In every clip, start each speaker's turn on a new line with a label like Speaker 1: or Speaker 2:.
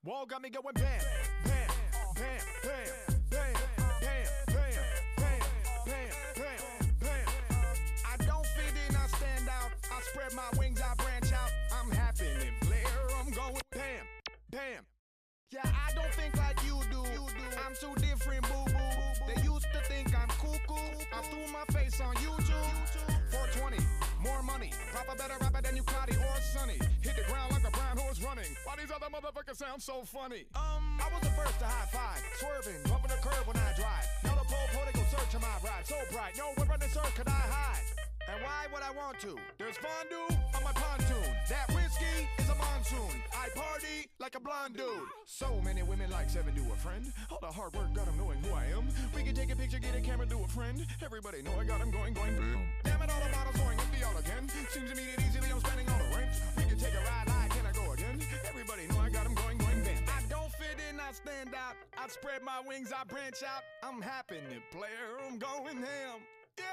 Speaker 1: Wall got me going bam, bam, bam, bam, bam, bam, bam, bam, bam, bam, bam. I don't fit in, I stand out. I spread my wings, I branch out. I'm happening, Blair. I'm going bam, bam. Yeah, I don't think like you do. I'm too different, boo-boo. They used to think I'm cuckoo. I threw my face on YouTube. 420, more money. Proper better rapper than you, Cloudy or Sunny. Hit the ground like a brown horse running. Why these other motherfuckers sound so funny? I was the first to high five. Swerving, bumping the curb when I drive. Now the pole, they go search on my ride. So bright, no one running circle could I hide. And why would I want to? There's fondue on my pontoon. That whiskey is a monsoon. I party like a blonde dude. So many women like 7 to a friend. All the hard work got them knowing who I am. We can take a picture, get a camera, do a friend. Everybody know I got them going, boom. Damn it, all the bottles going empty all again. Seems to me that easily I'm spending all the rent. We can take a ride, can I go again? Everybody know I got them going, bam. I don't fit in, I stand out. I spread my wings, I branch out. I'm happening, player, I'm going ham. Yeah!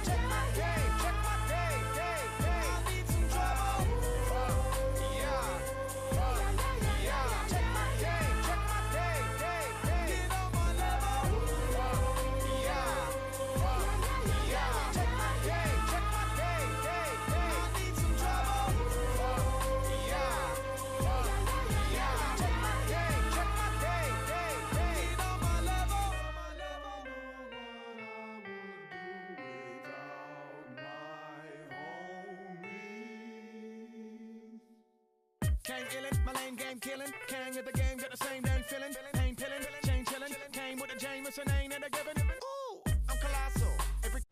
Speaker 1: Check my game, I need some trouble. Yeah. Check my game, get on my level. Yeah. Check my game, I need some trouble. Yeah. Check my game, get on my level. Came illin', my lane game killin'. Kang at the game, got the same dang feelin'. Pain pillin', chain chillin'. Came with a Jameson, ain't it a given? Ooh, I'm colossal. Every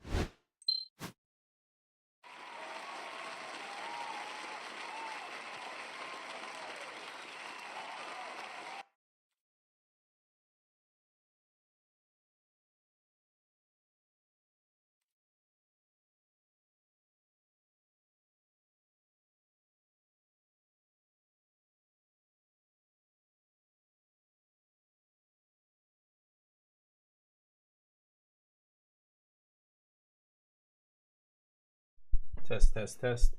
Speaker 2: Test.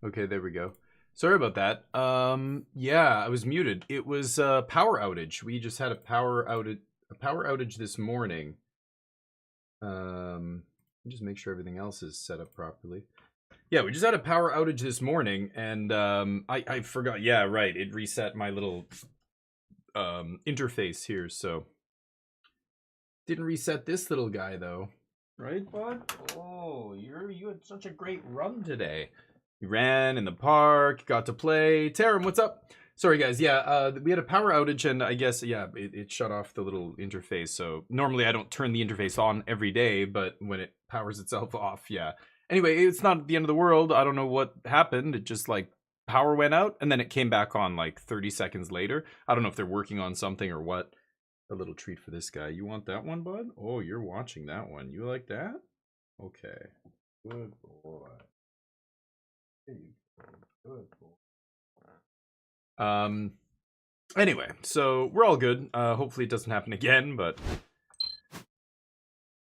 Speaker 2: Okay, there we go. Sorry about that. Yeah, I was muted. It was a power outage. We just had a power outage this morning. Just make sure everything else is set up properly. Yeah, we just had a power outage this morning, and I forgot. Yeah, right. It reset my little interface here, so didn't reset this little guy though. Right, bud? Oh, you had such a great run today. You ran in the park, got to play. Taram, what's up? Sorry, guys. Yeah, we had a power outage, and I guess, yeah, it shut off the little interface. So normally I don't turn the interface on every day, but when it powers itself off, yeah. Anyway, it's not the end of the world. I don't know what happened. It just, like, power went out, and then it came back on, like, 30 seconds later. I don't know if they're working on something or what. A little treat for this guy. You want that one, bud? Oh, you're watching that one. You like that? Okay. Good boy. There you go. Good boy. Anyway, so we're all good. Hopefully it doesn't happen again, but...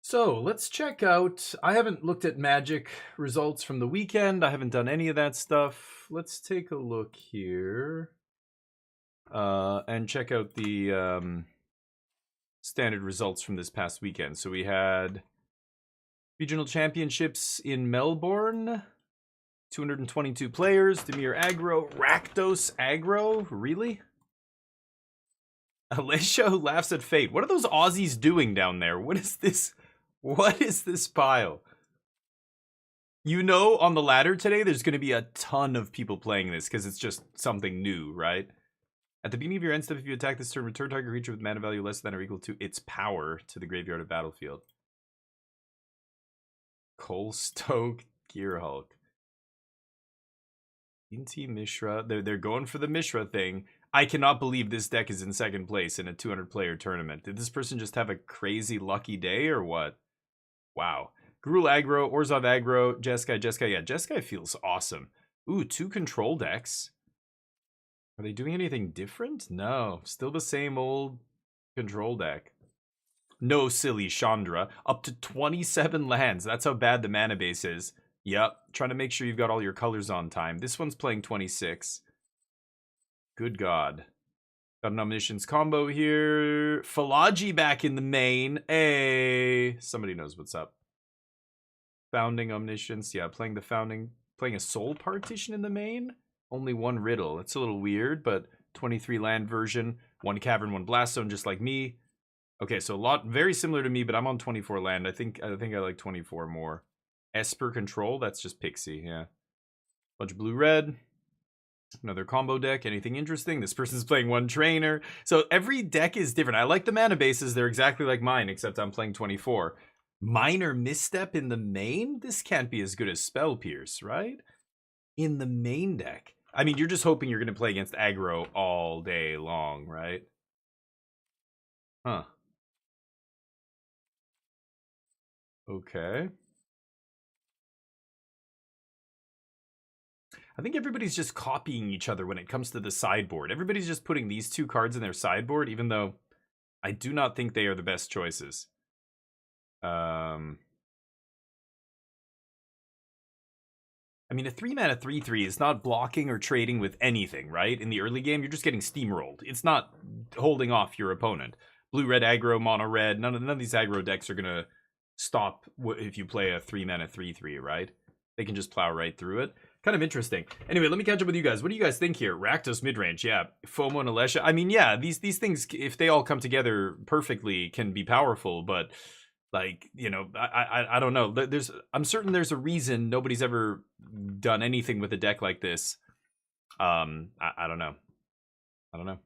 Speaker 2: So, let's check out... I haven't looked at Magic results from the weekend. I haven't done any of that stuff. Let's take a look here. And check out the... standard results from this past weekend. So we had regional championships in Melbourne, 222 players, Demir Aggro, Rakdos Aggro, really? Alessio laughs at fate. What are those Aussies doing down there? What is this? What is this pile? You know, on the ladder today, there's going to be a ton of people playing this because it's just something new, right? At the beginning of your end step, if you attack this turn, return target creature with mana value less than or equal to its power to the graveyard of battlefield. Coalstoke Gearhulk. Inti Mishra. They're going for the Mishra thing. I cannot believe this deck is in second place in a 200-player tournament. Did this person just have a crazy lucky day or what? Wow. Gruul aggro, Orzhov aggro, Jeskai. Yeah, Jeskai feels awesome. Ooh, 2 control decks. Are they doing anything different? No. Still the same old control deck. No, silly Chandra. Up to 27 lands. That's how bad the mana base is. Yep, trying to make sure you've got all your colors on time. This one's playing 26. Good God. Got an Omniscience combo here. Philology back in the main. Hey, somebody knows what's up. Founding Omniscience. Yeah, playing the Founding. Playing a Soul Partition in the main. Only one Riddle. It's a little weird, but 23 land version. 1 Cavern, 1 Blast Zone, just like me. Okay, so a lot very similar to me, but I'm on 24 land. I think I like 24 more. Esper Control, that's just Pixie, yeah. Bunch of blue-red. Another combo deck. Anything interesting? This person's playing 1 trainer. So every deck is different. I like the mana bases. They're exactly like mine, except I'm playing 24. Minor misstep in the main? This can't be as good as Spell Pierce, right? In the main deck. I mean, you're just hoping you're going to play against aggro all day long, right? Huh. Okay. I think everybody's just copying each other when it comes to the sideboard. Everybody's just putting these 2 cards in their sideboard, even though I do not think they are the best choices. I mean, a 3-mana 3/3 is not blocking or trading with anything, right? In the early game, you're just getting steamrolled. It's not holding off your opponent. Blue-red aggro, mono-red, none of these aggro decks are going to stop if you play a 3-mana 3/3, right? They can just plow right through it. Kind of interesting. Anyway, let me catch up with you guys. What do you guys think here? Rakdos midrange, yeah. FOMO and Alesha. I mean, yeah, these things, if they all come together perfectly, can be powerful, but like, you know, I don't know. I'm certain there's a reason nobody's ever done anything with a deck like this. I don't know. I don't know.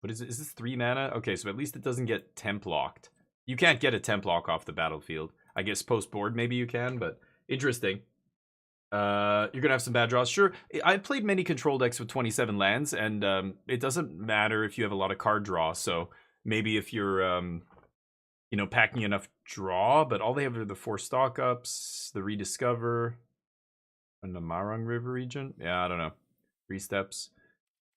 Speaker 2: What is it? Is this 3 mana? Okay, so at least it doesn't get temp locked. You can't get a temp lock off the battlefield. I guess post board maybe you can, but interesting. You're gonna have some bad draws. Sure, I've played many control decks with 27 lands, and it doesn't matter if you have a lot of card draw. So maybe if you're, you know, packing enough draw, but all they have are the 4 stock ups, the rediscover, and the Marang River region. Yeah, I don't know. 3 steps.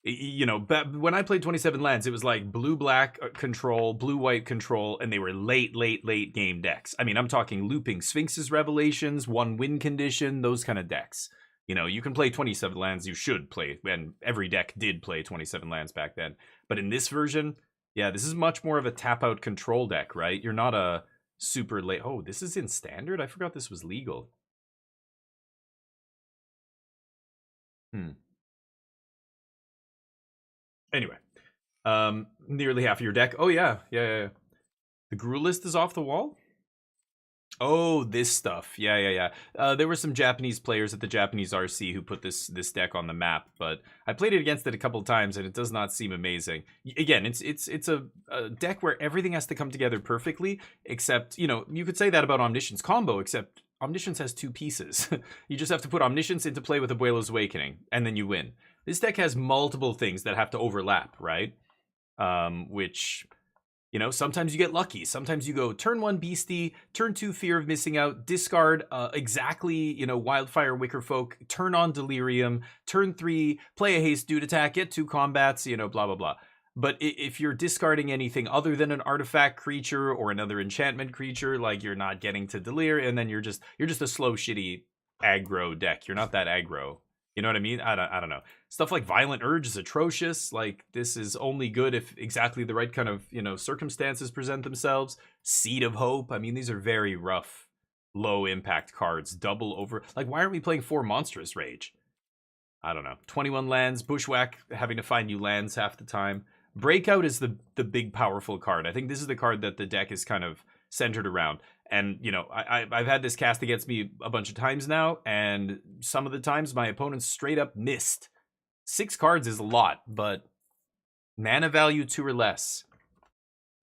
Speaker 2: You know, when I played 27 lands, it was like blue-black control, blue-white control, and they were late game decks. I mean, I'm talking looping Sphinx's Revelations, 1 win condition, those kind of decks. You know, you can play 27 lands, you should play, and every deck did play 27 lands back then. But in this version, yeah, this is much more of a tap-out control deck, right? You're not a super late... Oh, this is in Standard? I forgot this was legal. Anyway, nearly half of your deck. Oh, yeah. The Gruul list is off the wall? Oh, this stuff. Yeah. There were some Japanese players at the Japanese RC who put this deck on the map, but I played it against it a couple of times, and it does not seem amazing. Again, it's a deck where everything has to come together perfectly, except, you know, you could say that about Omniscience combo, except Omniscience has 2 pieces. You just have to put Omniscience into play with Abuelo's Awakening, and then you win. This deck has multiple things that have to overlap, right? Which, you know, sometimes you get lucky. Sometimes you go turn 1 Beastie, turn 2 Fear of Missing Out, discard exactly, you know, Wildfire Wickerfolk, turn on Delirium, turn 3, play a Haste Dude Attack, get 2 combats, you know, blah, blah, blah. But if you're discarding anything other than an artifact creature or another enchantment creature, like you're not getting to Delirium, and then you're just a slow, shitty aggro deck. You're not that aggro. You know what I mean? I don't know. Stuff like Violent Urge is atrocious. Like, this is only good if exactly the right kind of, you know, circumstances present themselves. Seed of Hope. I mean, these are very rough, low impact cards. Double over. Like, why aren't we playing 4 Monstrous Rage? I don't know. 21 lands. Bushwhack, having to find new lands half the time. Breakout is the big powerful card. I think this is the card that the deck is kind of centered around. And, you know, I've had this cast against me a bunch of times now, and some of the times my opponents straight up missed. 6 cards is a lot, but mana value 2 or less,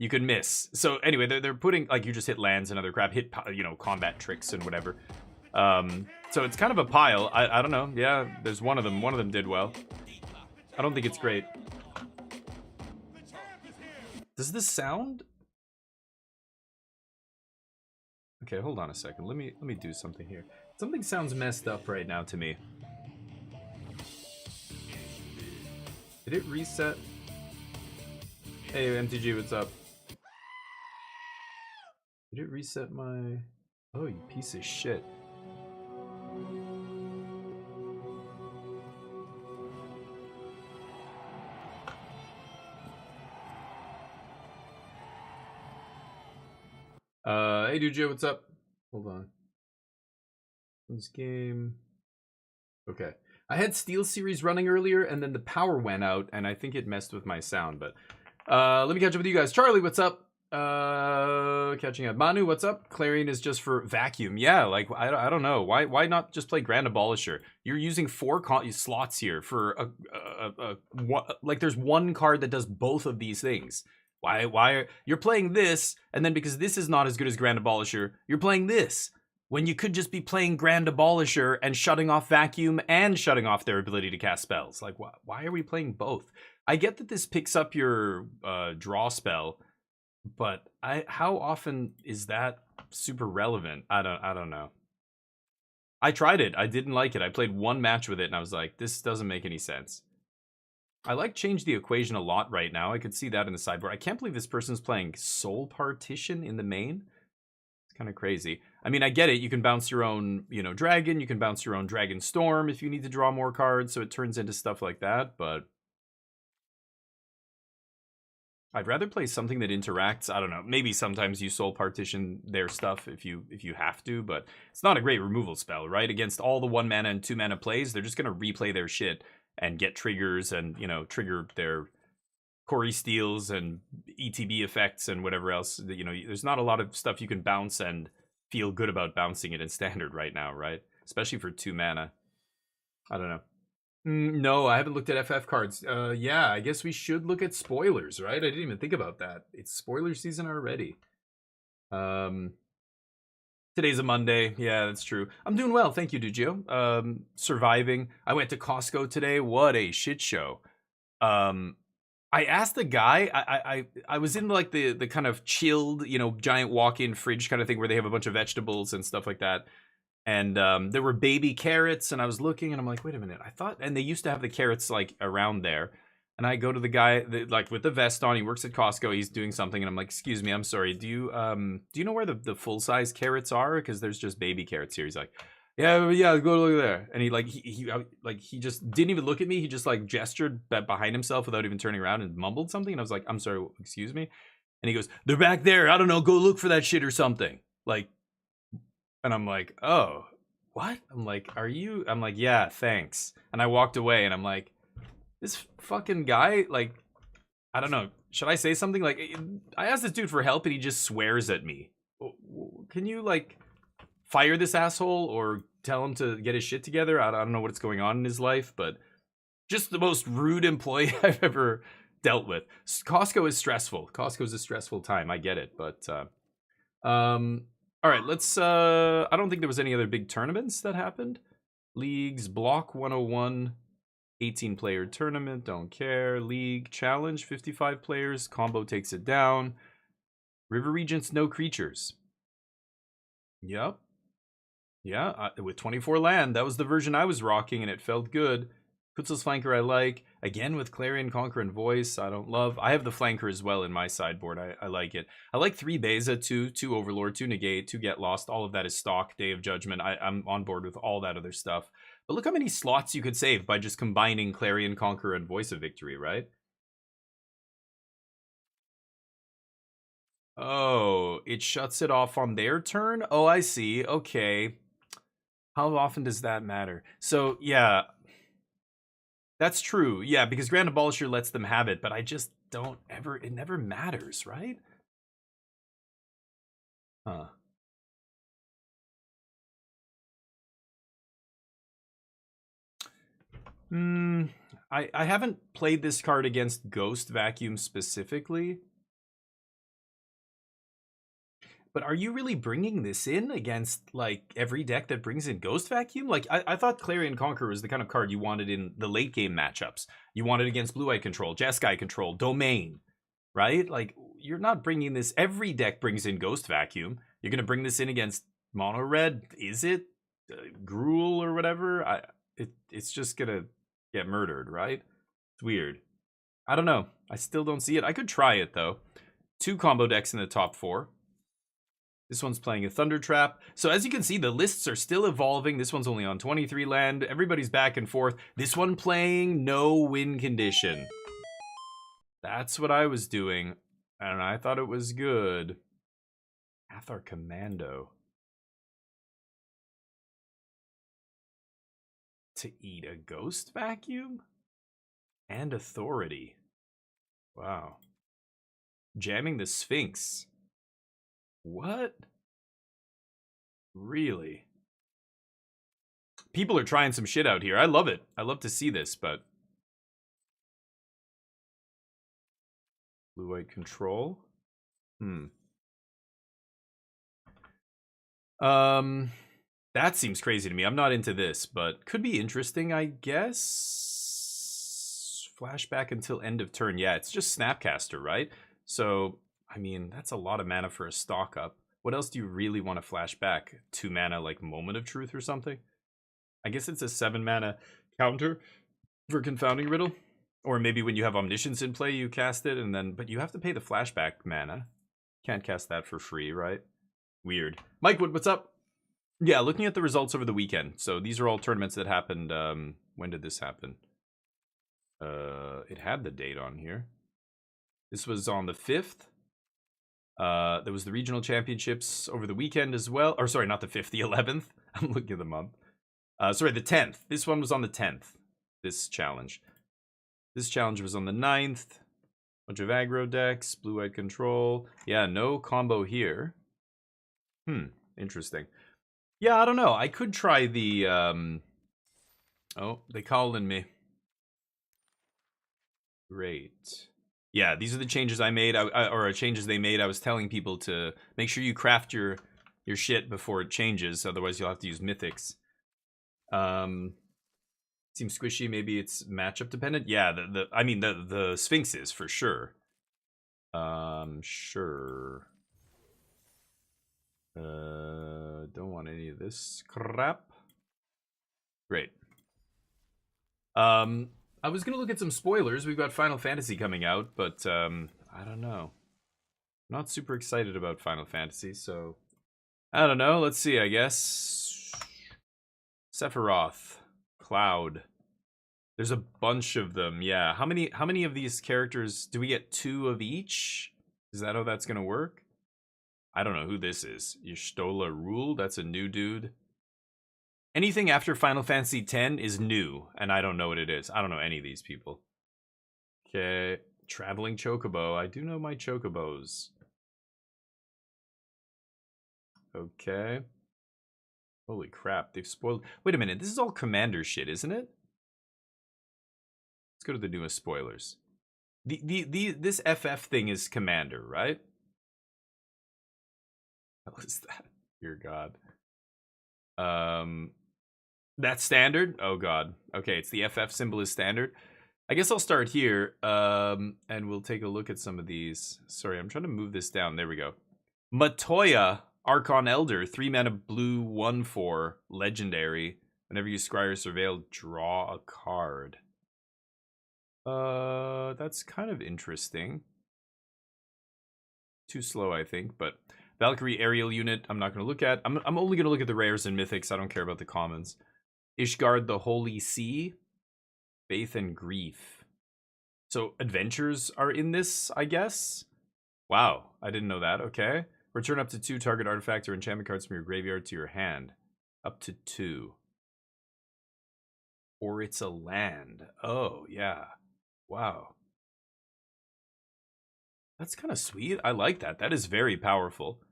Speaker 2: you can miss. So anyway, they're putting, like, you just hit lands and other crap, hit, you know, combat tricks and whatever. So it's kind of a pile. I don't know. Yeah, there's one of them. One of them did well. I don't think it's great. Does this sound? Okay, hold on a second. Let me do something here. Something sounds messed up right now to me. Did it reset? Hey, MTG, what's up? Did it reset my... Oh, you piece of shit. Hey, dude, Joe, what's up? Hold on. This game. Okay. I had Steel Series running earlier, and then the power went out, and I think it messed with my sound, but let me catch up with you guys. Charlie, what's up? Catching up. Manu, what's up? Clarion is just for vacuum. Yeah, like, I don't know. Why not just play Grand Abolisher? You're using 4 slots here for like, there's one card that does both of these things. Why you're playing this, and then because this is not as good as Grand Abolisher, you're playing this, when you could just be playing Grand Abolisher and shutting off Vacuum and shutting off their ability to cast spells. Like, why are we playing both? I get that this picks up your draw spell, but how often is that super relevant? I don't know. I tried it. I didn't like it. I played one match with it, and I was like, this doesn't make any sense. I like Change the Equation a lot right now. I could see that in the sideboard. I can't believe this person's playing Soul Partition in the main. It's kind of crazy. I mean, I get it. You can bounce your own, dragon. You can bounce your own Dragon Storm if you need to draw more cards, so it turns into stuff like that, but I'd rather play something that interacts. I don't know. Maybe sometimes you Soul Partition their stuff if you have to, but it's not a great removal spell, right? Against all the 1 mana and 2 mana plays, they're just going to replay their shit and get triggers and, trigger their Corey Steals and ETB effects and whatever else. There's not a lot of stuff you can bounce and feel good about bouncing it in Standard right now, right? Especially for 2 mana. I don't know. No, I haven't looked at FF cards. Yeah, I guess we should look at spoilers, right? I didn't even think about that. It's spoiler season already. Today's a Monday. Yeah, that's true. I'm doing well. Thank you, Dugio. Surviving. I went to Costco today. What a shit show. I asked the guy, I was in like the kind of chilled, giant walk-in fridge kind of thing where they have a bunch of vegetables and stuff like that. And there were baby carrots, and I was looking, and I'm like, wait a minute. I thought, and they used to have the carrots like around there. And I go to the guy like with the vest on. He works at Costco. He's doing something, and I'm like, "Excuse me, I'm sorry. Do you know where the full size carrots are? Because there's just baby carrots here." He's like, "Yeah, go look there." And he just didn't even look at me. He just like gestured behind himself without even turning around and mumbled something. And I was like, "I'm sorry, excuse me." And he goes, "They're back there. I don't know. Go look for that shit or something." Like, and I'm like, "Oh, what?" I'm like, "Are you?" I'm like, "Yeah, thanks." And I walked away, and I'm like, this fucking guy, like, I don't know. Should I say something? Like, I asked this dude for help, and he just swears at me. Can you, like, fire this asshole or tell him to get his shit together? I don't know what's going on in his life, but just the most rude employee I've ever dealt with. Costco is stressful. Costco's a stressful time. I get it, but all right, let's I don't think there was any other big tournaments that happened. Leagues, Block 101, 18-player tournament, don't care. League challenge, 55 players, combo takes it down. River Regents, no creatures. Yep. Yeah, with 24 land, that was the version I was rocking, and it felt good. Kutzel's Flanker I like. Again, with Clarion, Conquer, and Voice, I don't love. I have the Flanker as well in my sideboard. I like it. I like 3 Beza, 2 Overlord, 2 Negate, 2 Get Lost. All of that is stock. Day of Judgment. I'm on board with all that other stuff. But look how many slots you could save by just combining Clarion, Conquer, and Voice of Victory, right? Oh, it shuts it off on their turn? Oh, I see. Okay. How often does that matter? So, yeah. That's true. Yeah, because Grand Abolisher lets them have it, but I just don't ever... It never matters, right? Huh. I haven't played this card against Ghost Vacuum specifically. But are you really bringing this in against, like, every deck that brings in Ghost Vacuum? Like, I thought Clarion Conqueror was the kind of card you wanted in the late game matchups. You wanted against Blue-Eye Control, Jeskai Control, Domain, right? Like, you're not bringing this... Every deck brings in Ghost Vacuum. You're going to bring this in against Mono Red? Is it? Gruul or whatever? It's just going to get murdered, right? It's weird. I don't know. I still don't see it. I could try it, though. 2 combo decks in the top 4. This one's playing a Thunder Trap. So as you can see, the lists are still evolving. This one's only on 23 land. Everybody's back and forth. This one playing no win condition. That's what I was doing. And I thought it was good. Athar Commando. To eat a ghost vacuum? And authority. Wow. Jamming the Sphinx. What? Really? People are trying some shit out here. I love it. I love to see this, but... Blue-white control? That seems crazy to me. I'm not into this, but could be interesting, I guess. Flashback until end of turn. Yeah, it's just Snapcaster, right? So, I mean, that's a lot of mana for a stock up. What else do you really want to flash back? 2 mana, like Moment of Truth or something? I guess it's a 7 mana counter for Confounding Riddle. Or maybe when you have Omniscience in play, you cast it, and then... But you have to pay the flashback mana. Can't cast that for free, right? Weird. Mike Wood, what's up? Yeah, looking at the results over the weekend. So these are all tournaments that happened. When did this happen? It had the date on here. This was on the 5th. There was the regional championships over the weekend as well. Or sorry, not the 5th, the 11th. I'm looking at the month. Sorry, the 10th. This one was on the 10th. This challenge. This challenge was on the 9th. Bunch of aggro decks, blue-white control. Yeah, no combo here. Interesting. Yeah, I don't know. I could try the, Oh, they calling me. Great. Yeah, these are the changes I made, or changes they made. I was telling people to make sure you craft your shit before it changes, otherwise you'll have to use mythics. Seems squishy. Maybe it's matchup dependent. Yeah, I mean the Sphinx is for sure. Sure. Don't want any of this crap. Great. I was gonna look at some spoilers. We've got Final Fantasy coming out, but I don't know. Not super excited about Final Fantasy, so I don't know. Let's see. I guess Sephiroth, Cloud. There's a bunch of them. Yeah. How many of these characters do we get? 2 of each? Is that how that's gonna work? I don't know who this is. Y'shtola Rule. That's a new dude. Anything after Final Fantasy X is new, and I don't know what it is. I don't know any of these people. Okay. Traveling Chocobo. I do know my Chocobos. Okay. Holy crap, they've spoiled... Wait a minute, this is all Commander shit, isn't it? Let's go to the newest spoilers. This FF thing is Commander, right? What is that? Dear God. That's standard? Oh God. Okay, it's the FF symbol is standard. I guess I'll start here, and we'll take a look at some of these. Sorry, I'm trying to move this down. There we go. Matoya, Archon Elder, 3 mana blue, 1/4, legendary. Whenever you scry or surveil, draw a card. That's kind of interesting. Too slow, I think, but Valkyrie aerial unit, I'm not going to look at. I'm only going to look at the rares and mythics. I don't care about the commons. Ishgard the Holy Sea, Faith and Grief. So adventures are in this, I guess. Wow, I didn't know that. Okay. Return up to 2 target artifact or enchantment cards from your graveyard to your hand. Up to 2. Or it's a land. Oh, yeah. Wow. That's kind of sweet. I like that. That is very powerful.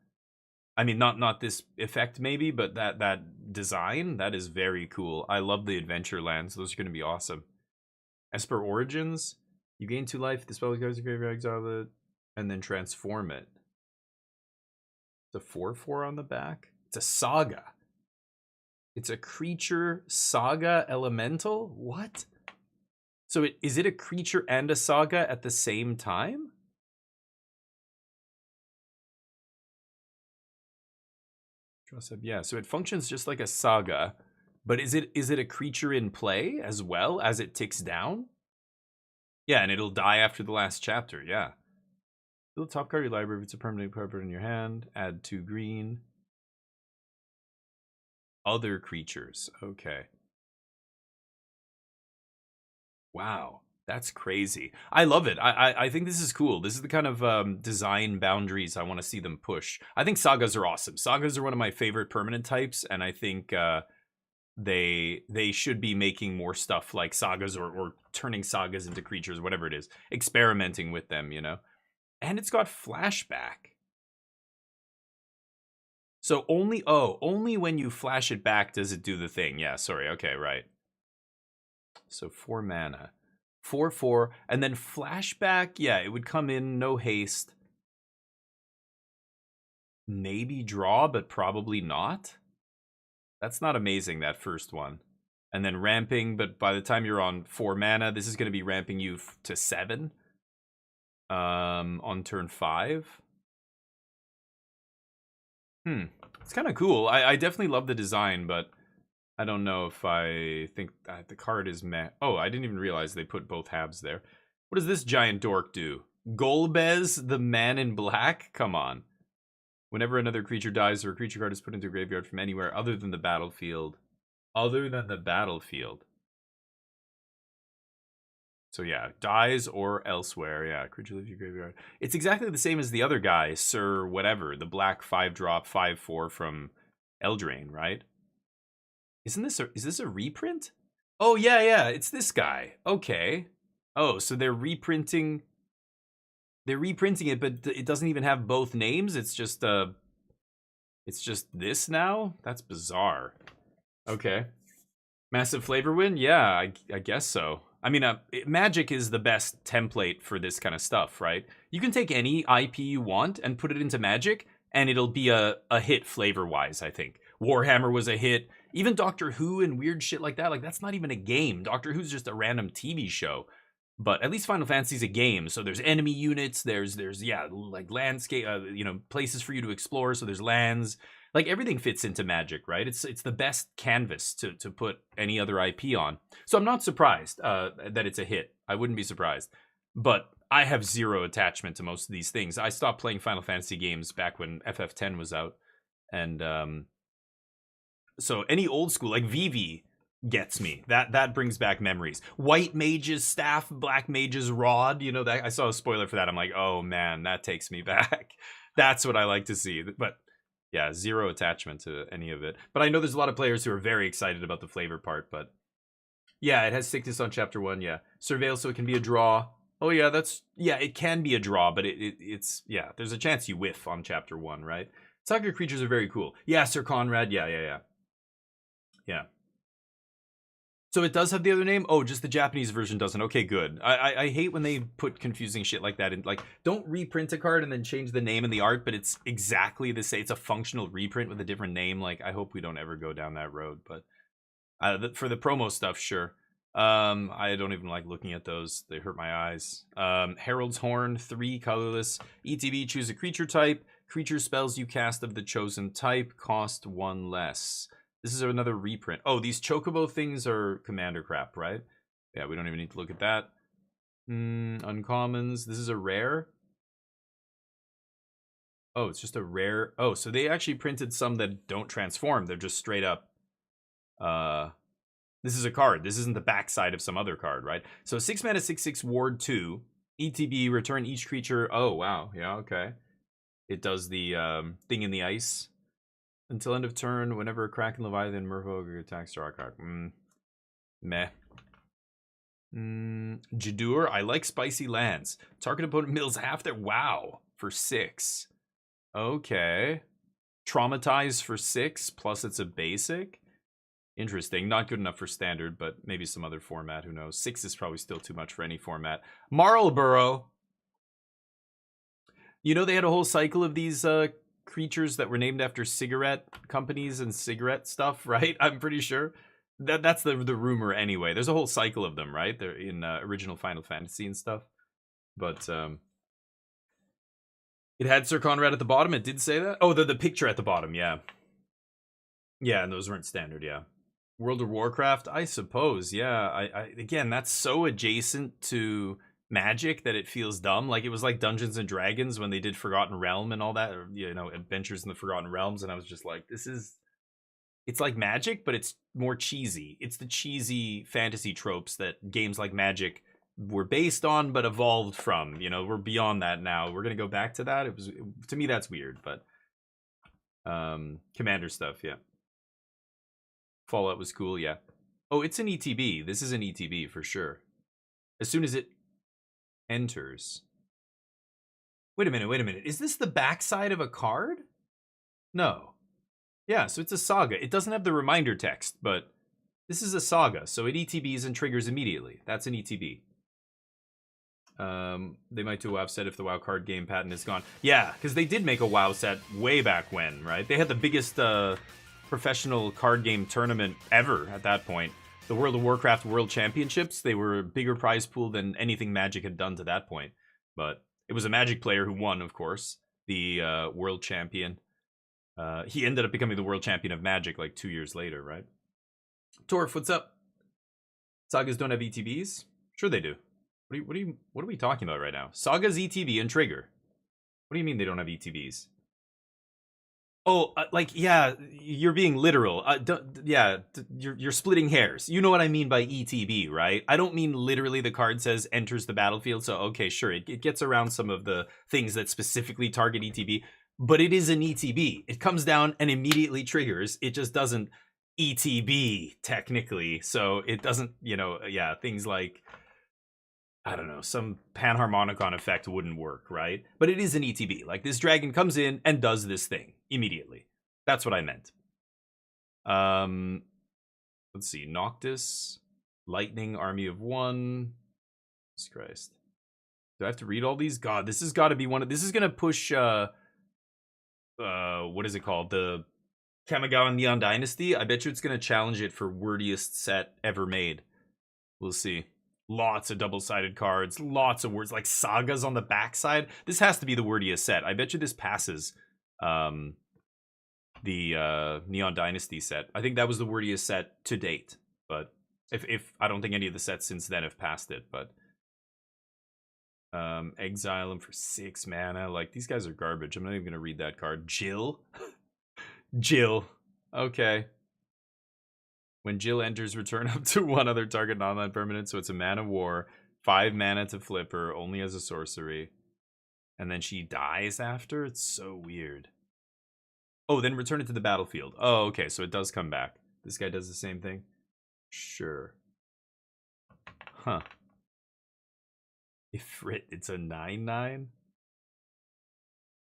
Speaker 2: I mean, not this effect maybe, but that design, that is very cool. I love the adventure lands. Those are going to be awesome. Esper Origins. You gain 2 life, dispel cards in graveyard, exile it, and then transform it. It's a 4/4 on the back. It's a saga. It's a creature saga elemental? What? So is it a creature and a saga at the same time? Yeah, so it functions just like a saga, but is it a creature in play as well as it ticks down? Yeah, and it'll die after the last chapter, yeah. Fill the top card of your library if it's a permanent card in your hand. Add 2 green. Other creatures, okay. Wow, That's crazy. I love it. I think this is cool. This is the kind of design boundaries I want to see them push. I think sagas are awesome. Sagas are one of my favorite permanent types, and I think they should be making more stuff like sagas or turning sagas into creatures, whatever it is, experimenting with them, you know. And it's got flashback. So only when you flash it back does it do the thing. Yeah, sorry. Okay, right. So 4 mana. 4/4, and then flashback, yeah, it would come in, no haste. Maybe draw, but probably not. That's not amazing, that first one. And then ramping, but by the time you're on 4 mana, this is going to be ramping you to 7 on turn 5. It's kind of cool. I definitely love the design, but I don't know if I think the card is meh. Oh, I didn't even realize they put both halves there. What does this giant dork do? Golbez, the man in black? Come on. Whenever another creature dies or a creature card is put into a graveyard from anywhere other than the battlefield. Other than the battlefield. So yeah, dies or elsewhere. Yeah, creature leaves your graveyard. It's exactly the same as the other guy, Sir whatever. The black 5-drop, 5/4 from Eldraine, right? Is this a reprint? Oh yeah, it's this guy. Okay. Oh, so they're reprinting it, but it doesn't even have both names. It's just this now? That's bizarre. Okay. Massive flavor win? Yeah, I guess so. I mean, Magic is the best template for this kind of stuff, right? You can take any IP you want and put it into Magic, and it'll be a hit flavor-wise, I think. Warhammer was a hit. Even Doctor Who and weird shit like that, like that's not even a game. Doctor Who's just a random TV show. But at least Final Fantasy's a game, so there's enemy units, there's yeah, like landscape, places for you to explore, so there's lands. Like everything fits into Magic, right? It's the best canvas to put any other IP on. So I'm not surprised that it's a hit. I wouldn't be surprised. But I have zero attachment to most of these things. I stopped playing Final Fantasy games back when FF10 was out. And so any old school, like Vivi, gets me. That brings back memories. White Mage's staff, Black Mage's rod, that I saw a spoiler for that. I'm like, oh man, that takes me back. That's what I like to see. But yeah, zero attachment to any of it. But I know there's a lot of players who are very excited about the flavor part. But yeah, it has sickness on chapter 1. Yeah, surveil, so it can be a draw. Oh yeah, it can be a draw, but it's there's a chance you whiff on chapter 1, right? Saga creatures are very cool. Yeah, Sir Conrad. Yeah. So it does have the other name? Oh, just the Japanese version doesn't. Okay, good. I hate when they put confusing shit like that in. Like, don't reprint a card and then change the name and the art, but it's exactly the same. It's a functional reprint with a different name. Like, I hope we don't ever go down that road. But for the promo stuff, sure. I don't even like looking at those. They hurt my eyes. Herald's Horn, 3, colorless. ETB, choose a creature type. Creature spells you cast of the chosen type cost 1 less. This is another reprint. Oh, these Chocobo things are commander crap, right? Yeah, we don't even need to look at that. Uncommons. This is a rare. Oh, it's just a rare. Oh, so they actually printed some that don't transform. They're just straight up. This is a card. This isn't the backside of some other card, right? So 6 mana, 6/6 ward 2. ETB, return each creature. Oh, wow. Yeah, okay. It does the thing in the ice. Until end of turn, whenever a Kraken, Leviathan, Merfolk attacks, draw a card. Meh. Jadur, I like spicy lands. Target opponent mills half their... Wow. For 6. Okay. Traumatize for 6, plus it's a basic. Interesting. Not good enough for standard, but maybe some other format. Who knows? 6 is probably still too much for any format. Marlborough. They had a whole cycle of these... creatures that were named after cigarette companies and cigarette stuff, right? I'm pretty sure that's the rumor anyway. There's a whole cycle of them, right? They're in original Final Fantasy and stuff. But it had Sir Conrad at the bottom. It did say that. Oh, the picture at the bottom. Yeah, and those weren't standard. Yeah, World of Warcraft, I suppose. Yeah, I again, that's so adjacent to Magic that it feels dumb. Like it was like Dungeons and Dragons when they did Forgotten Realm and all that, or Adventures in the Forgotten Realms, and I was just like, it's like Magic, but it's more cheesy. It's the cheesy fantasy tropes that games like Magic were based on but evolved from. You know, we're beyond that now. We're gonna go back to that. To me that's weird, but Commander stuff, yeah. Fallout was cool, yeah. Oh, it's an ETB. This is an ETB for sure. As soon as it enters. Wait a minute. Is this the backside of a card? No. Yeah, so it's a saga. It doesn't have the reminder text, but this is a saga, so it ETBs and triggers immediately. That's an ETB. They might do a WoW set if the WoW card game patent is gone. Yeah, because they did make a WoW set way back when, right? They had the biggest professional card game tournament ever at that point. The World of Warcraft World Championships, they were a bigger prize pool than anything Magic had done to that point. But it was a Magic player who won, of course, the world champion. He ended up becoming the world champion of Magic like 2 years later, right? Torf, what's up? Sagas don't have ETBs? Sure they do. What are we talking about right now? Sagas, ETB, and Trigger. What do you mean they don't have ETBs? Oh, like, yeah, you're being literal. You're splitting hairs. You know what I mean by ETB, right? I don't mean literally the card says enters the battlefield, so okay, sure, it gets around some of the things that specifically target ETB, but it is an ETB. It comes down and immediately triggers. It just doesn't ETB, technically, so it doesn't, yeah, things like, I don't know, some panharmonicon effect wouldn't work, right? But it is an ETB. Like, this dragon comes in and does this thing immediately. That's what I meant. Let's see. Noctis, Lightning, Army of One. Jesus Christ. Do I have to read all these? God, this has got to be one of... This is going to push, what is it called? The Kamigawa Neon Dynasty. I bet you it's going to challenge it for wordiest set ever made. We'll see. Lots of double-sided cards, lots of words, like sagas on the backside. This has to be the wordiest set. I bet you this passes the Neon Dynasty set. I think that was the wordiest set to date. But if I don't think any of the sets since then have passed it. But exile him for 6 mana. Like, these guys are garbage. I'm not even gonna read that card. Jill, Jill. Okay. When Jill enters, return up to one other target non-land permanent, so it's a mana war, 5 mana to flip her, only as a sorcery. And then she dies after? It's so weird. Oh, then return it to the battlefield. Oh, okay, so it does come back. This guy does the same thing? Sure. Huh. Ifrit, it's a 9/9?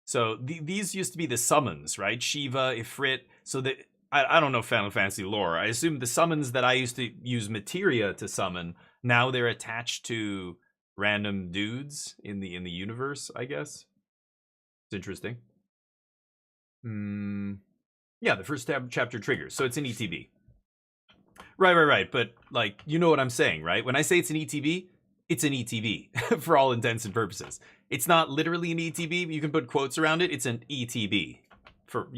Speaker 2: So these used to be the summons, right? Shiva, Ifrit, so that... I don't know Final Fantasy lore. I assume the summons that I used to use materia to summon, now they're attached to random dudes in the universe, I guess. It's interesting. Yeah, the first chapter triggers, so it's an ETB. Right. But, like, you know what I'm saying, right? When I say it's an ETB, it's an ETB for all intents and purposes. It's not literally an ETB, but you can put quotes around it. It's an ETB. For,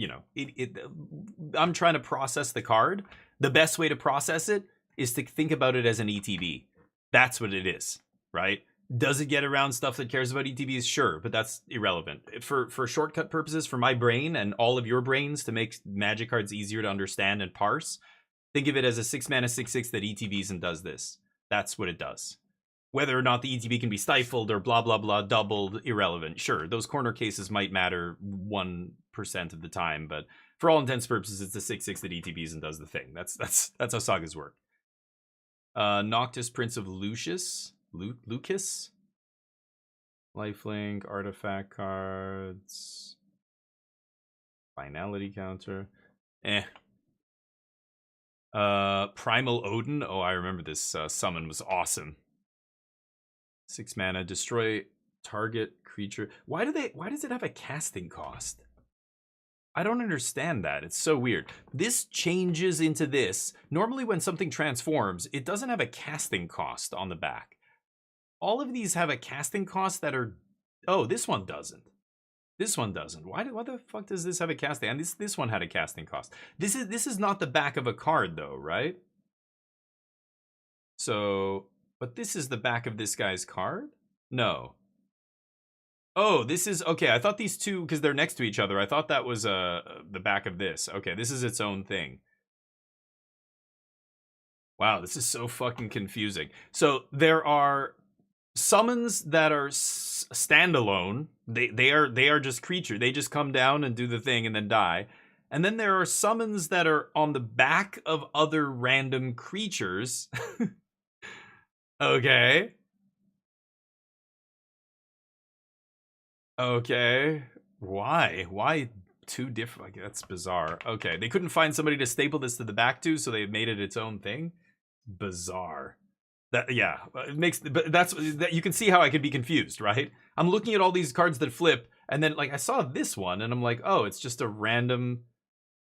Speaker 2: I'm trying to process the card. The best way to process it is to think about it as an ETB. That's what it is, right? Does it get around stuff that cares about ETBs? Sure, but that's irrelevant. For shortcut purposes, for my brain and all of your brains to make Magic cards easier to understand and parse, think of it as a 6 mana 6/6 that ETBs and does this. That's what it does. Whether or not the ETB can be stifled or blah, blah, blah, doubled, irrelevant. Sure, those corner cases might matter 1% of the time, but for all intents and purposes, it's the 6/6 that ETBs and does the thing. That's how sagas work. Noctis, Prince of Lucius. Lucas? Lifelink, artifact cards. Finality counter. Primal Odin. Oh, I remember this summon was awesome. 6 mana, destroy target creature. Why does it have a casting cost? I don't understand that. It's so weird. This changes into this. Normally when something transforms, it doesn't have a casting cost on the back. All of these have a casting cost that are... Oh, this one doesn't. This one doesn't. Why the fuck does this have a casting? And this one had a casting cost. This is not the back of a card though, right? So... But this is the back of this guy's card? No. Oh, this is... Okay, I thought these two, because they're next to each other, I thought that was the back of this. Okay, this is its own thing. Wow, this is so fucking confusing. So there are summons that are standalone. They are just creature. They just come down and do the thing and then die. And then there are summons that are on the back of other random creatures. Okay. Okay. Why? Why two different? Like, that's bizarre. Okay, they couldn't find somebody to staple this to the back to, so they made it its own thing. Bizarre. That, yeah, it makes. But that's that. You can see how I could be confused, right? I'm looking at all these cards that flip, and then like I saw this one, and I'm like, oh, it's just a random.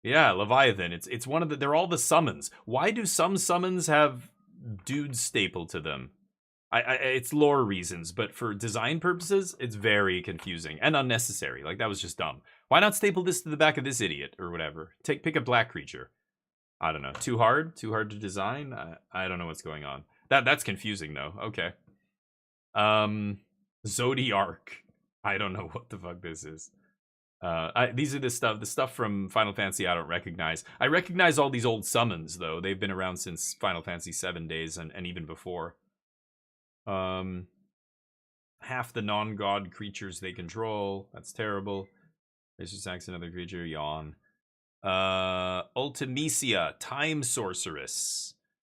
Speaker 2: Yeah, Leviathan. It's one of the. They're all the summons. Why do some summons have dudes stapled to them? It's lore reasons, but for design purposes, it's very confusing and unnecessary. Like, that was just dumb. Why not staple this to the back of this idiot or whatever? Pick a black creature. I don't know. Too hard to design. I don't know what's going on. That's confusing though. Okay. Zodiark. I don't know what the fuck this is. These are the stuff from Final Fantasy I don't recognize. I recognize all these old summons though. They've been around since Final Fantasy 7 days and even before. Half the non-god creatures they control. That's terrible. This attacks another creature. Yawn. Ultimecia, Time Sorceress.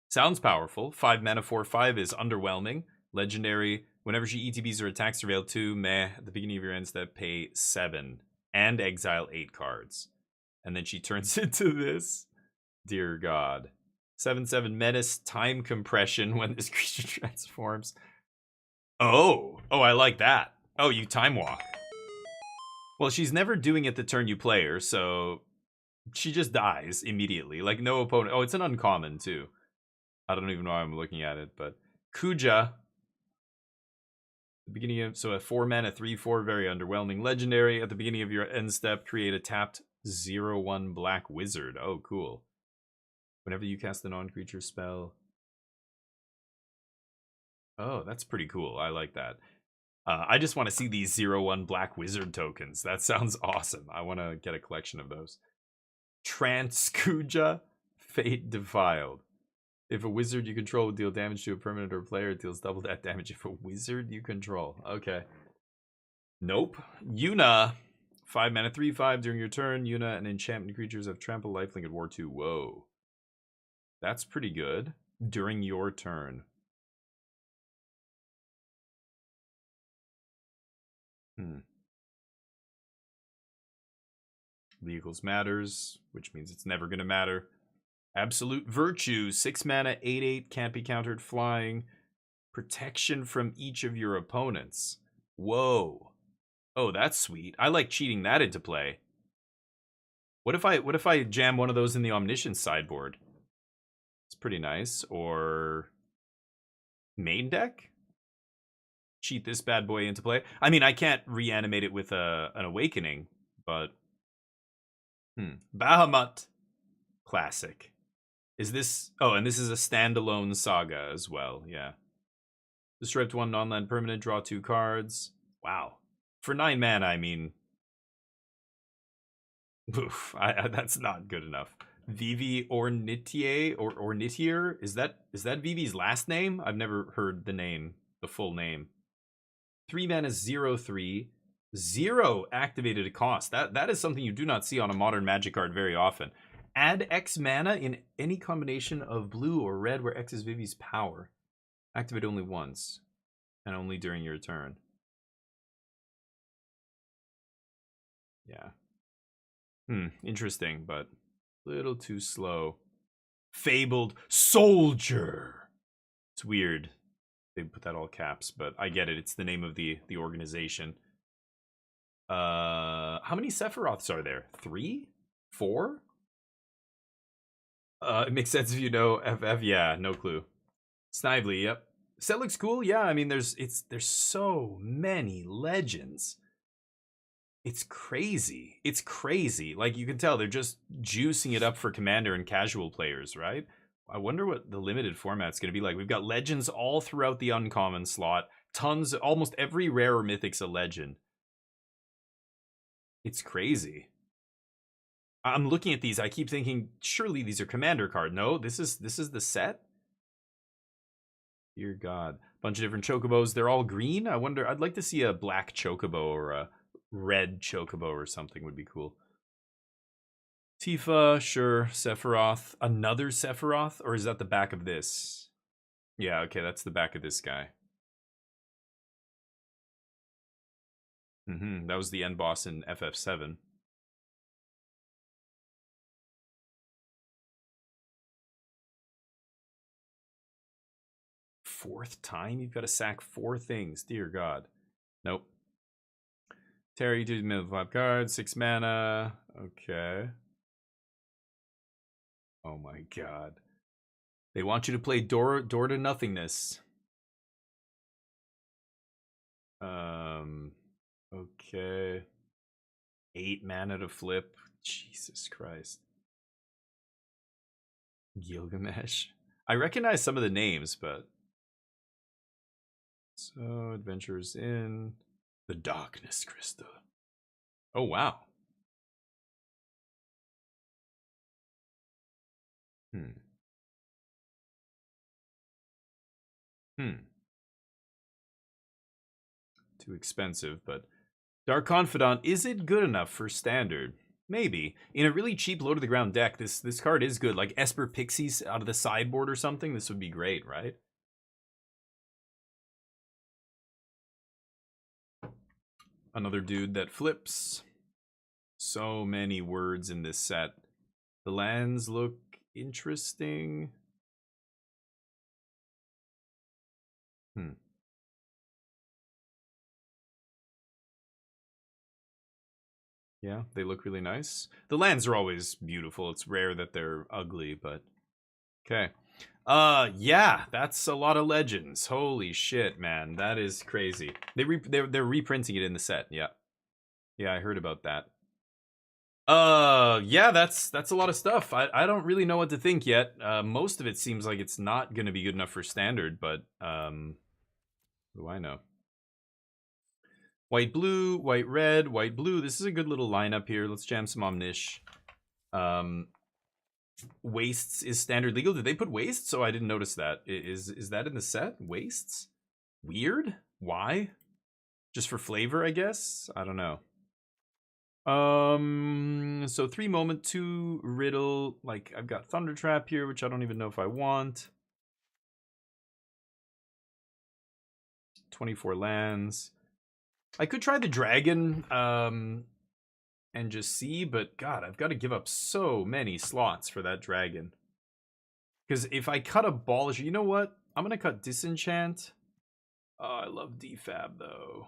Speaker 2: Sounds powerful. 5 mana, 4/5 is underwhelming. Legendary. Whenever she ETBs or attacks, surveil 2. Meh. At the beginning of your end step, pay 7 and exile 8 cards. And then she turns into this. Dear God. 7/7 menace, time compression when this creature transforms. Oh, I like that. Oh, you time walk. Well, she's never doing it the turn you play her, so she just dies immediately. Like, no opponent. Oh, it's an uncommon too. I don't even know why I'm looking at it, but Kuja. The beginning of a 4 mana 3/4 very underwhelming legendary. At the beginning of your end step, create a tapped 0/1 black wizard. Oh, cool. Whenever you cast a non-creature spell. Oh, that's pretty cool. I like that. I just want to see these 0/1 black wizard tokens. That sounds awesome. I want to get a collection of those. Transkuja, Fate Defiled. If a wizard you control would deal damage to a permanent or player, it deals double that damage if a wizard you control. Okay. Nope. Yuna. 5 mana 3/5 during your turn. Yuna and enchantment creatures have trample, lifelink, and war 2. Whoa. That's pretty good. During your turn. Legals matters, which means it's never going to matter. Absolute Virtue. 6 mana, 8/8, can't be countered, flying. Protection from each of your opponents. Whoa. Oh, that's sweet. I like cheating that into play. What if I jam one of those in the Omniscience sideboard? It's pretty nice. Or main deck? Cheat this bad boy into play. I mean, I can't reanimate it with an Awakening, but Bahamut. Classic. Is this... Oh, and this is a standalone saga as well. Yeah. Disrupt 1 non-land permanent, draw 2 cards. Wow. For 9 mana, I mean... Oof, that's not good enough. Vivi Ornitier or Ornitier? Is that Vivi's last name? I've never heard the name, the full name. 3 mana 0/3. 0 activated cost. That is something you do not see on a modern Magic card very often. Add X mana in any combination of blue or red where X is Vivi's power. Activate only once. And only during your turn. Yeah. Interesting, but a little too slow. Fabled Soldier. It's weird. They put that all caps, but I get it. It's the name of the organization. How many Sephiroths are there? 3? 4? It makes sense if you know FF. Yeah, no clue. Snively, yep. Set looks cool. Yeah, I mean, there's so many legends. It's crazy. It's crazy. Like, you can tell they're just juicing it up for Commander and casual players, right? I wonder what the limited format's going to be like. We've got legends all throughout the uncommon slot. Tons, almost every rare or mythic's a legend. It's crazy. I'm looking at these. I keep thinking, surely these are Commander cards. No, this is the set. Dear God. Bunch of different chocobos. They're all green. I wonder, I'd like to see a black chocobo or a red chocobo or something would be cool. Tifa, sure. Sephiroth. Another Sephiroth? Or is that the back of this? Yeah, okay, that's the back of this guy. That was the end boss in FF7. Fourth time? You've got to sack 4 things. Dear God. Nope. Terry, 2 middle 5 cards, 6 mana. Okay. Oh my God. They want you to play Door to Nothingness. Okay. 8 mana to flip. Jesus Christ. Gilgamesh. I recognize some of the names, but... So, Adventures in... The Darkness Crystal. Oh, wow. Too expensive, but... Dark Confidant, is it good enough for standard? Maybe. In a really cheap low-to-the-ground deck, this card is good. Like Esper Pixies out of the sideboard or something, this would be great, right? Another dude that flips. So many words in this set. The lands look interesting. Yeah, they look really nice. The lands are always beautiful. It's rare that they're ugly, but... Okay. Yeah, that's a lot of legends. Holy shit, man. That is crazy. They're reprinting it in the set, yeah. Yeah, I heard about that. Yeah, that's a lot of stuff. I don't really know what to think yet. Most of it seems like it's not going to be good enough for standard, but, what do I know? White, blue, white, red, white, blue. This is a good little lineup here. Let's jam some Omnish. Wastes is standard legal. Did they put wastes? Oh, I didn't notice that. Is that in the set? Wastes? Weird? Why? Just for flavor, I guess? I don't know. So 3 moment, 2 riddle. Like, I've got Thunder Trap here, which I don't even know if I want. 24 lands. I could try the dragon, and just see, but God, I've got to give up so many slots for that dragon. Because if I cut Abolish, you know what? I'm going to cut Disenchant. Oh, I love Defab, though.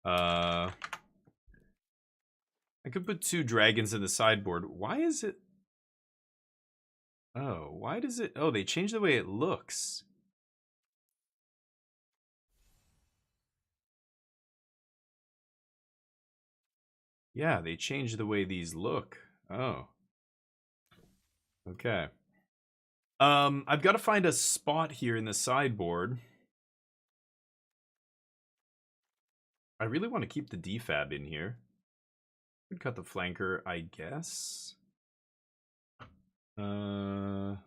Speaker 2: I could put 2 dragons in the sideboard. Why is it... Oh, why does it... Oh, they changed the way it looks. Yeah, they changed the way these look. Oh. Okay. I've got to find a spot here in the sideboard. I really want to keep the defab in here. Could cut the flanker, I guess. I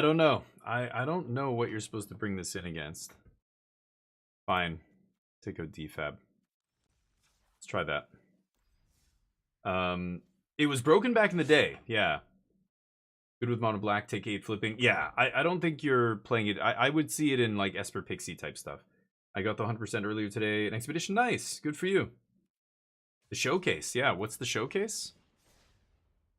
Speaker 2: don't know. I don't know what you're supposed to bring this in against. Fine. Take out defab. Let's try that. It was broken back in the day, yeah. Good with mono black, take 8 flipping. Yeah, I don't think you're playing it. I would see it in like Esper Pixie type stuff. I got the 100% earlier today. An expedition, nice. Good for you. The showcase, yeah. What's the showcase?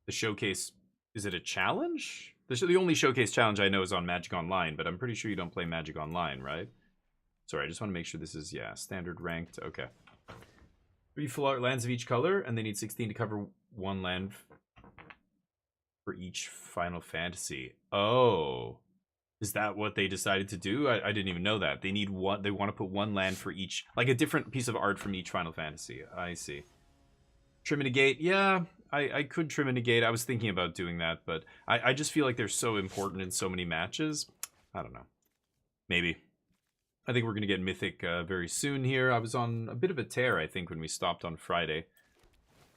Speaker 2: The showcase, is it a challenge? The only showcase challenge I know is on Magic Online, but I'm pretty sure you don't play Magic Online, right? Sorry, I just want to make sure this is, yeah, standard ranked. Okay. 3 full art lands of each color, and they need 16 to cover 1 land for each Final Fantasy. Oh. Is that what they decided to do? I didn't even know that. They need one. They want to put 1 land for each, like a different piece of art from each Final Fantasy. I see. Trim and negate. Yeah, I could trim and negate. I was thinking about doing that, but I just feel like they're so important in so many matches. I don't know. Maybe. I think we're going to get Mythic very soon here. I was on a bit of a tear, I think, when we stopped on Friday.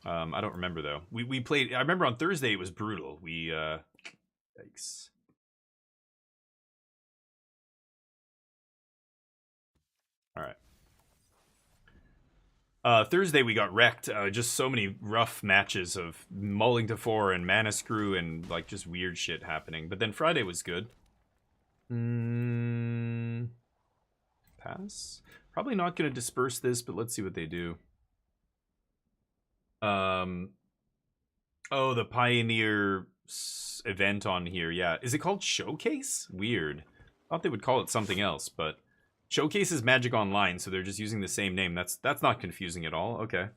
Speaker 2: I don't remember, though. We played... I remember on Thursday it was brutal. Yikes. Alright. Thursday we got wrecked. Just so many rough matches of mulling to 4 and mana screw and, like, just weird shit happening. But then Friday was good. Pass? Probably not going to disperse this, but let's see what they do. Oh, the Pioneer event on here, yeah. Is it called Showcase? Weird. Thought they would call it something else, but Showcase is Magic Online, so they're just using the same name. That's not confusing at all. Okay.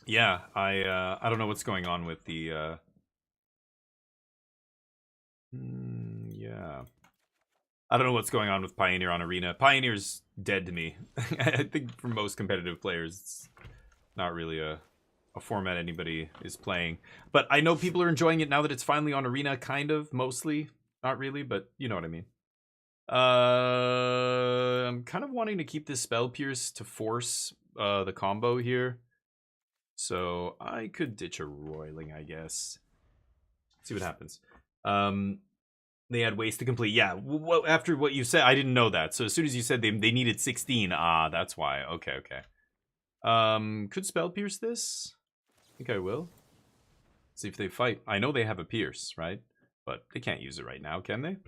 Speaker 2: Yeah, I don't know what's going on with the yeah. I don't know what's going on with Pioneer on Arena. Pioneer's dead to me. I think for most competitive players, it's not really a format anybody is playing. But I know people are enjoying it now that it's finally on Arena, kind of, mostly. Not really, but you know what I mean. I'm kind of wanting to keep this Spell Pierce to force the combo here. So I could ditch a Roiling, I guess. See what happens. They had ways to complete. Yeah, after what you said, I didn't know that. So as soon as you said they needed 16, that's why. Okay. Could Spell Pierce this? I think I will. See if they fight. I know they have a Pierce, right? But they can't use it right now, can they?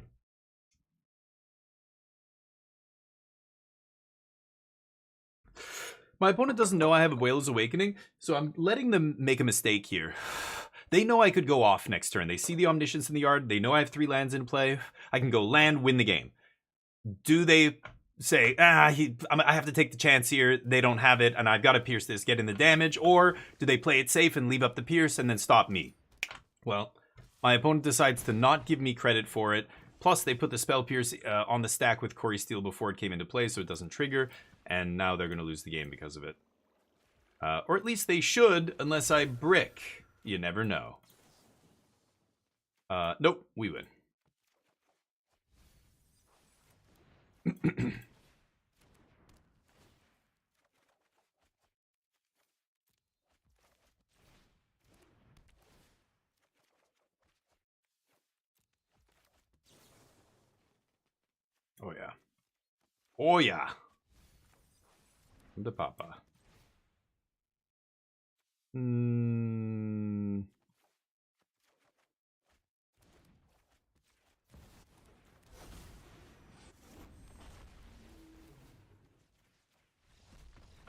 Speaker 2: My opponent doesn't know I have a Whale's Awakening, so I'm letting them make a mistake here. They know I could go off next turn. They see the Omniscience in the yard. They know I have 3 lands in play. I can go land, win the game. Do they say, I have to take the chance here, they don't have it, and I've got to pierce this, get in the damage? Or do they play it safe and leave up the pierce and then stop me? Well, my opponent decides to not give me credit for it. Plus, they put the Spell Pierce on the stack with Corey Steel before it came into play, so it doesn't trigger. And now they're going to lose the game because of it. Or at least they should, unless I brick. You never know. Nope, we win. Oh yeah. Oh yeah. The Papa.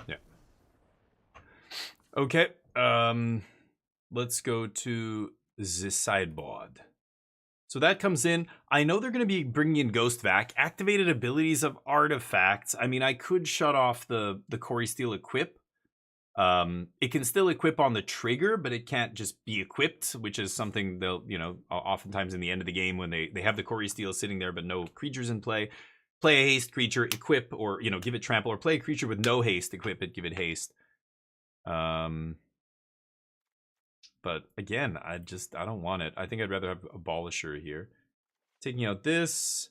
Speaker 2: Yeah. Okay. Let's go to the sideboard. So that comes in. I know they're going to be bringing in Ghost Vac, activated abilities of artifacts. I mean, I could shut off the Corey Steel equip. It can still equip on the trigger, but it can't just be equipped, which is something they'll, oftentimes in the end of the game when they have the Corey Steel sitting there, but no creatures in play. Play a haste creature, equip, or, give it trample, or play a creature with no haste, equip it, give it haste. But again, I don't want it. I think I'd rather have Abolisher here. Taking out this,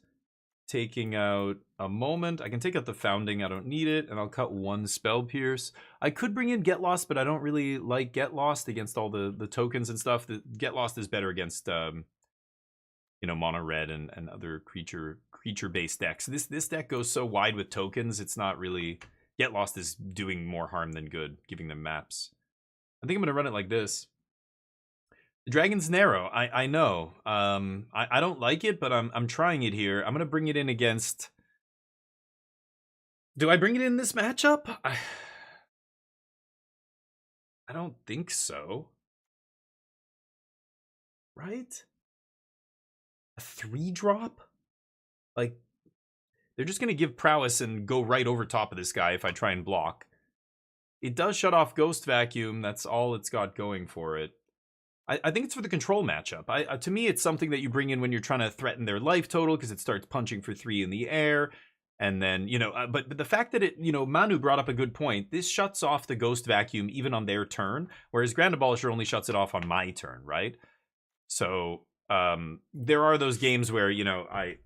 Speaker 2: taking out a Moment. I can take out the Founding, I don't need it, and I'll cut 1 Spell Pierce. I could bring in Get Lost, but I don't really like Get Lost against all the tokens and stuff. The Get Lost is better against mono red and other creature-based decks. This deck goes so wide with tokens, it's not really... Get Lost is doing more harm than good, giving them maps. I think I'm going to run it like this. The Dragon's Narrow, I know. I don't like it, but I'm trying it here. I'm going to bring it in against... Do I bring it in this matchup? I don't think so. Right? A 3-drop? Like, they're just going to give prowess and go right over top of this guy if I try and block. It does shut off Ghost Vacuum. That's all it's got going for it. I think it's for the control matchup. To me, it's something that you bring in when you're trying to threaten their life total because it starts punching for 3 in the air. And then, but the fact that it, Manu brought up a good point. This shuts off the Ghost Vacuum even on their turn, whereas Grand Abolisher only shuts it off on my turn, right? So there are those games where, you know, I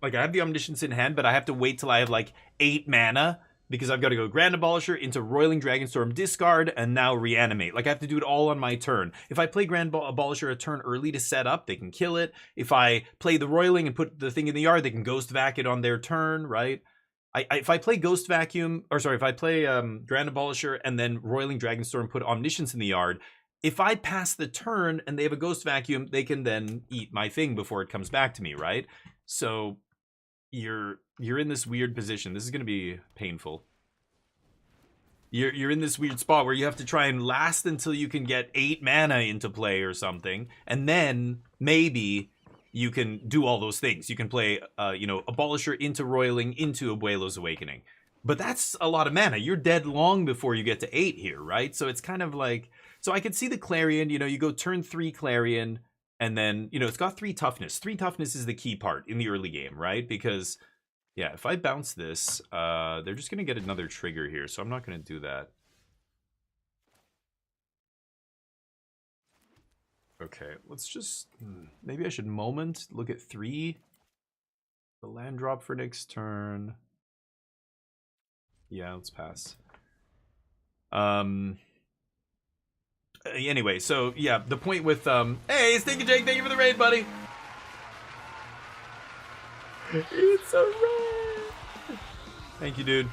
Speaker 2: have the Omniscience in hand, but I have to wait till I have like 8 mana because I've got to go Grand Abolisher into Roiling Dragonstorm, discard, and now reanimate. Like, I have to do it all on my turn. If I play Grand Abolisher a turn early to set up, they can kill it. If I play the Roiling and put the thing in the yard, they can Ghost Vac it on their turn, right? If I play Ghost Vacuum, or sorry, if I play Grand Abolisher and then Roiling Dragonstorm and put Omniscience in the yard, if I pass the turn and they have a Ghost Vacuum, they can then eat my thing before it comes back to me, right? So you're in this weird position. This is going to be painful. You're in this weird spot where you have to try and last until you can get 8 mana into play or something, and then maybe you can do all those things. You can play, you know, Abolisher into Roiling into Abuelo's Awakening. But that's a lot of mana. You're dead long before you get to 8 here, right? So it's kind of like... So I could see the Clarion, you know, you go turn 3 Clarion, and then, you know, it's got 3 toughness. 3 toughness is the key part in the early game, right? Because, yeah, if I bounce this, they're just going to get another trigger here, so I'm not going to do that. Okay, let's just... Maybe I should moment, look at 3. The land drop for next turn. Yeah, let's pass. Anyway, so yeah, the point with hey, Steak and Jake, thank you for the raid, buddy. It's a raid. Thank you, dude.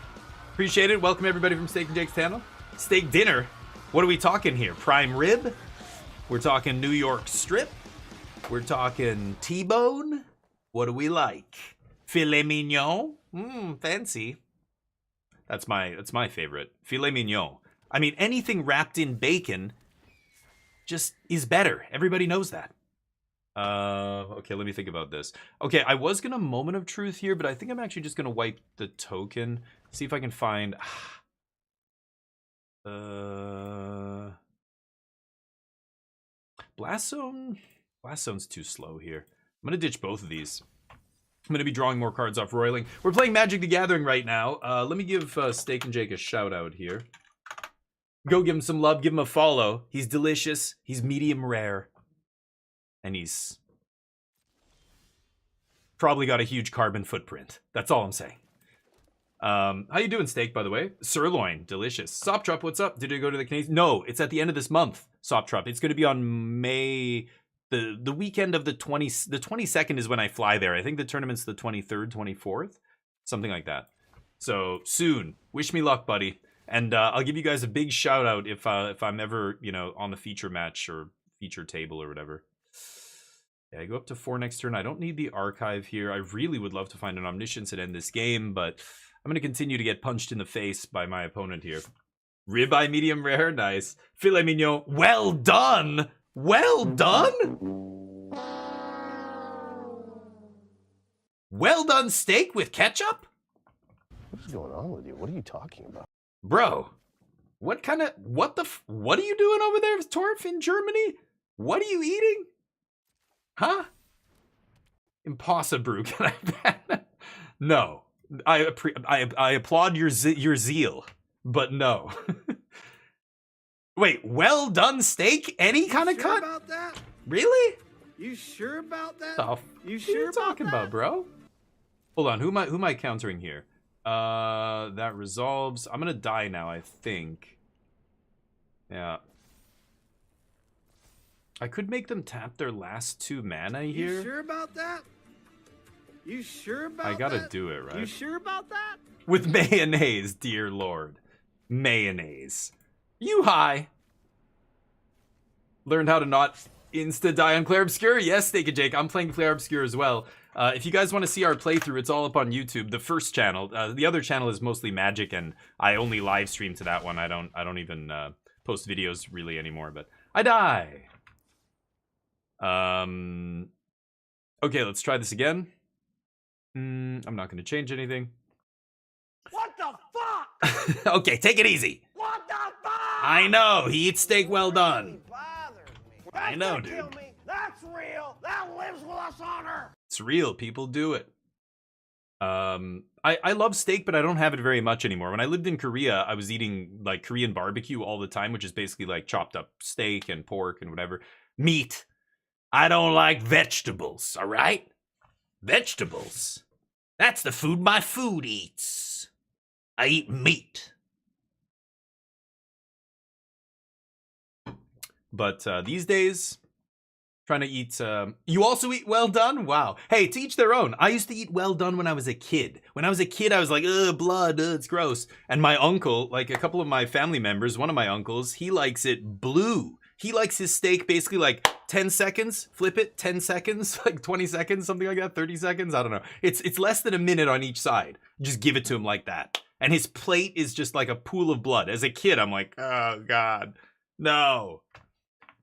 Speaker 2: Appreciate it. Welcome everybody from Steak and Jake's channel. Steak dinner. What are we talking here? Prime rib? We're talking New York strip. We're talking T-bone. What do we like? Filet mignon. Fancy. That's my favorite. Filet mignon. I mean, anything wrapped in bacon just is better. Everybody knows that. Okay, let me think about this. Okay, I was gonna Moment of Truth here, but I think I'm actually just gonna wipe the token. See if I can find... Blast Zone? Blast Zone's too slow here. I'm gonna ditch both of these. I'm gonna be drawing more cards off Roiling. We're playing Magic the Gathering right now. Let me give Steak and Jake a shout out here. Go give him some love, give him a follow. He's delicious, he's medium rare, and he's probably got a huge carbon footprint. That's all I'm saying. How you doing, Steak, by the way? Sirloin, delicious. Soptrop, what's up? Did it go to the Canadian? No, it's at the end of this month, Soptrop. It's going to be on May... The weekend of the 22nd is when I fly there. I think the tournament's the 23rd, 24th. Something like that. So, soon. Wish me luck, buddy. And I'll give you guys a big shout out if I'm ever, you know, on the feature match or feature table or whatever. Yeah, I go up to 4 next turn. I don't need the archive here. I really would love to find an Omniscience and end this game, but I'm going to continue to get punched in the face by my opponent here. Ribeye medium rare, nice. Filet mignon, well done! Well done? Well done steak with ketchup?
Speaker 3: What is going on with you? What are you talking about?
Speaker 2: Bro, what are you doing over there, Torf, in Germany? What are you eating? Huh? Impossible, can I bet? No. I applaud your zeal, but no. Wait, well done steak? Any kind of cut?
Speaker 1: About that?
Speaker 2: Really?
Speaker 1: You sure about that?
Speaker 2: You sure what are you talking about, bro? Hold on, who am I countering here? That resolves. I'm gonna die now, I think. Yeah. I could make them tap their last 2 mana here.
Speaker 1: You sure about that? You sure about that?
Speaker 2: I gotta do it, right?
Speaker 1: You sure about that?
Speaker 2: With mayonnaise, dear lord. Mayonnaise. You high. Learned how to not insta-die on Clair Obscure? Yes, Steak and Jake, I'm playing Clair Obscure as well. If you guys want to see our playthrough, it's all up on YouTube. The first channel. The other channel is mostly Magic, and I only live stream to that one. I don't even post videos really anymore, but I die. Okay, let's try this again. I'm not going to change anything.
Speaker 1: What the fuck?
Speaker 2: Okay, take it easy.
Speaker 1: What the fuck?
Speaker 2: I know, he eats steak well done.
Speaker 1: That's
Speaker 2: I know,
Speaker 1: gonna
Speaker 2: dude.
Speaker 1: kill me. That's real. That lives with us on Earth.
Speaker 2: It's real, people do it. I love steak, but I don't have it very much anymore. When I lived in Korea, I was eating like Korean barbecue all the time, which is basically like chopped up steak and pork and whatever. Meat. I don't like vegetables, all right? Vegetables. That's the food my food eats. I eat meat. But these days, trying to eat... you also eat well done? Wow. Hey, to each their own. I used to eat well done when I was a kid. When I was a kid, I was like, ugh, blood, it's gross. And my uncle, like a couple of my family members, one of my uncles, he likes it blue. He likes his steak basically like 10 seconds, flip it, 10 seconds, like 20 seconds, something like that, 30 seconds, I don't know. It's less than a minute on each side. Just give it to him like that. And his plate is just like a pool of blood. As a kid, I'm like, oh God, no.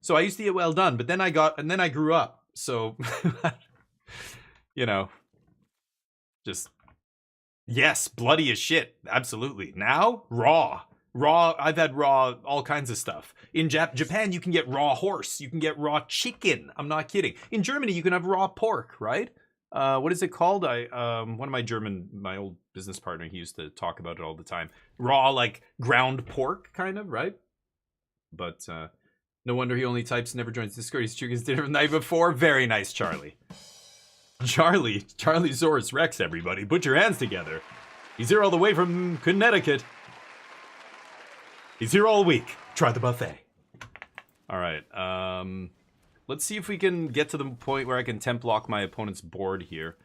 Speaker 2: So I used to eat well done, but then I grew up. So, you know, just, yes, bloody as shit. Absolutely. Now, raw. Raw, I've had raw, all kinds of stuff. In Japan, you can get raw horse. You can get raw chicken. I'm not kidding. In Germany, you can have raw pork, right? What is it called? One of my old business partner, he used to talk about it all the time. Raw, like ground pork, kind of, right? But no wonder he only types, never joins Discord. He's chickens dinner the night before. Very nice, Charlie. Charlie Zorus Rex, everybody. Put your hands together. He's here all the way from Connecticut. He's here all week. Try the buffet. All right. Let's see if we can get to the point where I can temp lock my opponent's board here.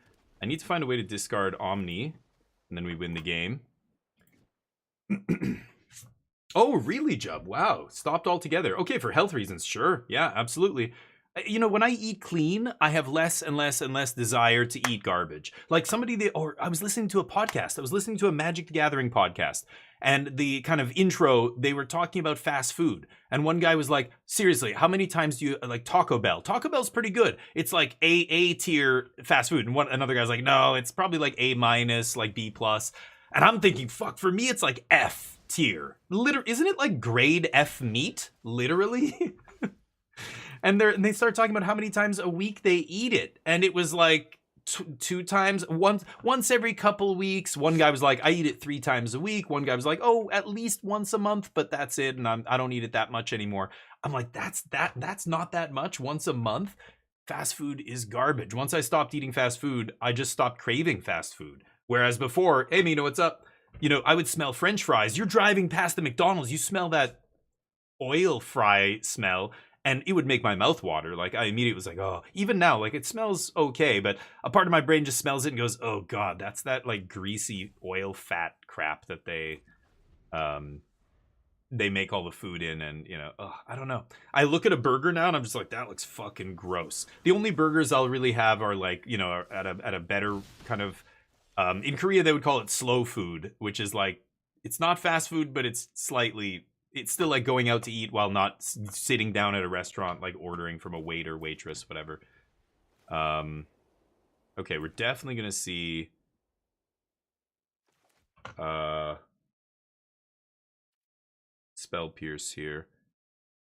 Speaker 2: I need to find a way to discard Omni, and then we win the game. Oh, really, Jub? Wow. Stopped altogether. Okay, for health reasons, sure. Yeah, absolutely. You know, when I eat clean, I have less and less and less desire to eat garbage. Like I was listening to a podcast. I was listening to a Magic the Gathering podcast. And the kind of intro, they were talking about fast food. And one guy was like, seriously, how many times do you like Taco Bell? Taco Bell's pretty good. It's like A tier fast food. And another guy's like, no, it's probably like A-, like B+. And I'm thinking, fuck, for me, it's like F tier. Isn't it like grade F meat? Literally? And they started talking about how many times a week they eat it. And it was like two times, once every couple of weeks. One guy was like, I eat it 3 times a week. One guy was like, oh, at least once a month, but that's it. And I don't eat it that much anymore. I'm like, that's not that much once a month. Fast food is garbage. Once I stopped eating fast food, I just stopped craving fast food. Whereas before, hey, Mino, what's up? You know, I would smell French fries. You're driving past the McDonald's. You smell that oil fry smell. And it would make my mouth water. Like, I immediately was like, oh, even now, like, it smells okay. But a part of my brain just smells it and goes, oh, God, that's that, like, greasy oil fat crap that they make all the food in. And, you know, I don't know. I look at a burger now and I'm just like, that looks fucking gross. The only burgers I'll really have are, like, you know, at a better kind of, in Korea, they would call it slow food, which is like, it's not fast food, but it's still like going out to eat while not sitting down at a restaurant, like ordering from a waiter, waitress, whatever. Okay, we're definitely going to see Spell Pierce here.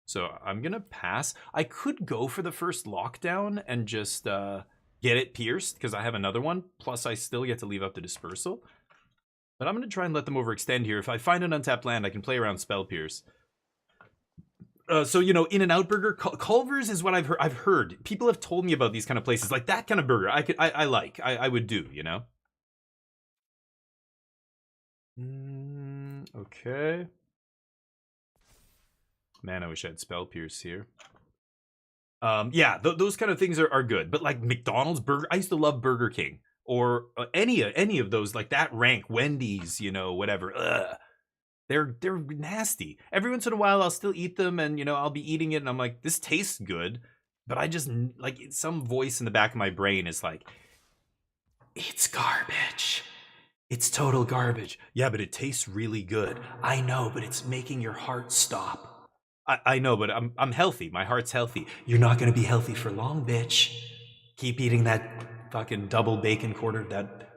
Speaker 2: So I'm going to pass. I could go for the first lockdown and just get it pierced because I have another one. Plus, I still get to leave up the Dispersal. But I'm going to try and let them overextend here. If I find an untapped land, I can play around Spell Pierce. So, you know, In-N-Out Burger, Culver's is what I've heard. People have told me about these kind of places. Like, that kind of burger, I would do, you know? Okay. Man, I wish I had Spell Pierce here. Yeah, those kind of things are good. But, like, McDonald's burger, I used to love Burger King. Or any of those, like that rank, Wendy's, you know, whatever. Ugh. They're nasty. Every once in a while, I'll still eat them, and you know, I'll be eating it, and I'm like, this tastes good, but I just like some voice in the back of my brain is like, it's garbage. It's total garbage. Yeah, but it tastes really good. I know, but it's making your heart stop. I know, but I'm healthy. My heart's healthy. You're not gonna be healthy for long, bitch. Keep eating that fucking double bacon quarter. That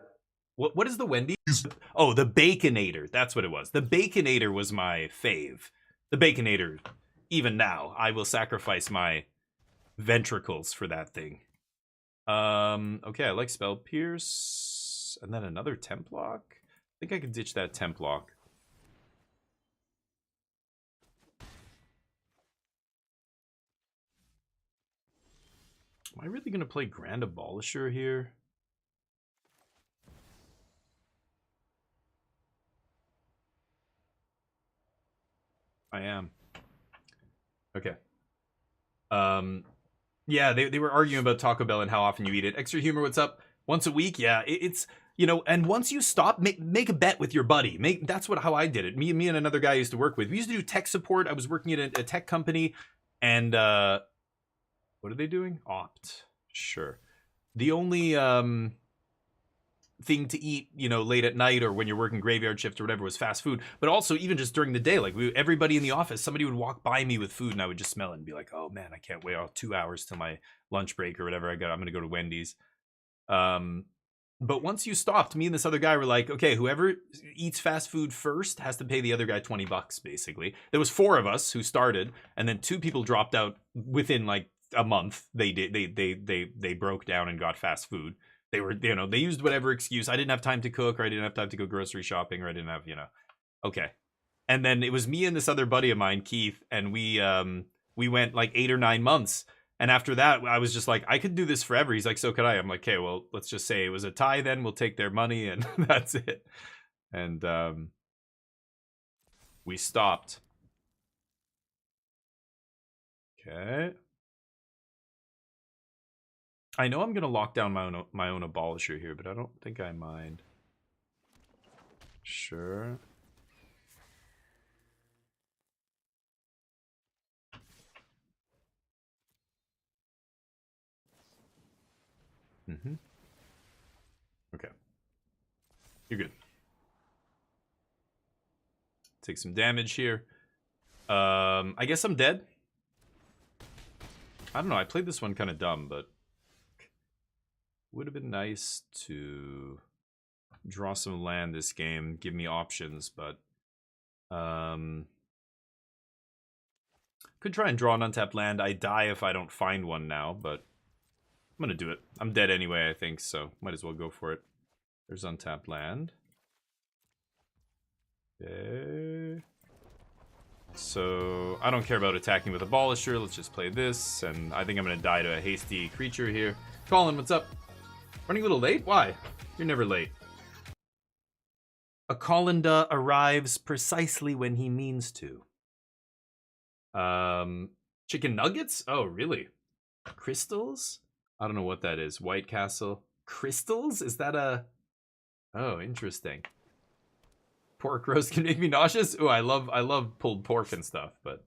Speaker 2: what is the Wendy's? Oh, the Baconator. That's what it was. The Baconator was my fave. The Baconator. Even now, I will sacrifice my ventricles for that thing. Okay, I like Spell Pierce, and then another Temp Lock. I think I could ditch that Temp Lock. Am I really going to play Grand Abolisher here? I am. Okay. Yeah, they were arguing about Taco Bell and how often you eat it. Extra Humor, what's up? Once a week? Yeah, it's, you know, and once you stop, make a bet with your buddy. That's how I did it. Me and another guy I used to work with. We used to do tech support. I was working at a tech company, and what are they doing? Opt. Sure. The only thing to eat, you know, late at night or when you're working graveyard shift or whatever was fast food. But also even just during the day, like everybody in the office, somebody would walk by me with food and I would just smell it and be like, oh man, I can't wait 2 hours till my lunch break or whatever. I'm gonna go to Wendy's. But once you stopped, me and this other guy were like, okay, whoever eats fast food first has to pay the other guy $20 basically. There was 4 of us who started, and then 2 people dropped out within like a month. They broke down and got fast food. They were, you know, they used whatever excuse. I didn't have time to cook, or I didn't have time to go grocery shopping, or I didn't have, you know. Okay. And then it was me and this other buddy of mine, Keith, and we went like 8 or 9 months. And after that, I was just like, I could do this forever. He's like, so could I. I'm like, okay, well, let's just say it was a tie then. We'll take their money, and that's it. And we stopped. Okay. I know I'm going to lock down my own abolisher here, but I don't think I mind. Sure. Mm-hmm. Okay. You're good. Take some damage here. I guess I'm dead. I don't know. I played this one kind of dumb, but would have been nice to draw some land this game, give me options, but could try and draw an untapped land. I die if I don't find one now, but I'm gonna do it. I'm dead anyway, I think, so might as well go for it. There's untapped land. Okay. So I don't care about attacking with Abolisher. Let's just play this, and I think I'm gonna die to a hasty creature here. Colin, what's up? Running a little late? Why? You're never late. A Colinda arrives precisely when he means to. Chicken nuggets? Oh, really? Crystals? I don't know what that is. White Castle. Crystals? Is that a... Oh, interesting. Pork roast can make me nauseous? Oh, I love pulled pork and stuff, but...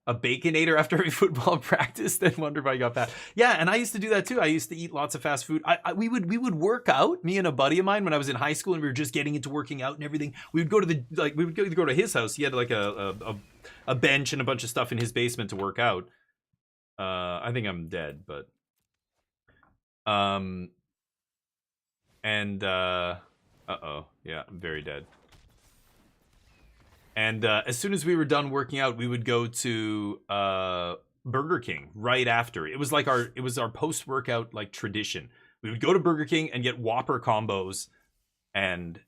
Speaker 2: A Baconator after every football practice, then wonder if I got fat. Yeah, and I used to do that too. I used to eat lots of fast food. We would work out, me and a buddy of mine, when I was in high school and we were just getting into working out and everything. We would go to his house. He had like a bench and a bunch of stuff in his basement to work out. I think I'm dead, but uh-oh. Yeah, I'm very dead. And as soon as we were done working out, we would go to Burger King right after. It was like our post-workout like tradition. We would go to Burger King and get Whopper combos, and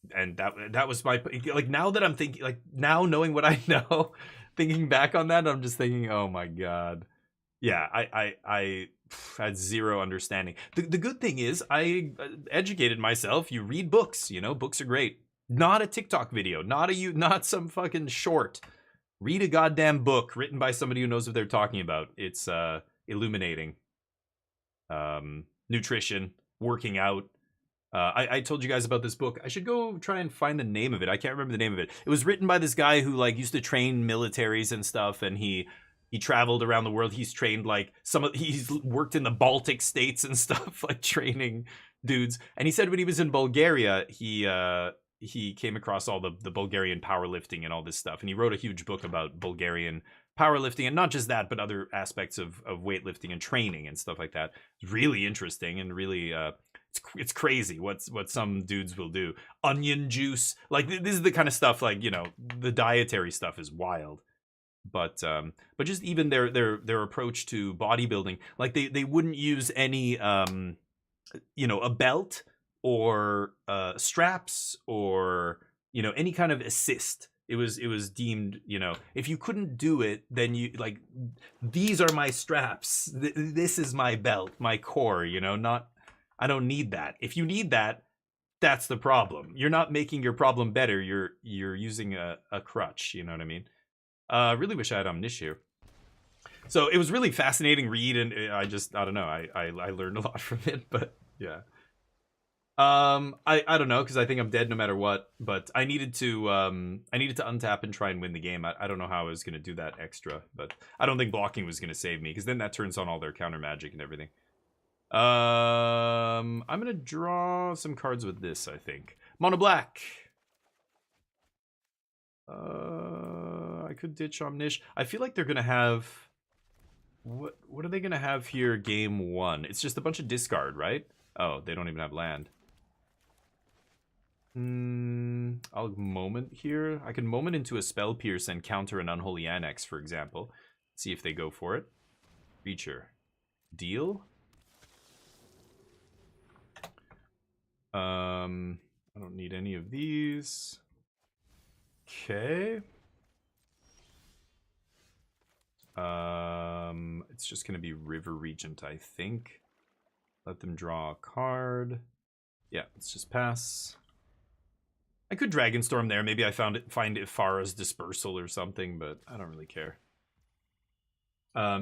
Speaker 2: that was my, like, now that I'm thinking, like, now knowing what I know, thinking back on that, I'm just thinking, oh my god. Yeah, I had zero understanding. The good thing is I educated myself. You read books, you know, books are great. Not a TikTok video, not some fucking short. Read a goddamn book written by somebody who knows what they're talking about. It's illuminating. Nutrition, working out. I told you guys about this book. I should go try and find the name of it. I can't remember the name of it. It was written by this guy who like used to train militaries and stuff, and he traveled around the world. He's trained like he's worked in the Baltic states and stuff, like training dudes. And he said when he was in Bulgaria, he came across all the Bulgarian powerlifting and all this stuff. And he wrote a huge book about Bulgarian powerlifting, and not just that, but other aspects of weightlifting and training and stuff like that. It's really interesting and really, it's crazy what some dudes will do. Onion juice, like this is the kind of stuff, like, you know, the dietary stuff is wild. But just even their approach to bodybuilding, like they wouldn't use any, you know, a belt or straps or, you know, any kind of assist. It was deemed, you know, if you couldn't do it, then you like, these are my straps. This is my belt, my core, you know, not, I don't need that. If you need that, that's the problem. You're not making your problem better. You're using a crutch, you know what I mean? Really wish I had Omnish here. So it was really fascinating read, and I don't know, I learned a lot from it, but yeah. I don't know, because I think I'm dead no matter what, but I needed to untap and try and win the game. I don't know how I was going to do that extra, but I don't think blocking was going to save me, because then that turns on all their counter magic and everything. I'm going to draw some cards with this, I think. Mono black. I could ditch Omnish. I feel like they're going to have... What are they going to have here game 1? It's just a bunch of discard, right? Oh, they don't even have land. I'll moment here. I can moment into a Spell Pierce and counter an Unholy Annex, for example. See if they go for it. Feature. Deal. I don't need any of these. Okay. It's just gonna be River Regent, I think. Let them draw a card. Yeah, let's just pass. I could Dragonstorm there. Maybe I find Ifara's Dispersal or something, but I don't really care.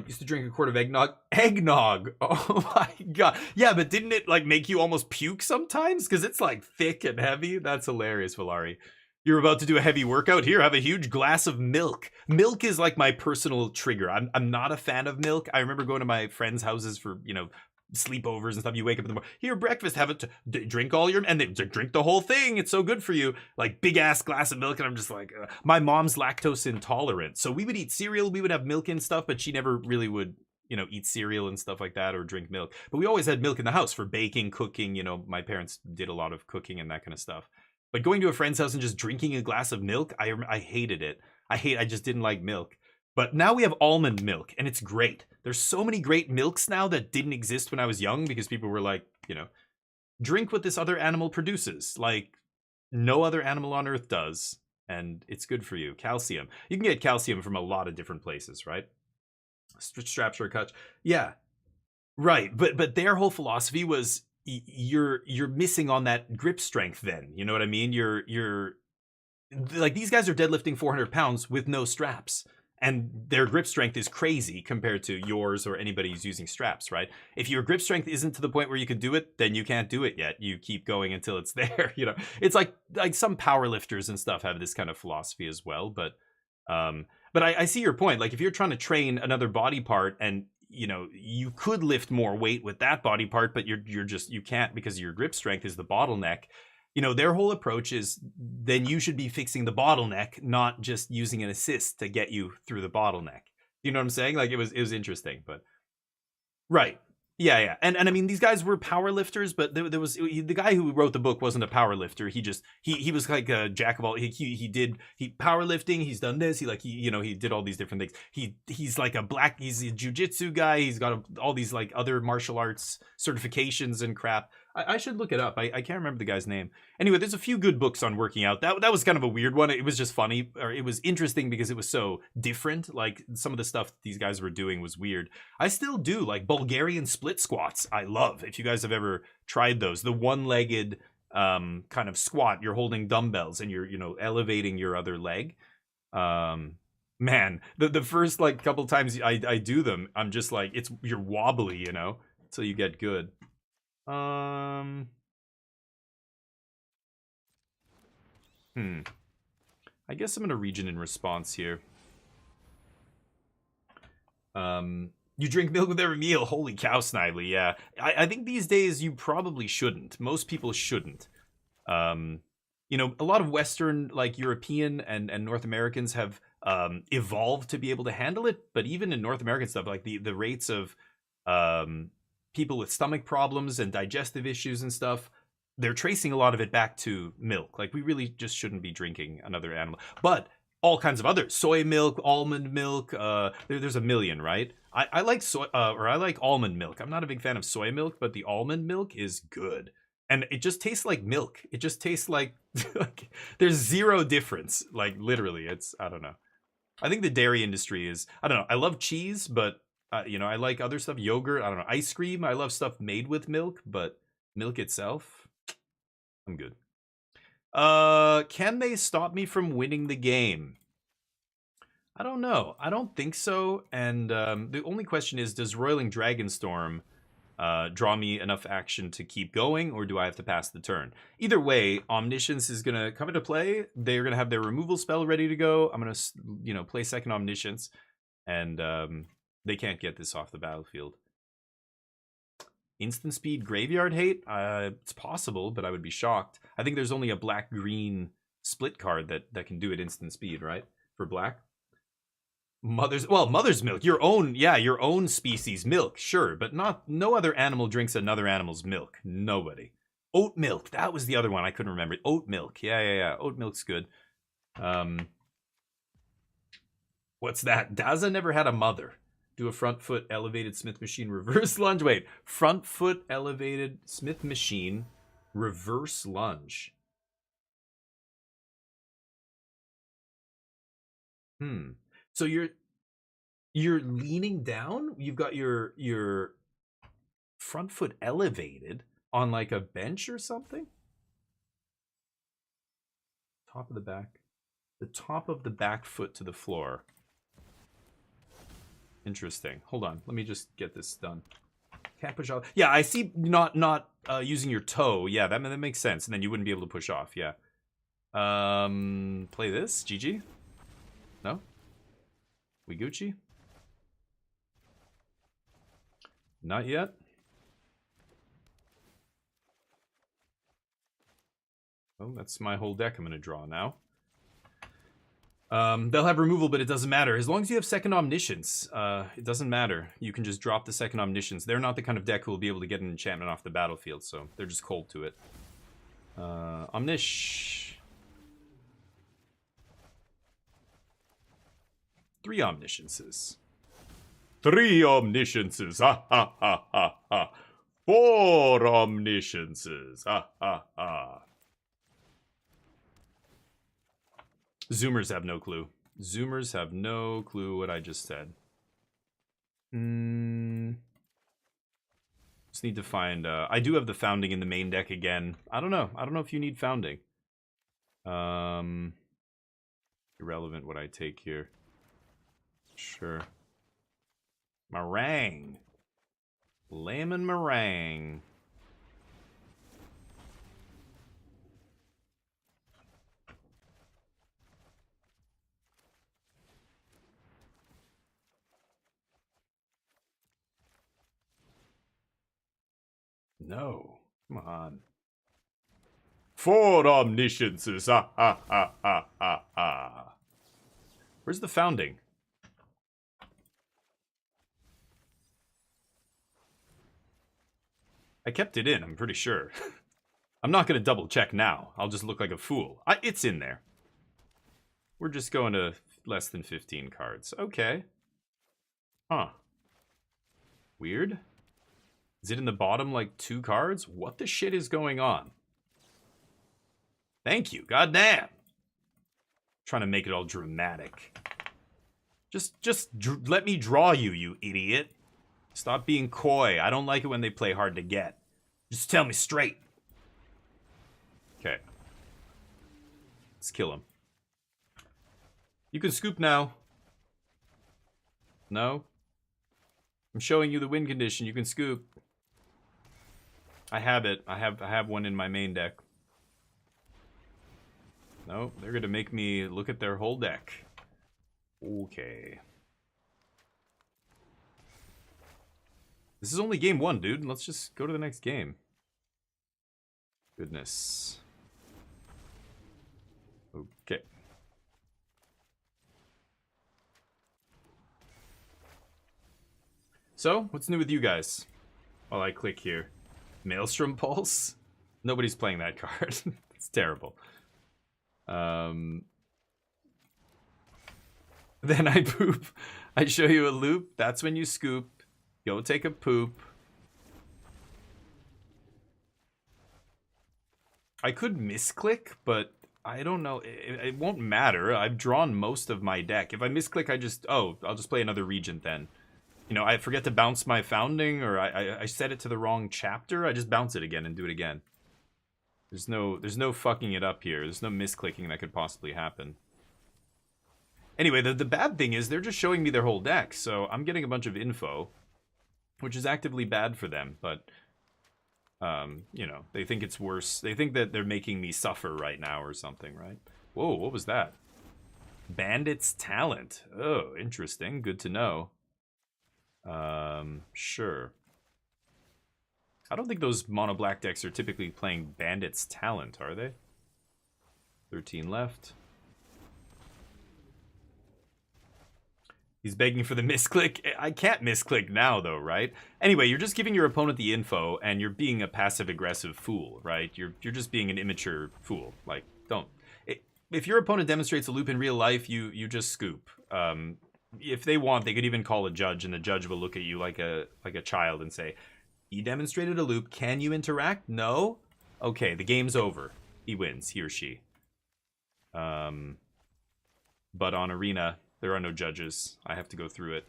Speaker 2: Used to drink a quart of eggnog. Eggnog! Oh my god. Yeah, but didn't it like make you almost puke sometimes? Because it's like thick and heavy. That's hilarious, Valari. You're about to do a heavy workout? Here, have a huge glass of milk. Milk is like my personal trigger. I'm not a fan of milk. I remember going to my friends' houses for, you know, sleepovers and stuff. You wake up in the morning, here, breakfast, have it, drink all your, and then drink the whole thing. It's so good for you. Like big ass glass of milk, and I'm just like, my mom's lactose intolerant, so we would eat cereal, we would have milk and stuff, but she never really would, you know, eat cereal and stuff like that or drink milk. But we always had milk in the house for baking, cooking. You know, my parents did a lot of cooking and that kind of stuff. But going to a friend's house and just drinking a glass of milk, I hated it. I just didn't like milk. But now we have almond milk, and it's great. There's so many great milks now that didn't exist when I was young, because people were like, you know, drink what this other animal produces. Like, no other animal on Earth does, and it's good for you. Calcium. You can get calcium from a lot of different places, right? Straps or cut. Yeah, right. But their whole philosophy was you're missing on that grip strength then. You know what I mean? You're like, these guys are deadlifting 400 pounds with no straps. And their grip strength is crazy compared to yours or anybody who's using straps, right? If your grip strength isn't to the point where you can do it, then you can't do it yet. You keep going until it's there, you know? It's like some power lifters and stuff have this kind of philosophy as well. But I see your point. Like, if you're trying to train another body part, and, you know, you could lift more weight with that body part, but you can't because your grip strength is the bottleneck. You know, their whole approach is then you should be fixing the bottleneck, not just using an assist to get you through the bottleneck. You know what I'm saying? Like, it was interesting, but right. Yeah. And I mean, these guys were power lifters, but there was the guy who wrote the book wasn't a power lifter. He was like a jack of all. He did powerlifting. He's done this. He did all these different things. He's like he's a jujitsu guy. He's got all these like other martial arts certifications and crap. I should look it up. I can't remember the guy's name. Anyway, there's a few good books on working out. That was kind of a weird one. It was just funny, or it was interesting because it was so different. Like, some of the stuff these guys were doing was weird. I still do like Bulgarian split squats. I love. If you guys have ever tried those, the one-legged kind of squat, you're holding dumbbells and you're, you know, elevating your other leg. Man, the first like couple times I do them, I'm just like, you're wobbly, you know, until you get good. I guess I'm gonna region in response here. You drink milk with every meal. Holy cow, Snively. Yeah, I think these days you probably shouldn't. Most people shouldn't. You know, a lot of Western, like European and North Americans have evolved to be able to handle it, but even in North American stuff, like the rates of people with stomach problems and digestive issues and stuff, they're tracing a lot of it back to milk. Like, we really just shouldn't be drinking another animal. But all kinds of other soy milk, almond milk, there's a million, right? I like I like almond milk. I'm not a big fan of soy milk, but the almond milk is good. And it just tastes like milk. It just tastes like, like there's zero difference. Like literally, it's, I don't know. I think the dairy industry is, I don't know. I love cheese, but you know, I like other stuff, yogurt, I don't know, ice cream. I love stuff made with milk, but milk itself, I'm good. Can they stop me from winning the game? I don't know. I don't think so. And the only question is, does Roiling Dragonstorm draw me enough action to keep going, or do I have to pass the turn? Either way, Omniscience is going to come into play. They're going to have their removal spell ready to go. I'm going to, you know, play second Omniscience, and they can't get this off the battlefield. Instant speed graveyard hate? It's possible, but I would be shocked. I think there's only a black-green split card that can do it instant speed, right? For black. Mother's milk, your own species milk, sure, but no other animal drinks another animal's milk. Nobody. Oat milk, that was the other one I couldn't remember. Oat milk, yeah. Oat milk's good. What's that? Daza never had a mother. Do a front foot elevated Smith machine reverse lunge. Wait, front foot elevated Smith machine reverse lunge. So you're leaning down? You've got your front foot elevated on like a bench or something? Top of the back. The top of the back foot to the floor. Interesting. Hold on. Let me just get this done. Can't push off. Yeah, I see not using your toe. Yeah, that makes sense. And then you wouldn't be able to push off. Yeah. Play this. GG. No? We Gucci? Not yet. Oh, that's my whole deck I'm going to draw now. They'll have removal, but it doesn't matter. As long as you have second Omniscience, it doesn't matter. You can just drop the second Omniscience. They're not the kind of deck who will be able to get an enchantment off the battlefield, so they're just cold to it. Omnish. 3 Omnisciences. 3 Omnisciences. Ha ha ha ha ha. 4 Omnisciences. Ha ha ha. Zoomers have no clue. Zoomers have no clue what I just said. Just need to find... I do have the Founding in the main deck again. I don't know. I don't know if you need Founding. Irrelevant what I take here. Sure. Meringue. Lemon meringue. No. Come on. 4 Omnisciences. Ha ha ha ha ha ha. Where's the Founding? I kept it in, I'm pretty sure. I'm not going to double check now. I'll just look like a fool. It's in there. We're just going to less than 15 cards. Okay. Huh. Weird. Is it in the bottom like 2 cards? What the shit is going on? Thank you. Goddamn. Trying to make it all dramatic. Just let me draw you, you idiot. Stop being coy. I don't like it when they play hard to get. Just tell me straight. Okay. Let's kill him. You can scoop now. No? I'm showing you the win condition. You can scoop. I have it. I have one in my main deck. No, they're gonna make me look at their whole deck. Okay. This is only game 1, dude. Let's just go to the next game. Goodness. Okay. So, what's new with you guys? While I click here. Maelstrom Pulse? Nobody's playing that card. It's terrible. Then I poop. I show you a loop. That's when you scoop. Go take a poop. I could misclick, but I don't know. It won't matter. I've drawn most of my deck. If I misclick, I'll just play another Regent then. You know, I forget to bounce my Founding, or I set it to the wrong chapter. I just bounce it again and do it again. There's no fucking it up here. There's no misclicking that could possibly happen. Anyway, the bad thing is they're just showing me their whole deck, so I'm getting a bunch of info, which is actively bad for them, but you know, they think it's worse. They think that they're making me suffer right now or something, right? Whoa, what was that? Bandit's Talent. Oh, interesting. Good to know. Sure. I don't think those mono black decks are typically playing Bandit's Talent, are they? 13 left. He's begging for the misclick. I can't misclick now, though, right? Anyway, you're just giving your opponent the info, and you're being a passive-aggressive fool, right? You're just being an immature fool. Like, don't. If your opponent demonstrates a loop in real life, you just scoop. If they want, they could even call a judge, and the judge will look at you like a child and say, "He demonstrated a loop. Can you interact? No? Okay, the game's over. He wins, he or she." But on Arena, there are no judges. I have to go through it.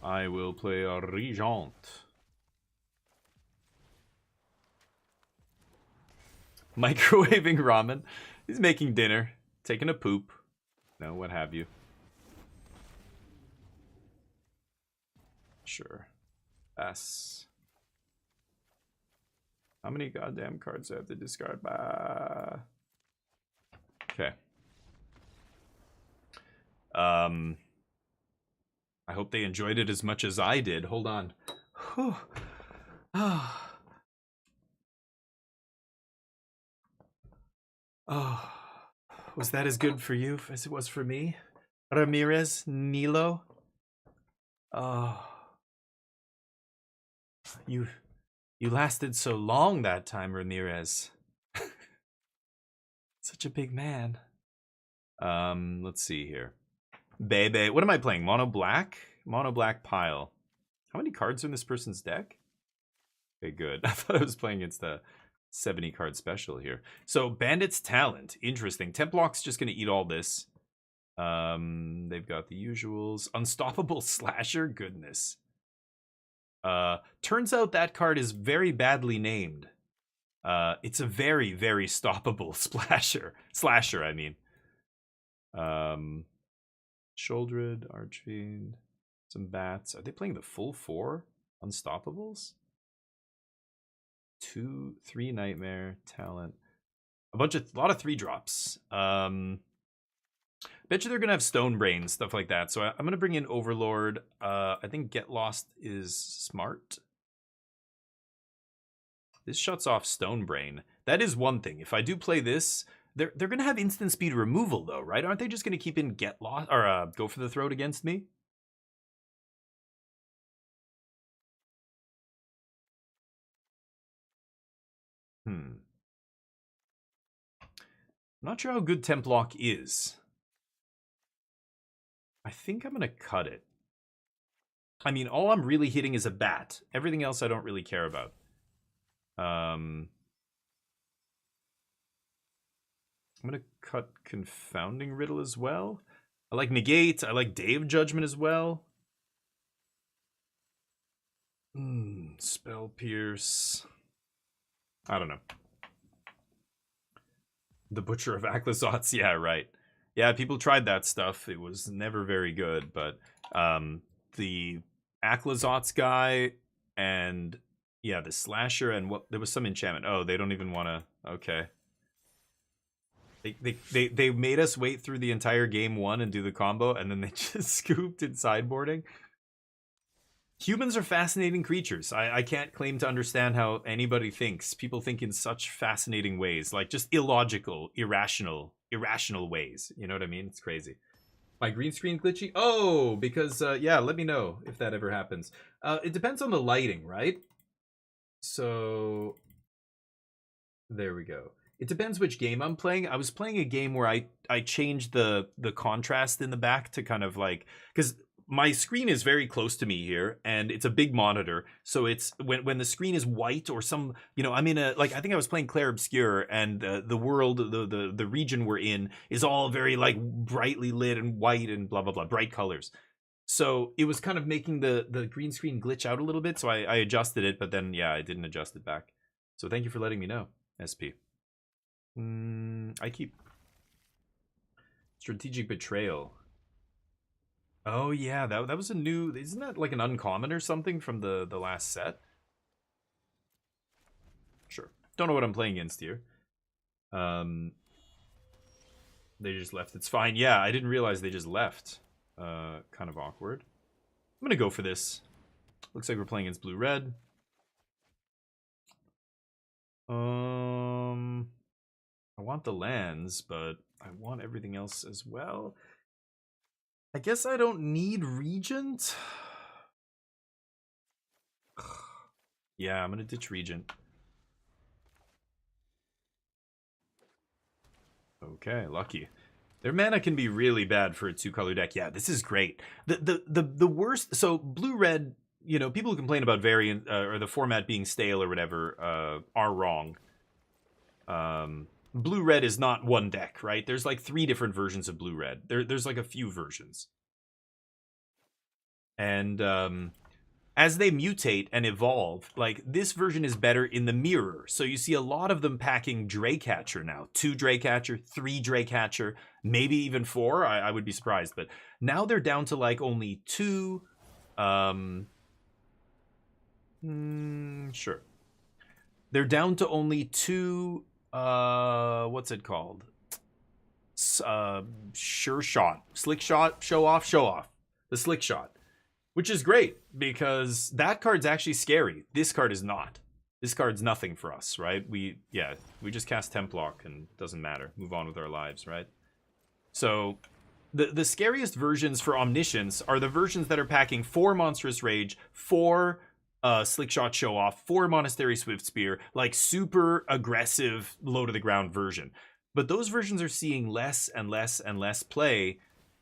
Speaker 2: I will play a Regent. Microwaving ramen. He's making dinner. Taking a poop. No, what have you. Sure. Pass. How many goddamn cards do I have to discard by? Okay. I hope they enjoyed it as much as I did. Hold on. Whew. Oh. Was that as good for you as it was for me? Ramirez? Nilo? Oh. You lasted so long that time, Ramirez. Such a big man. Let's see here. Bebe. What am I playing? Mono black? Mono black pile. How many cards are in this person's deck? Okay, good. I thought I was playing against the 70 card special here. So Bandit's Talent. Interesting. Templock's just gonna eat all this. They've got the usuals. Unstoppable Slasher. Goodness. Turns out that card is very badly named. It's a very, very stoppable slasher, I mean. Sholdred, Archfiend, some bats. Are they playing the full 4 Unstoppables? 2, 3 Nightmare, Talent. A lot of 3-drops. Bet you they're gonna have Stone Brain, stuff like that. So I'm gonna bring in Overlord. I think Get Lost is smart. This shuts off Stone Brain. That is one thing. If I do play this, they're gonna have instant speed removal though, right? Aren't they just gonna keep in Get Lost or Go for the Throat against me? I'm not sure how good Templock is. I think I'm gonna cut it. I mean, all I'm really hitting is a bat. Everything else I don't really care about. I'm gonna cut Confounding Riddle as well. I like Negate. I like Day of Judgment as well. Spell Pierce. I don't know. The Butcher of Aklizots. Yeah, right. Yeah, people tried that stuff. It was never very good, but the Aklizots guy and yeah, the Slasher and what there was some enchantment. Oh, they don't even want to. Okay. They made us wait through the entire game 1 and do the combo, and then they just scooped in sideboarding. Humans are fascinating creatures. I can't claim to understand how anybody thinks. People think in such fascinating ways, like just illogical, irrational ways. You know what I mean? It's crazy. My green screen glitchy? Oh, because, yeah, let me know if that ever happens. It depends on the lighting, right? So, there we go. It depends which game I'm playing. I was playing a game where I changed the contrast in the back to kind of like... Because my screen is very close to me here, and it's a big monitor. So it's when the screen is white or some, you know, I'm in a, like, I think I was playing Clair Obscur, and the world, the region we're in is all very like brightly lit and white and blah blah blah, bright colors. So it was kind of making the green screen glitch out a little bit. So I adjusted it, but then yeah, I didn't adjust it back. So thank you for letting me know, SP. I keep strategic betrayal. Oh yeah, that was a new, isn't that like an uncommon or something from the last set? Sure. Don't know what I'm playing against here. They just left. It's fine. Yeah, I didn't realize they just left. Kind of awkward. I'm gonna go for this. Looks like we're playing against blue-red. I want the lands, but I want everything else as well. I guess I don't need Regent. Yeah, I'm gonna ditch Regent. Okay, lucky. Their mana can be really bad for a 2-color deck. Yeah, this is great. The worst. So blue-red, you know, people who complain about variant or the format being stale or whatever are wrong. Blue-red is not one deck, right? There's like 3 different versions of blue-red. There's like a few versions. And as they mutate and evolve, like this version is better in the mirror. So you see a lot of them packing Draycatcher now. 2 Draycatcher, 3 Draycatcher, maybe even 4. I would be surprised. But now they're down to like only 2. Sure. They're down to only 2. What's it called? Sure shot. Slick shot, show off. The slick shot. Which is great, because that card's actually scary. This card is not. This card's nothing for us, right? We just cast Templock and it doesn't matter. Move on with our lives, right? So, the scariest versions for Omniscience are the versions that are packing 4 Monstrous Rage, 4 Slick Shot Show Off, 4 Monastery Swift Spear, like super aggressive, low to the ground version. But those versions are seeing less and less and less play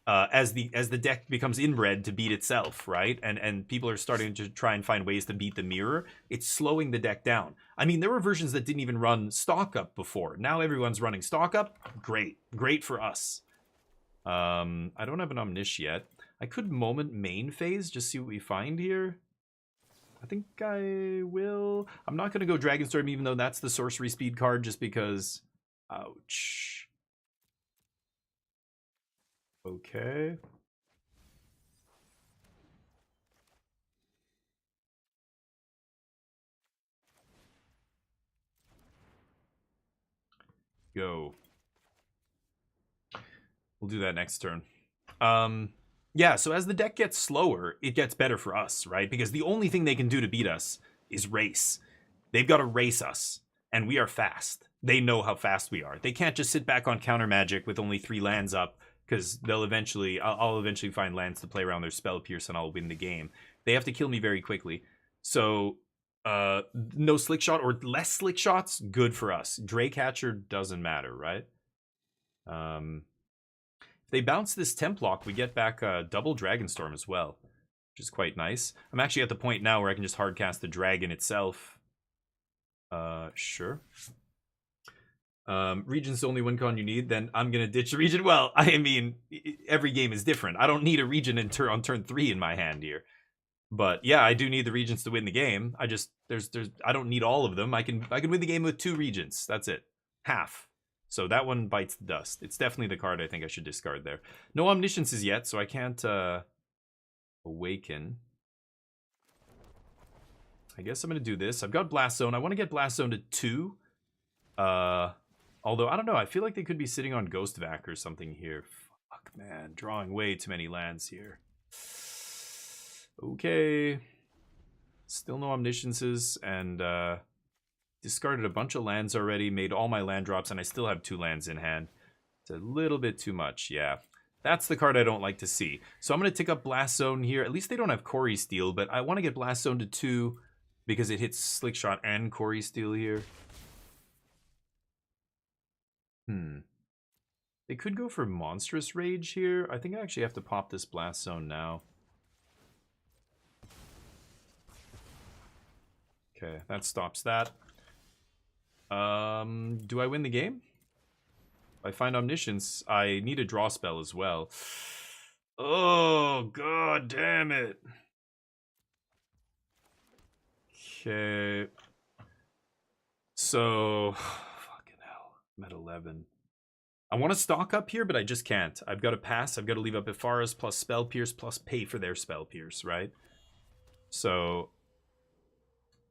Speaker 2: as the deck becomes inbred to beat itself, right? And people are starting to try and find ways to beat the mirror. It's slowing the deck down. I mean, there were versions that didn't even run stock up before. Now everyone's running stock up. Great for us. I don't have an Omnish yet. I could moment main phase, just see what we find here. I think I will. I'm not going to go Dragonstorm, even though that's the sorcery speed card, just because. Ouch. Okay. Go. We'll do that next turn. Yeah, so as the deck gets slower, it gets better for us, right? Because the only thing they can do to beat us is race. They've got to race us, and we are fast. They know how fast we are. They can't just sit back on counter magic with only 3 lands up, because I'll eventually find lands to play around their Spell Pierce and I'll win the game. They have to kill me very quickly. So no slick shot or less slick shots, good for us. Draycatcher doesn't matter, right? If they bounce this Templock, we get back double Dragonstorm as well, which is quite nice. I'm actually at the point now where I can just hardcast the dragon itself. Sure. Regent's the only win con you need, then I'm gonna ditch the Regent. Well, I mean, every game is different. I don't need a Regent on turn 3 in my hand here. But yeah, I do need the Regents to win the game. I just I don't need all of them. I can win the game with 2 Regents. That's it. Half. So that one bites the dust. It's definitely the card I think I should discard there. No Omnisciences yet, so I can't awaken. I guess I'm gonna do this. I've got Blast Zone. I want to get Blast Zone to 2. Although, I don't know, I feel like they could be sitting on Ghost Vac or something here. Fuck, man. Drawing way too many lands here. Okay. Still no Omnisciences, and discarded a bunch of lands already, made all my land drops, and I still have 2 lands in hand. It's a little bit too much, yeah. That's the card I don't like to see. So I'm going to tick up Blast Zone here. At least they don't have Quarry Steel, but I want to get Blast Zone to 2 because it hits Slick Shot and Quarry Steel here. They could go for Monstrous Rage here. I think I actually have to pop this Blast Zone now. Okay, that stops that. Do I win the game? If I find Omniscience, I need a draw spell as well. Oh, god damn it. Okay. So, fucking hell. I'm at 11. I want to stock up here, but I just can't. I've got to pass. I've got to leave up Epharas plus Spell Pierce plus pay for their Spell Pierce, right? So,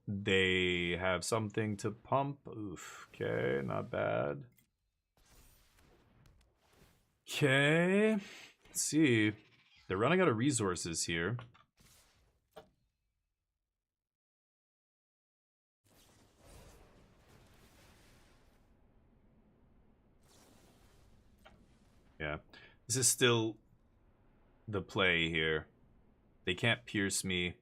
Speaker 2: they have something to pump. Oof. Okay, not bad. Okay. Let's see. They're running out of resources here. Yeah. This is still the play here. They can't pierce me.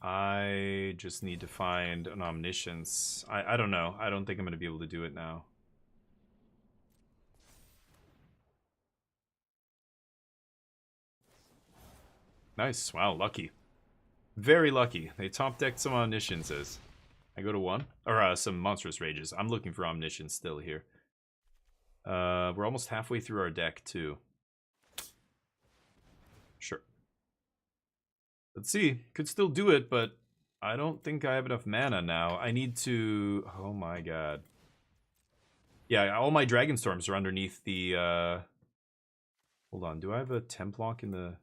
Speaker 2: I just need to find an Omniscience. I don't know. I don't think I'm going to be able to do it now. Nice. Wow, lucky. Very lucky. They top decked some Omnisciences. I go to 1. Or some Monstrous Rages. I'm looking for Omniscience still here. We're almost halfway through our deck, too. Sure. Let's see. Could still do it, but I don't think I have enough mana now. I need to... Oh my god. Yeah, all my Dragon Storms are underneath the... Hold on. Do I have a Templock in the...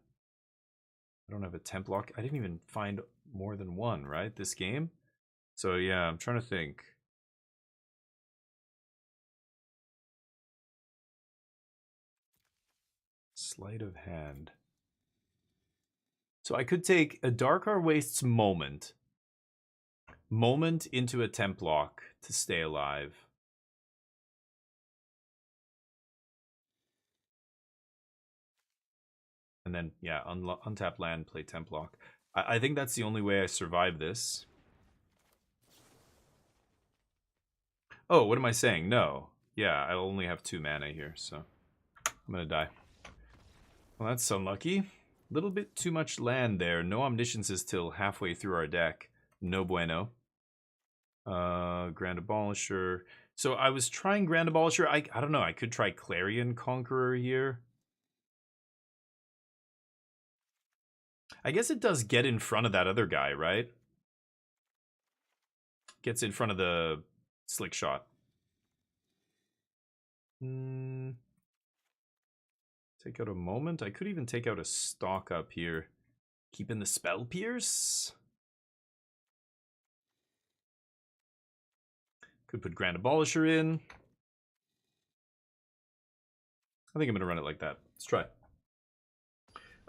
Speaker 2: I don't have a Templock. I didn't even find more than one, right? This game? So yeah, I'm trying to think. Sleight of hand. So I could take a Darkar Wastes Moment into a Templock to stay alive. And then, yeah, untap land, play Templock. I think that's the only way I survive this. Oh, what am I saying? No. Yeah, I only have 2 mana here, so I'm gonna die. Well, that's unlucky. A little bit too much land there. No Omnisciences till halfway through our deck. No bueno. Grand Abolisher. So I was trying Grand Abolisher. I don't know. I could try Clarion Conqueror here. I guess it does get in front of that other guy, right? Gets in front of the Slick Shot. Take out a Moment. I could even take out a Stock up here. Keeping the Spell Pierce. Could put Grand Abolisher in. I think I'm going to run it like that. Let's try.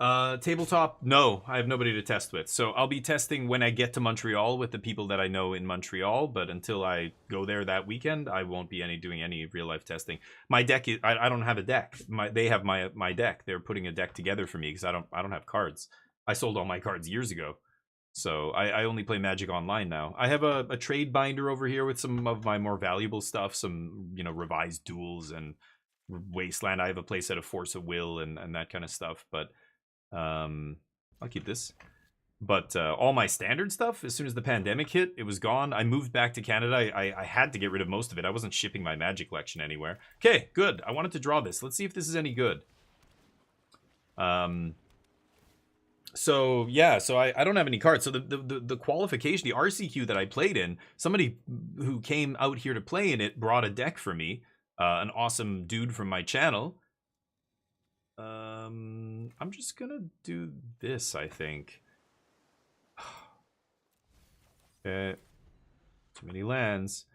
Speaker 2: Tabletop, no, I have nobody to test with. So I'll be testing when I get to Montreal with the people that I know in Montreal, but until I go there that weekend, I won't be doing any real-life testing. My deck is, I don't have a deck. They have my deck. They're putting a deck together for me because I don't have cards. I sold all my cards years ago. So I only play Magic Online now. I have a trade binder over here with some of my more valuable stuff, some, you know, revised duels and Wasteland. I have a playset of Force of Will and that kind of stuff, but I'll keep this. But all my standard stuff, as soon as the pandemic hit, it was gone. I moved back to Canada. I had to get rid of most of it. I wasn't shipping my Magic collection anywhere. Okay, good. I wanted to draw this. Let's see if this is any good. So yeah, so I don't have any cards. So the qualification, the RCQ that I played in, somebody who came out here to play in it brought a deck for me. An awesome dude from my channel. I'm just gonna do this, I think. Okay. Too many lands.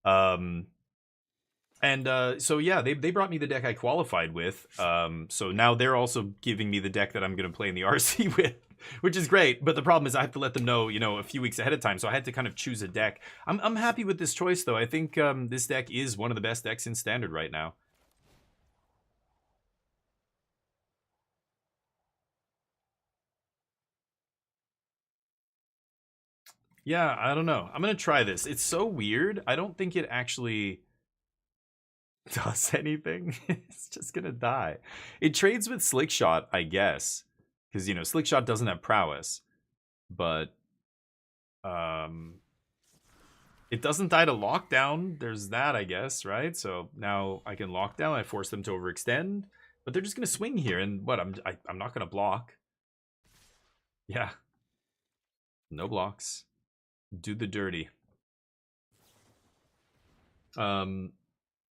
Speaker 2: So yeah, they brought me the deck I qualified with. So now they're also giving me the deck that I'm gonna play in the RC with, which is great. But the problem is I have to let them know, you know, a few weeks ahead of time. So I had to kind of choose a deck. I'm happy with this choice though. I think this deck is one of the best decks in Standard right now. Yeah, I don't know. I'm gonna try this. It's so weird. I don't think it actually does anything. It's just gonna die. It trades with Slickshot, I guess. Because, you know, Slickshot doesn't have prowess. but it doesn't die to lockdown. There's that, I guess, right? So now I can lock down. I force them to overextend, but they're just gonna swing here, and what? I'm not gonna block. Yeah, no blocks. Do the dirty.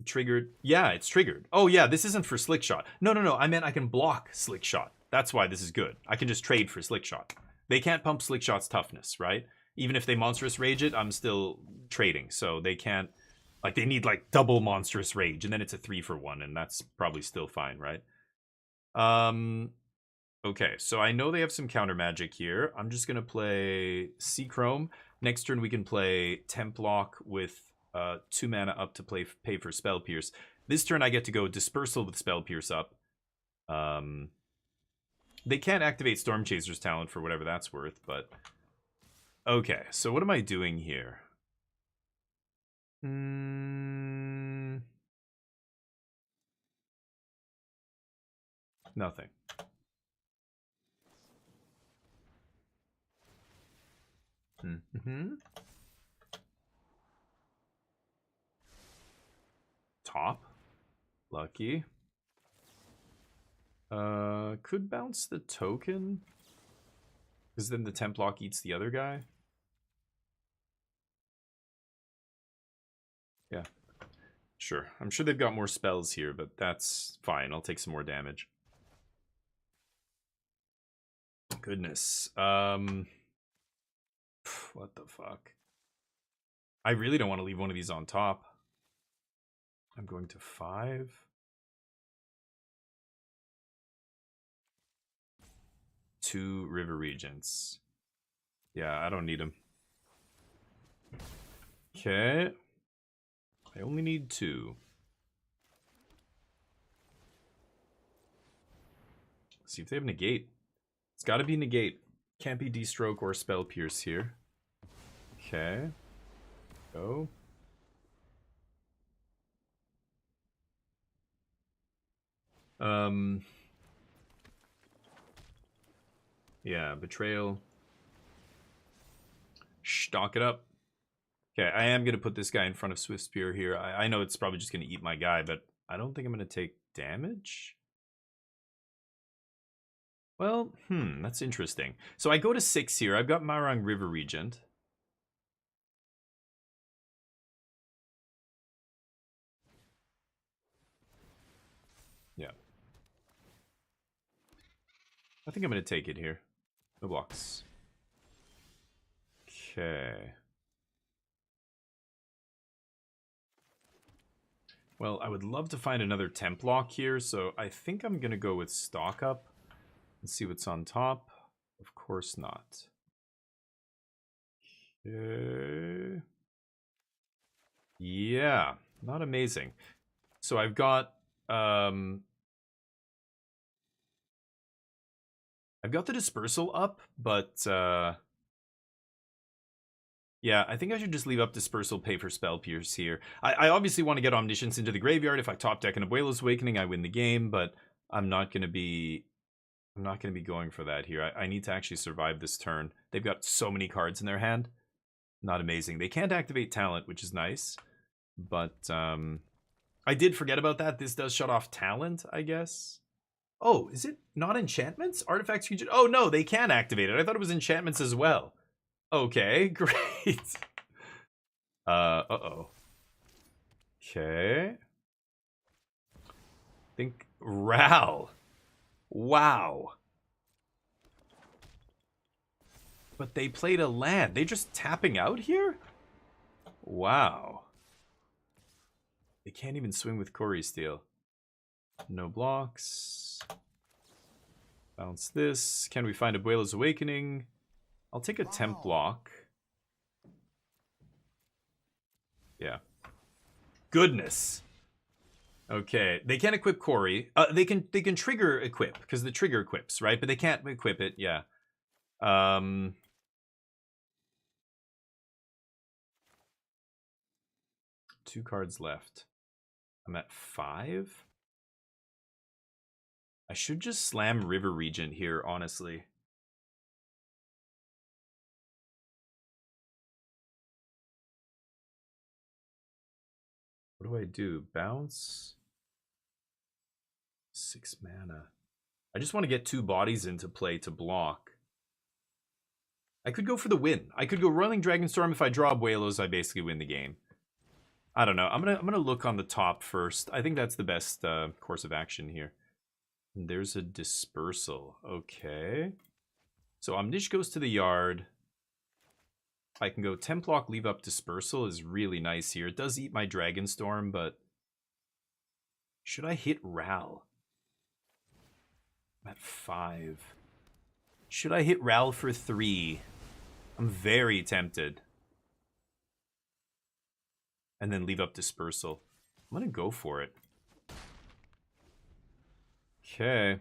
Speaker 2: Triggered. Yeah, it's triggered. Oh yeah, this isn't for slick shot. No, I meant I can block slick shot. That's why this is good. I can just trade for slick shot. They can't pump slick shot's toughness, right? Even if they monstrous rage it, I'm still trading. So they can't, like, they need like double monstrous rage, and then it's a 3-for-1, and that's probably still fine, right? Okay, so I know they have some counter magic here. I'm just gonna play Sea Chrome. Next turn we can play Templock with 2 mana up to pay for Spell Pierce. This turn I get to go Dispersal with Spell Pierce up. They can't activate Storm Chaser's talent for whatever that's worth, but... Okay, so what am I doing here? Nothing. Top. Lucky. Could bounce the token. Because then the Templock eats the other guy. Yeah. Sure. I'm sure they've got more spells here, but that's fine. I'll take some more damage. Goodness. What the fuck? I really don't want to leave one of these on top. I'm going to 5. Two River Regents. Yeah, I don't need them. Okay. I only need 2. Let's see if they have negate. It's got to be negate. Can't be D-stroke or spell pierce here. Okay. Go. Yeah, betrayal. Stock it up. Okay, I am going to put this guy in front of Swift Spear here. I know it's probably just going to eat my guy, but I don't think I'm going to take damage. Well, that's interesting. So I go to 6 here. I've got Marang River Regent. Yeah. I think I'm going to take it here. No blocks. Okay. Well, I would love to find another Templock here, so I think I'm going to go with Stock Up and see what's on top. Of course not. Okay. Yeah, not amazing. So I've got the Dispersal up, but yeah, I think I should just leave up Dispersal, pay for Spell Pierce here. I obviously want to get Omniscience into the graveyard. If I top deck an Abuela's Awakening, I win the game, but I'm not going to be going for that here. I need to actually survive this turn. They've got so many cards in their hand. Not amazing. They can't activate talent, which is nice. But I did forget about that. This does shut off talent, I guess. Oh, is it not enchantments? Artifacts future. Oh no, they can activate it. I thought it was enchantments as well. Okay, great. Uh-oh. Okay. Think Ral. Wow. But they played a land. They just tapping out here? Wow. They can't even swing with Corey Steel. No blocks. Bounce this. Can we find Abuela's Awakening? I'll take a Templock. Yeah. Goodness. Okay, they can't equip Corey. They can trigger equip because the trigger equips, right? But they can't equip it. Yeah. 2 cards left. I'm at 5. I should just slam River Regent here, honestly. What do I do? Bounce. 6 mana. I just want to get 2 bodies into play to block. I could go for the win. I could go Roiling Dragonstorm. If I draw Abuelos, I basically win the game. I don't know. I'm gonna look on the top first. I think that's the best course of action here. And there's a Dispersal. Okay. So Omnish goes to the yard. I can go Templock, leave up Dispersal is really nice here. It does eat my Dragonstorm, but should I hit Ral? I'm at 5. Should I hit Ral for 3? I'm very tempted. And then leave up Dispersal. I'm gonna go for it. Okay.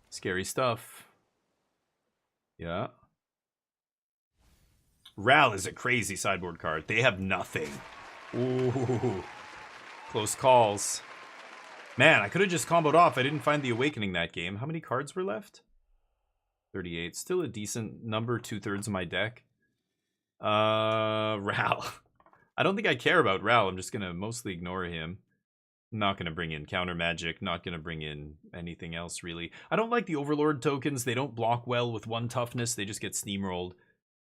Speaker 2: Scary stuff. Yeah. Ral is a crazy sideboard card. They have nothing. Ooh. Close calls. Man, I could have just comboed off. I didn't find the Awakening that game. How many cards were left? 38. Still a decent number, 2/3 of my deck. Ral. I don't think I care about Ral. I'm just going to mostly ignore him. I'm not going to bring in counter magic. Not going to bring in anything else, really. I don't like the Overlord tokens. They don't block well with 1 toughness. They just get steamrolled.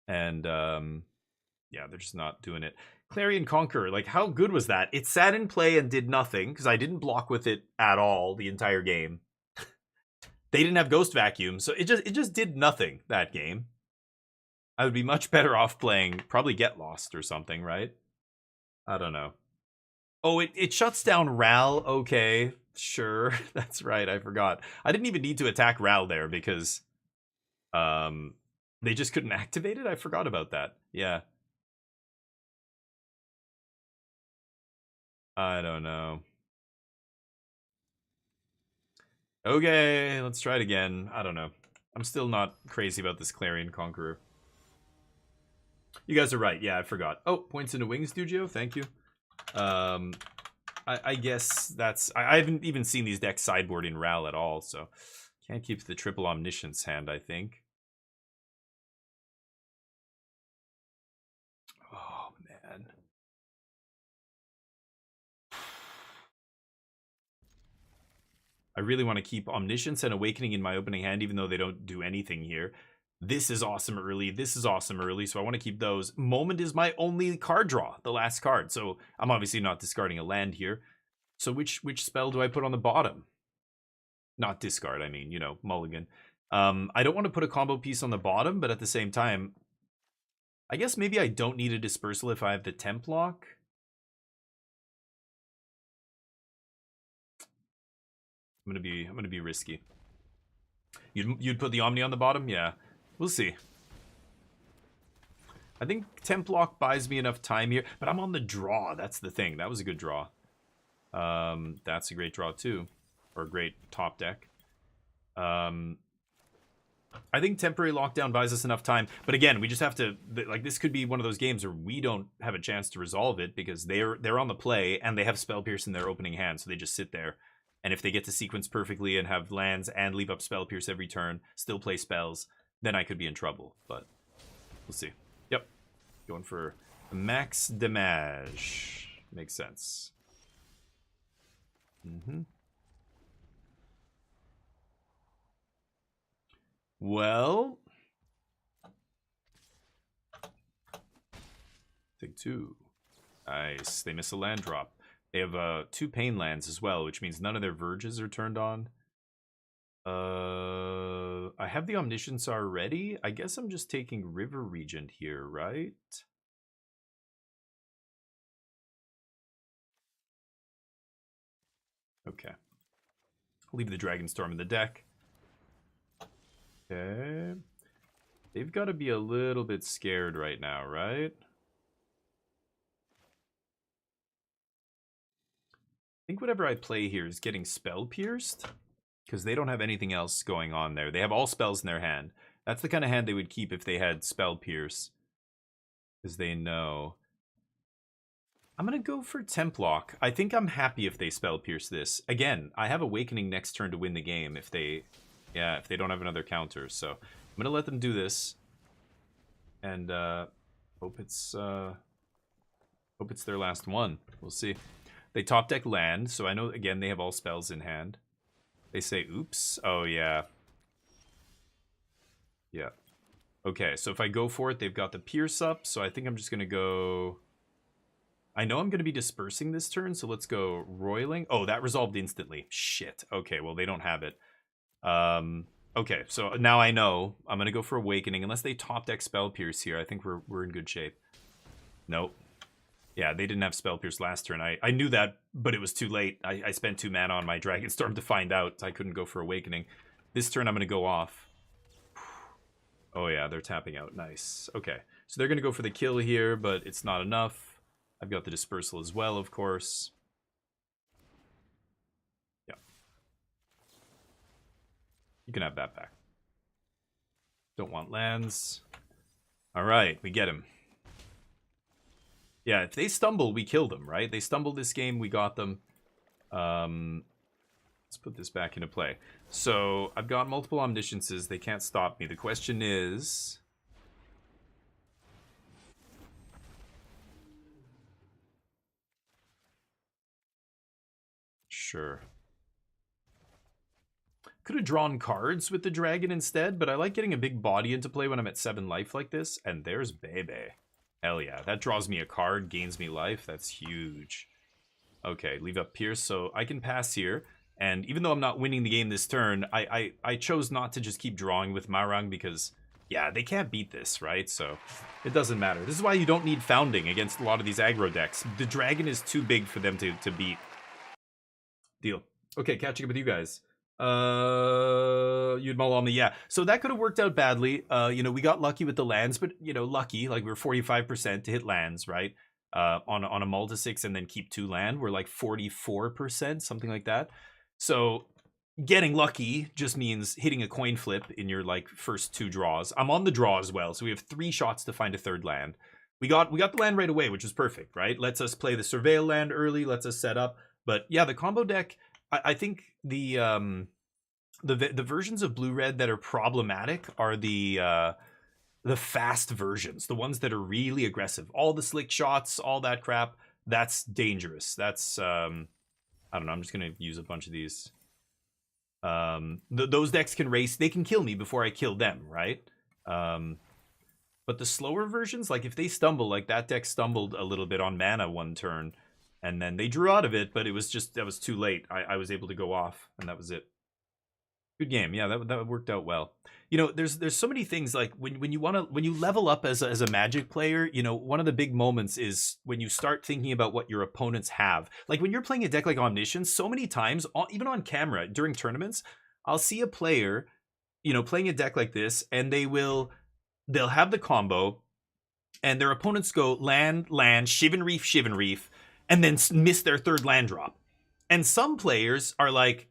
Speaker 2: And, yeah, they're just not doing it. Clarion Conqueror, like, how good was that? It sat in play and did nothing, because I didn't block with it at all the entire game. They didn't have Ghost Vacuum, so it just did nothing that game. I would be much better off playing probably Get Lost or something, right? I don't know. Oh, it shuts down Ral. Okay, sure. That's right, I forgot. I didn't even need to attack Ral there because they just couldn't activate it. I forgot about that. Yeah. I don't know. Okay, let's try it again. I don't know. I'm still not crazy about this Clarion Conqueror. You guys are right. Yeah, I forgot. Oh, points into wings, Dugio. Thank you. I guess that's... I haven't even seen these decks sideboard in Ral at all, so... Can't keep the triple Omniscience hand, I think. Oh, man. I really want to keep Omniscience and Awakening in my opening hand, even though they don't do anything here. This is awesome early. This is awesome early, so I want to keep those. Moment is my only card draw, the last card. So I'm obviously not discarding a land here. So which spell do I put on the bottom? Not discard, I mean, you know, mulligan. I don't want to put a combo piece on the bottom, but at the same time, I guess maybe I don't need a Dispersal if I have the Templock. I'm gonna be risky. You'd put the Omni on the bottom? Yeah. We'll see. I think Templock buys me enough time here, but I'm on the draw. That's the thing. That was a good draw. That's a great draw too. Or a great top deck. I think Temporary Lockdown buys us enough time. But again, we just have to... Like, this could be one of those games where we don't have a chance to resolve it because they're on the play and they have Spell Pierce in their opening hand, so they just sit there. And if they get to sequence perfectly and have lands and leave up Spell Pierce every turn, still play spells, then I could be in trouble. But we'll see. Yep. Going for max damage. Makes sense. Well, take 2. Nice. They miss a land drop. They have 2 pain lands as well, which means none of their verges are turned on. I have the Omniscience already. I guess I'm just taking River Regent here, right? Okay. Leave the Dragonstorm in the deck. Okay. They've got to be a little bit scared right now, right? I think whatever I play here is getting Spell Pierced, because they don't have anything else going on there. They have all spells in their hand. That's the kind of hand they would keep if they had Spell Pierce, because they know. I'm going to go for Templock. I think I'm happy if they Spell Pierce this. Again, I have Awakening next turn to win the game if they... Yeah, if they don't have another counter. So I'm going to let them do this. And hope it's Hope it's their last one. We'll see. They top deck land, so I know, again, they have all spells in hand. They say, oops. Oh, yeah. Yeah. Okay, so if I go for it, they've got the Pierce up, so I think I'm just going to go... I know I'm going to be dispersing this turn, so let's go Roiling. Oh, that resolved instantly. Shit. Okay, well, they don't have it. Okay, so now I know I'm going to go for Awakening. Unless they top deck Spell Pierce here, I think we're in good shape. Nope. Yeah, they didn't have Spell Pierce last turn. I knew that, but it was too late. I spent 2 mana on my Dragonstorm to find out. I couldn't go for Awakening. This turn I'm going to go off. Oh yeah, they're tapping out. Nice. Okay, so they're going to go for the kill here, but it's not enough. I've got the Dispersal as well, of course. Yeah. You can have that back. Don't want lands. All right, we get him. Yeah, if they stumble, we kill them, right? They stumbled this game, we got them. Let's put this back into play. So, I've got multiple Omnisciences. They can't stop me. The question is... Sure. Could have drawn cards with the dragon instead, but I like getting a big body into play when I'm at 7 life like this. And there's Bebe. Hell yeah. That draws me a card, gains me life. That's huge. Okay, leave up Pierce, so I can pass here. And even though I'm not winning the game this turn, I chose not to just keep drawing with Marang because, yeah, they can't beat this, right? So it doesn't matter. This is why you don't need Founding against a lot of these aggro decks. The dragon is too big for them to beat. Deal. Okay, catching up with you guys. You'd mull Omni, yeah. So that could have worked out badly. You know, we got lucky with the lands, but, you know, lucky, like we were 45% to hit lands, right? On a mull to 6 and then keep 2 land. We're like 44%, something like that. So getting lucky just means hitting a coin flip in your like first 2 draws. I'm on the draw as well, so we have 3 shots to find a 3rd land. We got the land right away, which is perfect, right? Lets us play the Surveil land early, lets us set up. But yeah, the combo deck, I think the versions of blue-red that are problematic are the fast versions, the ones that are really aggressive. All the slick shots, all that crap, that's dangerous. That's I don't know, I'm just gonna use a bunch of these. Those decks can race, they can kill me before I kill them, right? But the slower versions, like if they stumble, like that deck stumbled a little bit on mana one turn, and then they drew out of it, but it was just, that was too late. I was able to go off, and that was it. Good game, yeah, that worked out well. You know, there's so many things, like when you level up as a Magic player, you know, one of the big moments is when you start thinking about what your opponents have. Like when you're playing a deck like Omniscience, so many times, even on camera during tournaments, I'll see a player, you know, playing a deck like this, and they'll have the combo, and their opponents go land, Shivan Reef, and then miss their 3rd land drop. And some players are like,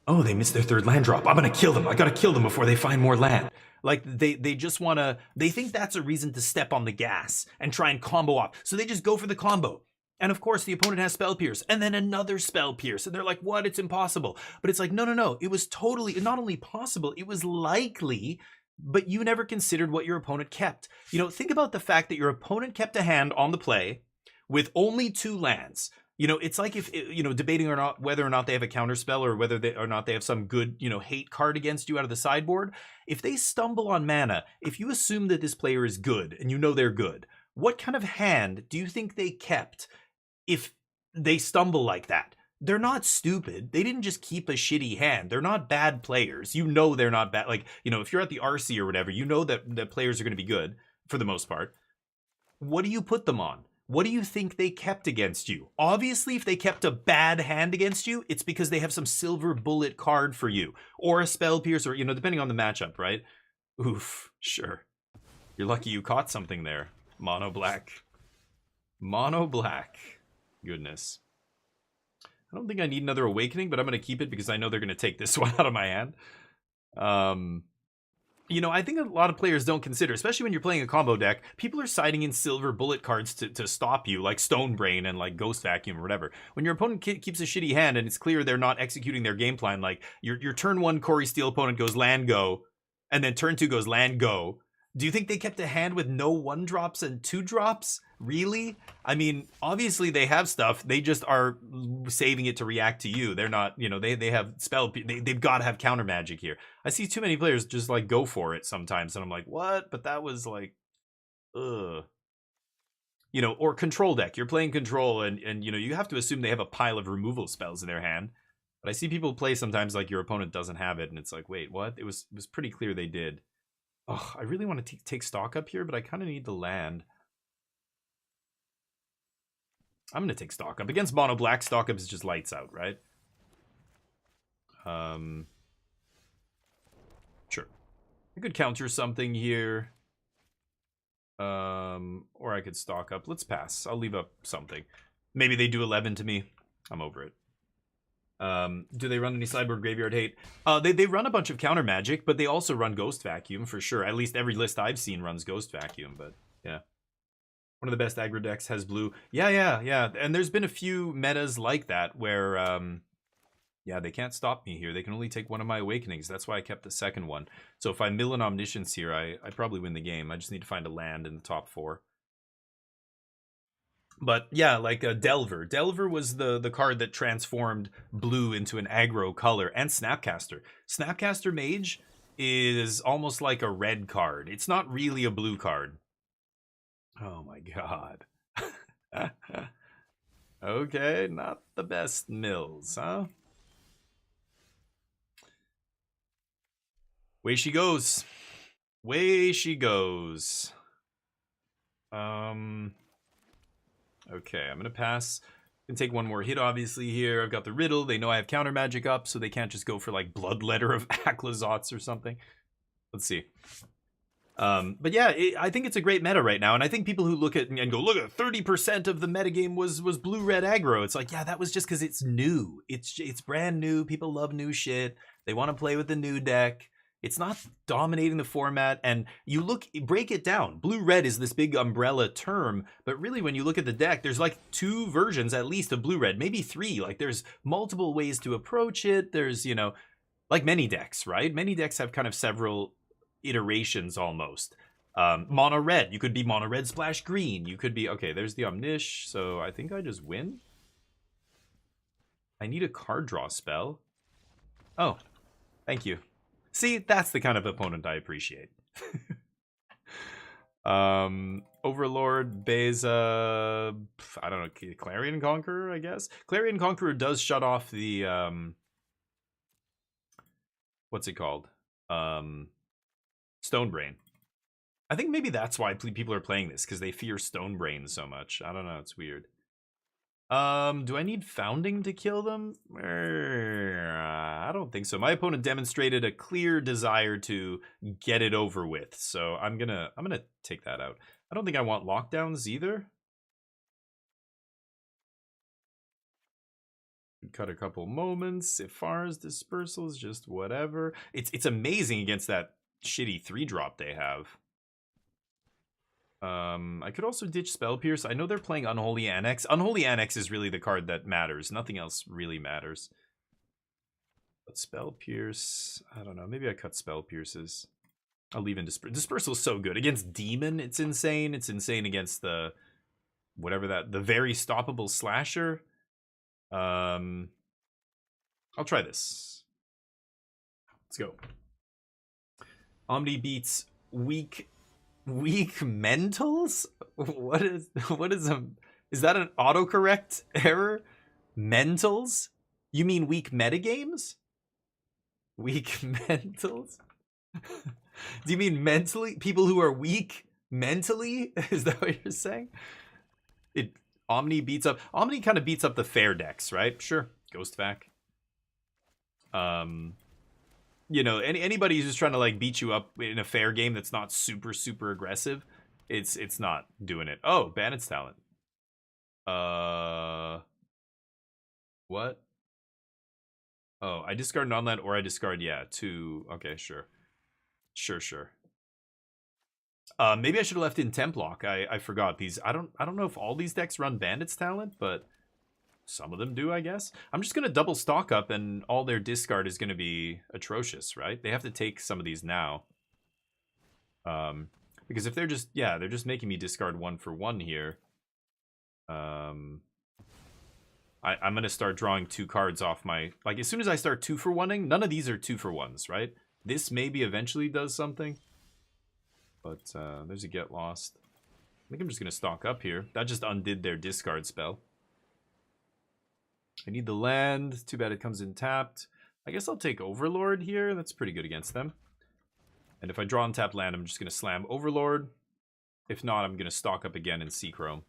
Speaker 2: oh, they missed their 3rd land drop. I'm going to kill them. I got to kill them before they find more land. Like, they just want to... They think that's a reason to step on the gas and try and combo off. So they just go for the combo. And of course, the opponent has Spell Pierce. And then another Spell Pierce. And they're like, what? It's impossible. But it's like, no. It was totally... Not only possible, it was likely... But you never considered what your opponent kept. You know, think about the fact that your opponent kept a hand on the play with only 2 lands. You know, it's like if, you know, debating or not whether or not they have a counter spell or whether or not they have some good, you know, hate card against you out of the sideboard. If they stumble on mana, if you assume that this player is good and you know they're good, what kind of hand do you think they kept if they stumble like that? They're not stupid. They didn't just keep a shitty hand. They're not bad players. You know they're not bad. Like, you know, if you're at the RC or whatever, you know that the players are going to be good for the most part. What do you put them on? What do you think they kept against you? Obviously, if they kept a bad hand against you, it's because they have some silver bullet card for you. Or a Spell Pierce, or, you know, depending on the matchup, right? Oof, sure. You're lucky you caught something there. Mono black. Mono black. Goodness. I don't think I need another Awakening, but I'm going to keep it because I know they're going to take this one out of my hand. You know, I think a lot of players don't consider, especially when you're playing a combo deck, people are siding in silver bullet cards to stop you, like Stone Brain and like Ghost Vacuum or whatever. When your opponent keeps a shitty hand and it's clear they're not executing their game plan, like your turn 1 Corey Steel opponent goes land go, and then turn 2 goes land go, Do you think they kept a hand with no 1-drops and 2-drops? Really? I mean, obviously they have stuff. They just are saving it to react to you. They're not, you know, they have spell. They've got to have counter magic here. I see too many players just like go for it sometimes. And I'm like, what? But that was like, ugh. You know, or control deck. You're playing control and you know, you have to assume they have a pile of removal spells in their hand. But I see people play sometimes like your opponent doesn't have it. And it's like, wait, what? It was pretty clear they did. Oh, I really want to take stock up here, but I kind of need the land. I'm going to take stock up. Against mono black, stock up is just lights out, right? Sure. I could counter something here. Or I could stock up. Let's pass. I'll leave up something. Maybe they do 11 to me. I'm over it. Do they run any sideboard graveyard hate? They run a bunch of counter magic, but they also run Ghost Vacuum for sure. At least every list I've seen runs Ghost Vacuum, but yeah. One of the best aggro decks has blue. Yeah. And there's been a few metas like that where, yeah, they can't stop me here. They can only take one of my Awakenings. That's why I kept the second one. So if I mill an Omniscience here, I probably win the game. I just need to find a land in the top 4. But yeah, like Delver. Delver was the card that transformed blue into an aggro color, and Snapcaster. Snapcaster Mage is almost like a red card. It's not really a blue card. Oh my god. Okay, not the best mills, huh? Way she goes. Way she goes. Okay, I'm gonna pass. Can take one more hit, obviously, here. I've got the Riddle. They know I have counter magic up, so they can't just go for like Bloodletter of Aklazots or something. Let's see. But yeah, I think it's a great meta right now, and I think people who look at and go, look at 30% of the metagame was blue-red aggro. It's like, yeah, that was just because it's new. It's brand new. People love new shit. They want to play with the new deck. It's not dominating the format, and you break it down. Blue-red is this big umbrella term, but really when you look at the deck, there's like 2 versions at least of blue-red, maybe 3. Like there's multiple ways to approach it. There's, you know, like many decks, right? Many decks have kind of several iterations almost. Mono red, you could be mono red splash green. You could be, okay, there's the Omnish, so I think I just win. I need a card draw spell. Oh, thank you. See, that's the kind of opponent I appreciate. Overlord, Beza, I don't know, Clarion Conqueror, I guess. Clarion Conqueror does shut off the, what's it called? Stonebrain. I think maybe that's why people are playing this, because they fear Stonebrain so much. I don't know, it's weird. Do I need Founding to kill them? I don't think so. My opponent demonstrated a clear desire to get it over with, so I'm gonna take that out. I don't think I want lockdowns either. Cut a couple moments. Ifar's Dispersal is just whatever. It's amazing against that shitty 3-drop they have. I could also ditch Spell Pierce. I know they're playing Unholy Annex. Unholy Annex is really the card that matters. Nothing else really matters. But Spell Pierce, I don't know. Maybe I cut Spell Pierces. I'll leave in Dispersal is so good. Against Demon, it's insane. It's insane against the the very stoppable slasher. I'll try this. Let's go. Omni beats weak mentals? Is that an autocorrect error? Mentals? You mean weak metagames? Weak mentals? Do you mean mentally? People who are weak mentally? Is that what you're saying? Omni kind of beats up the fair decks, right? Sure. Ghost Vac. You know, anybody who's just trying to like beat you up in a fair game that's not super aggressive, it's not doing it. Oh, Bandit's Talent. What? Oh, I discard non-land or I discard, yeah, 2. Okay, sure. Sure. Maybe I should have left in Templock. I forgot these. I don't know if all these decks run Bandit's Talent, but some of them do, I guess. I'm just going to double stock up and all their discard is going to be atrocious, right? They have to take some of these now. Because if they're just, yeah, they're just making me discard 1 for 1 here. I'm going to start drawing 2 cards off my... Like, as soon as I start 2 for 1ing, none of these are 2 for 1s, right? This maybe eventually does something. But there's a Get Lost. I think I'm just going to stock up here. That just undid their discard spell. I need the land. Too bad it comes in tapped. I guess I'll take Overlord here. That's pretty good against them. And if I draw untapped land, I'm just going to slam Overlord. If not, I'm going to stock up again and Seachrome.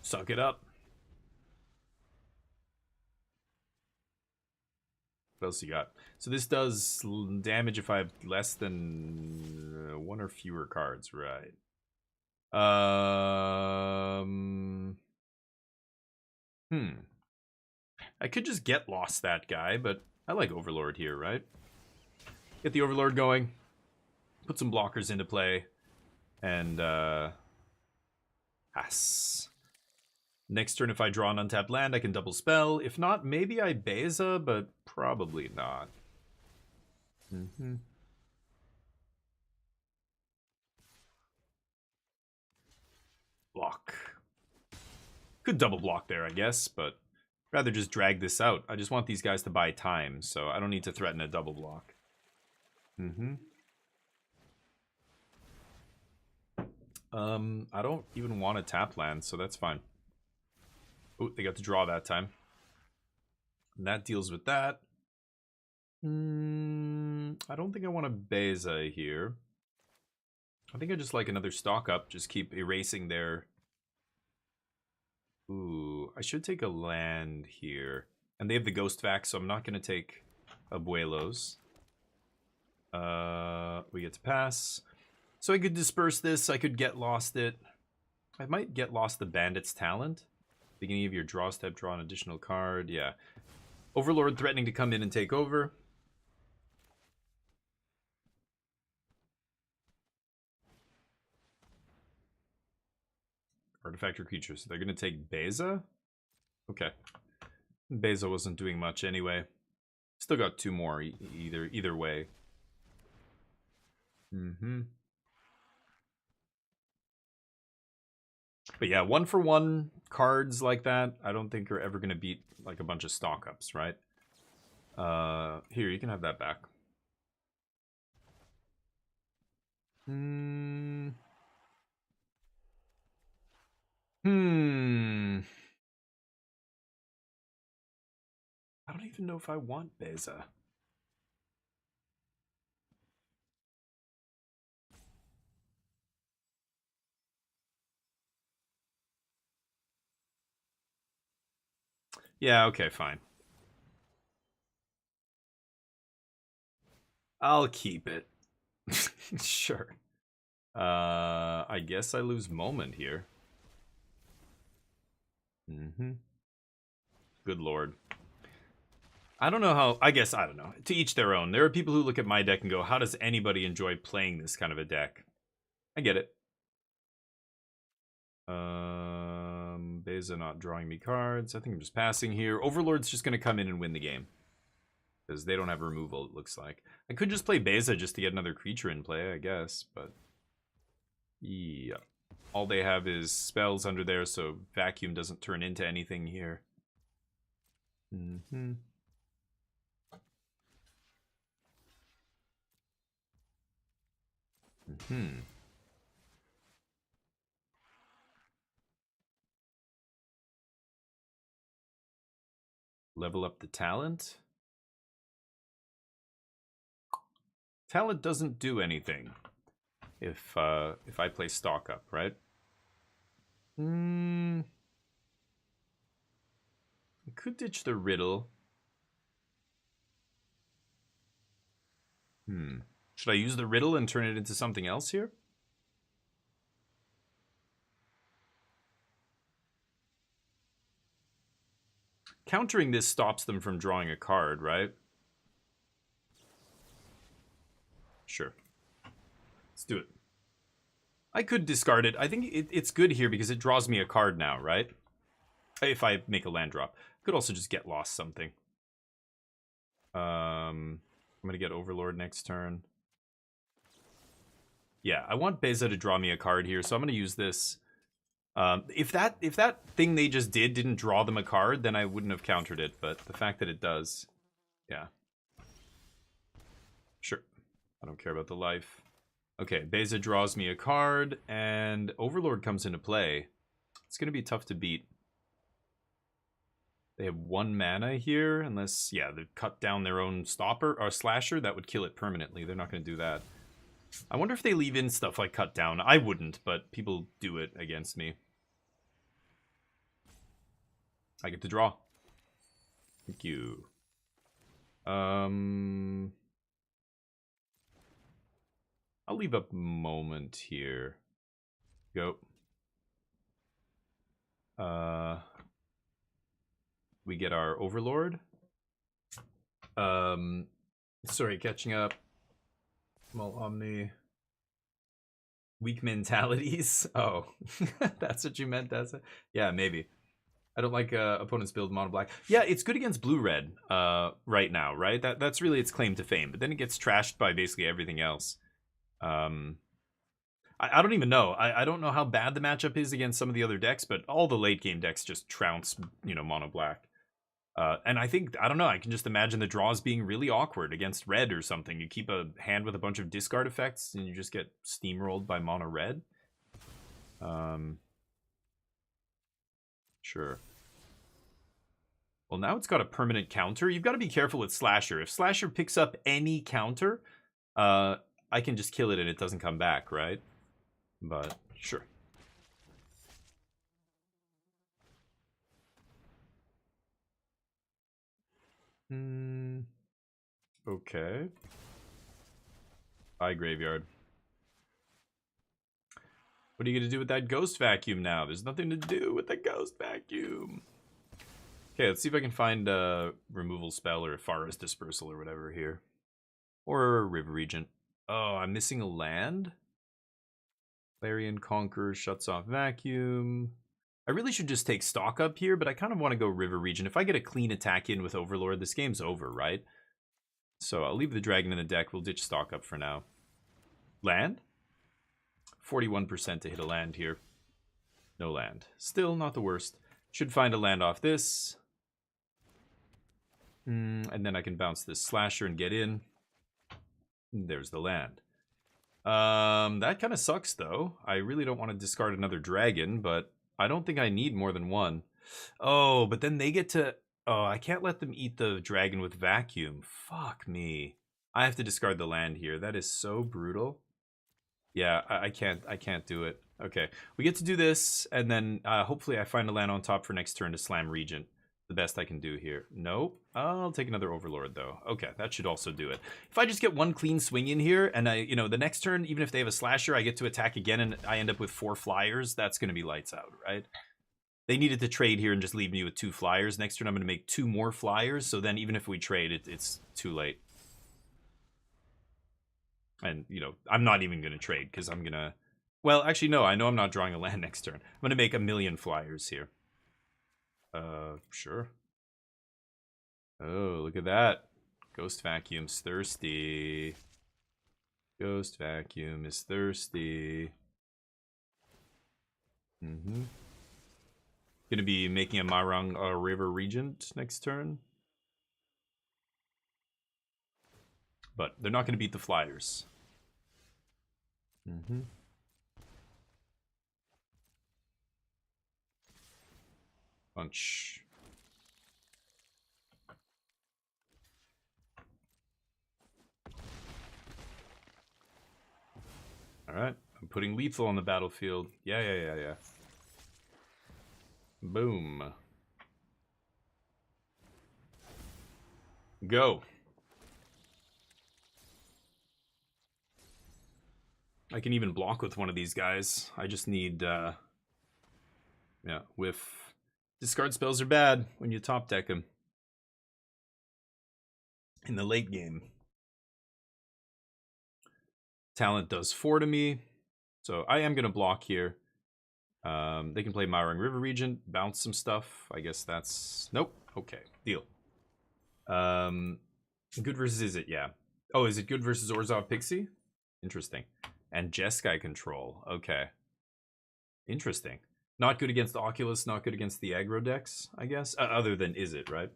Speaker 2: Suck it up. What else you got? So this does damage if I have less than 1 or fewer cards, right? I could just Get Lost that guy, but I like Overlord here, right? Get the Overlord going. Put some blockers into play. And, pass. Next turn, if I draw an untapped land, I can double spell. If not, maybe I Beza, but probably not. Block. Could double block there, I guess, but rather just drag this out. I just want these guys to buy time, so I don't need to threaten a double block. I don't even want to tap land, so that's fine. Oh, they got to draw that time. And that deals with that. I don't think I want to Beza here. I think I just like another stock up. Just keep erasing their... Ooh, I should take a land here. And they have the Ghost Vac, so I'm not going to take Abuelos. We get to pass. So I could disperse this. I could Get Lost it. I might Get Lost the Bandit's Talent. Beginning of your draw step, draw an additional card. Yeah. Overlord threatening to come in and take over. Artifact or creatures. They're going to take Beza? Okay. Beza wasn't doing much anyway. Still got 2 more either way. But yeah, 1 for 1 cards like that, I don't think are ever going to beat like a bunch of stock ups, right? Here, you can have that back. I don't even know if I want Beza. Yeah, okay, fine. I'll keep it. Sure. I guess I lose Moment here. Good lord. I don't know how... I guess, I don't know. To each their own. There are people who look at my deck and go, how does anybody enjoy playing this kind of a deck? I get it. Beza not drawing me cards. I think I'm just passing here. Overlord's just going to come in and win the game. Because they don't have removal, it looks like. I could just play Beza just to get another creature in play, I guess. But, yeah. All they have is spells under there, so Vacuum doesn't turn into anything here. Level up the talent. Talent doesn't do anything if I play stock up, right? I could ditch the riddle. Should I use the riddle and turn it into something else here? Countering this stops them from drawing a card, right? Sure. Let's do it. I could discard it. I think it's good here because it draws me a card now, right? If I make a land drop. Could also just Get Lost something. I'm going to get Overlord next turn. Yeah, I want Beza to draw me a card here, so I'm going to use this. If that thing they just didn't draw them a card, then I wouldn't have countered it, but the fact that it does, yeah. Sure. I don't care about the life. Okay, Beza draws me a card, and Overlord comes into play. It's going to be tough to beat. They have 1 mana here, unless, yeah, they cut down their own stopper or slasher. That would kill it permanently. They're not going to do that. I wonder if they leave in stuff like cut down. I wouldn't, but people do it against me. I get to draw. Thank you. I'll leave a moment here. Go. We get our Overlord. Sorry, catching up. Small Omni. Weak mentalities. Oh, that's what you meant, that's it? Yeah, maybe. I don't like opponents build mono black. Yeah, it's good against blue-red right now, right? That's really its claim to fame. But then it gets trashed by basically everything else. I don't even know. I don't know how bad the matchup is against some of the other decks, but all the late-game decks just trounce, you know, mono black. And I think, I don't know, I can just imagine the draws being really awkward against red or something. You keep a hand with a bunch of discard effects and you just get steamrolled by mono red. Sure. Well, now it's got a permanent counter. You've got to be careful with Slasher. If Slasher picks up any counter, I can just kill it and it doesn't come back, right? But, sure. Okay. Bye, Graveyard. What are you going to do with that Ghost Vacuum now? There's nothing to do with the Ghost Vacuum. Okay, let's see if I can find a removal spell or a Forest Dispersal or whatever here. Or a River Regent. Oh, I'm missing a land? Clarion Conqueror shuts off Vacuum. I really should just take stock up here, but I kind of want to go River Regent. If I get a clean attack in with Overlord, this game's over, right? So I'll leave the dragon in the deck. We'll ditch stock up for now. Land? 41% to hit a land here. No land. Still not the worst. Should find a land off this. And then I can bounce this Slasher and get in. There's the land. That kind of sucks, though. I really don't want to discard another dragon, but I don't think I need more than one. Oh, but then they get to... Oh, I can't let them eat the dragon with Vacuum. Fuck me. I have to discard the land here. That is so brutal. Yeah, I can't do it. Okay, we get to do this, and then hopefully I find a land on top for next turn to slam Regent. The best I can do here. Nope. I'll take another Overlord, though. Okay, that should also do it. If I just get one clean swing in here, and you know, the next turn, even if they have a Slasher, I get to attack again, and I end up with 4 flyers, that's going to be lights out, right? They needed to trade here and just leave me with 2 flyers. Next turn, I'm going to make 2 more flyers, so then even if we trade, it's too late. And, you know, I'm not even going to trade, because I'm going to... Well, actually, no, I know I'm not drawing a land next turn. I'm going to make 1,000,000 flyers here. Sure. Oh, look at that. Ghost Vacuum's thirsty. Ghost Vacuum is thirsty. Gonna be making a Marang River Regent next turn. But they're not gonna beat the Flyers. Punch. Alright, I'm putting lethal on the battlefield. Yeah. Boom. Go. I can even block with one of these guys. I just need, yeah, whiff. Discard spells are bad when you top deck them. In the late game. Talent does 4 to me. So I am going to block here. They can play Marang River Regent, bounce some stuff. I guess that's... Nope. Okay. Deal. Good versus is it? Yeah. Oh, is it good versus Orzhov Pixie? Interesting. And Jeskai control. Okay. Interesting. Not good against Oculus, not good against the aggro decks, I guess. Other than Is It, right?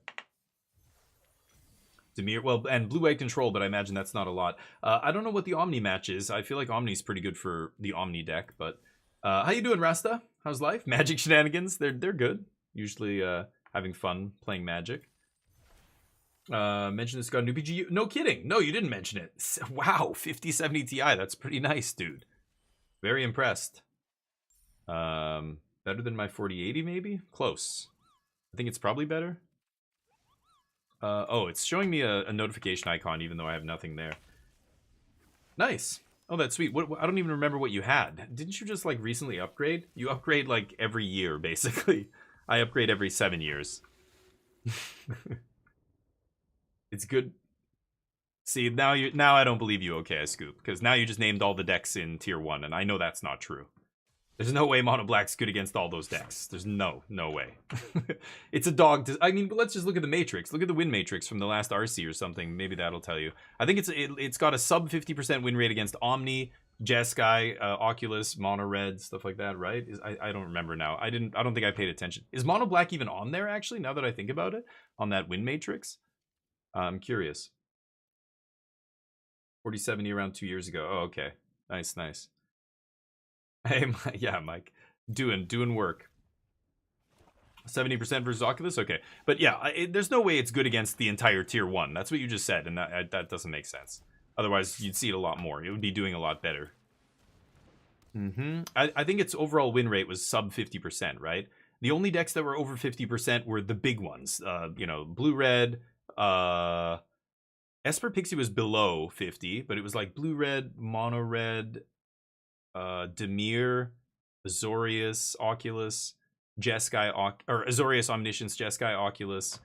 Speaker 2: Demir, well, and blue-white control, but I imagine that's not a lot. I don't know what the Omni match is. I feel like Omni's pretty good for the Omni deck, but... how you doing, Rasta? How's life? Magic shenanigans? They're good. Usually having fun playing Magic. Mention this got a new PGU. No kidding. No, you didn't mention it. Wow, 5070 Ti. That's pretty nice, dude. Very impressed. Better than my 4080, maybe? Close. I think it's probably better. Oh, it's showing me a notification icon, even though I have nothing there. Nice. Oh, that's sweet. What, I don't even remember what you had. Didn't you just, like, recently upgrade? You upgrade, like, every year, basically. I upgrade every 7 years. It's good. See, now I don't believe you, okay, Scoop. Because now you just named all the decks in Tier 1, and I know that's not true. There's no way Mono Black's good against all those decks. There's no way. It's a dog. I mean, let's just look at the Matrix. Look at the win Matrix from the last RC or something. Maybe that'll tell you. I think it's got a sub 50% win rate against Omni, Jeskai, Oculus, Mono Red, stuff like that, right? I don't remember now. I don't think I paid attention. Is Mono Black even on there, actually, now that I think about it? On that win Matrix? I'm curious. 4070 around 2 years ago. Oh, okay. Nice. Hey, yeah, Mike. Doing work. 70% versus Oculus? Okay. But yeah, there's no way it's good against the entire Tier 1. That's what you just said, and that doesn't make sense. Otherwise, you'd see it a lot more. It would be doing a lot better. I think its overall win rate was sub 50%, right? The only decks that were over 50% were the big ones. You know, Blue-Red, Esper Pixie was below 50, but it was like Blue-Red, Mono-Red, Demir, Azorius, Oculus, Jeskai, or Azorius, Omniscience, Jeskai, Oculus.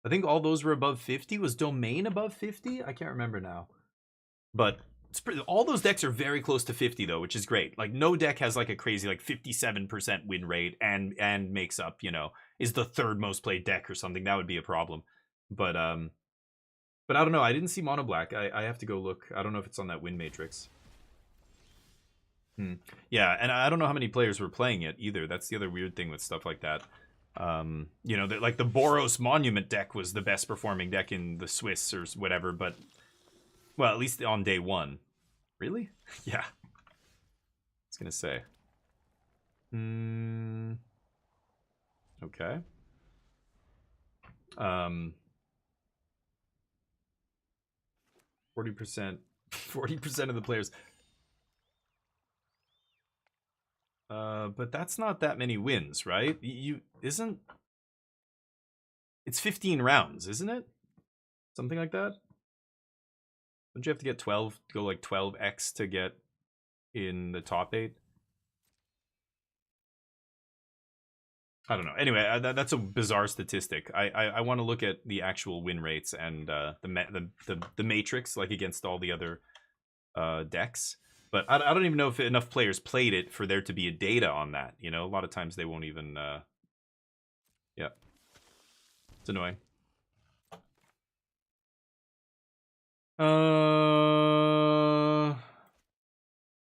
Speaker 2: I think all those were above 50. Was Domain above 50? I can't remember now. But all those decks are very close to 50 though, which is great. Like no deck has like a crazy like 57% win rate and makes up, you know, is the third most played deck or something. That would be a problem. But I don't know. I didn't see Mono Black. I have to go look. I don't know if it's on that win matrix. Yeah, and I don't know how many players were playing it either. That's the other weird thing with stuff like that. You know, like the Boros Monument deck was the best performing deck in the Swiss or whatever, but well, at least on day one. Really? Yeah. I was gonna say. Okay. 40% of the players. But that's not that many wins, right? It's 15 rounds, isn't it? Something like that? Don't you have to get 12, go like 12x to get in the top 8? I don't know. Anyway, that's a bizarre statistic. I want to look at the actual win rates and the matrix, like against all the other decks. But I don't even know if enough players played it for there to be a data on that. You know, a lot of times they won't even. Yeah, it's annoying.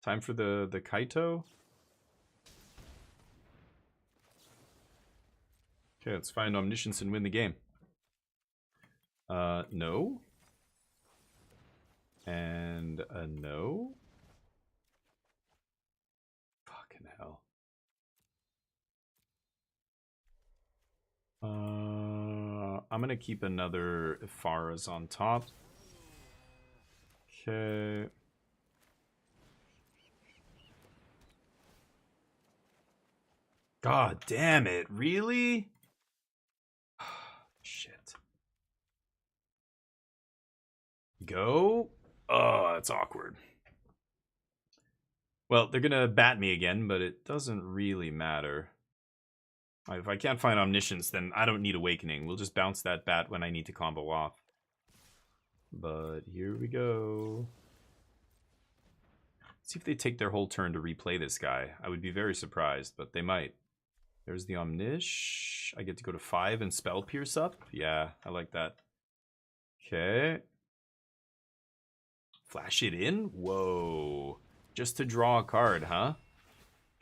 Speaker 2: Time for the Kaito. Okay, let's find Omniscience and win the game. No. And a no. Fucking hell. I'm gonna keep another Ifara's on top. Okay. God damn it, really? Shit. Go. Oh, it's awkward. Well, they're gonna bat me again, but it doesn't really matter. If I can't find Omniscience, then I don't need Awakening. We'll just bounce that bat when I need to combo off. But here we go. Let's see if they take their whole turn to replay this guy. I would be very surprised, but they might. There's the Omnish. I get to go to 5 and Spell Pierce up. Yeah, I like that. Okay. Flash it in. Whoa. just to draw a card, huh?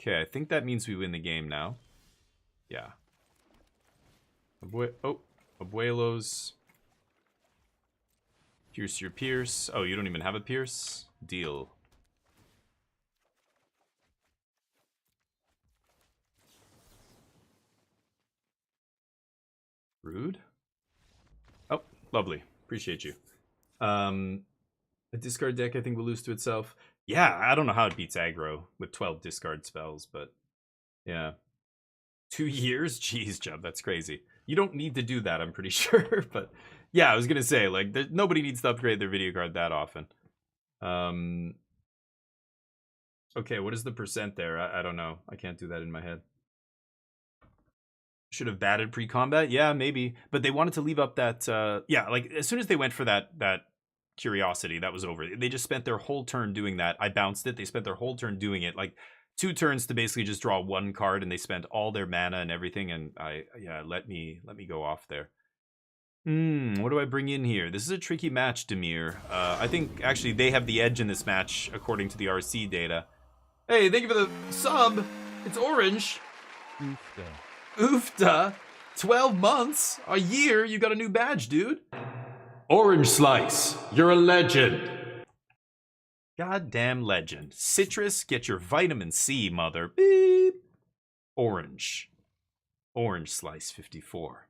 Speaker 2: Okay, I think that means we win the game now. Yeah. Abuelos. Pierce your Pierce. Oh, you don't even have a Pierce? Deal. Rude. Oh, lovely. Appreciate you. A discard deck I think will lose to itself. Yeah, I don't know how it beats aggro with 12 discard spells, but yeah. 2 years? Jeez, Chubb, that's crazy. You don't need to do that, I'm pretty sure, but yeah, I was gonna say, like, nobody needs to upgrade their video card that often. Okay, what is the percent there? I don't know. I can't do that in my head. Should have batted pre-combat? Yeah, maybe. But they wanted to leave up that, yeah, like, as soon as they went for that curiosity, that was over. They just spent their whole turn doing that. I bounced it. They spent their whole turn doing it. Like, 2 turns to basically just draw 1 card, and they spent all their mana and everything, and let me go off there. What do I bring in here? This is a tricky match, Demir. I think, actually, they have the edge in this match, according to the RC data. Hey, thank you for the sub! It's Orange! Oofta! 12 months? A year? You got a new badge, dude! Orange Slice, you're a legend! Goddamn legend. Citrus, get your vitamin C, mother. Beep! Orange. Orange Slice 54.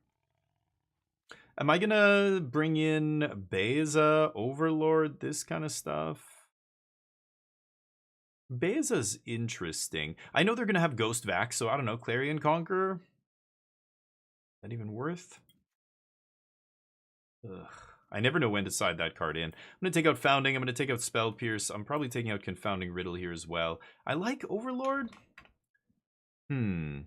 Speaker 2: Am I gonna bring in Beza, Overlord, this kind of stuff? Beza's interesting. I know they're gonna have Ghost Vac, so I don't know, Clarion Conqueror? That even worth? Ugh. I never know when to side that card in. I'm gonna take out Founding, I'm gonna take out Spell Pierce, I'm probably taking out Confounding Riddle here as well. I like Overlord. I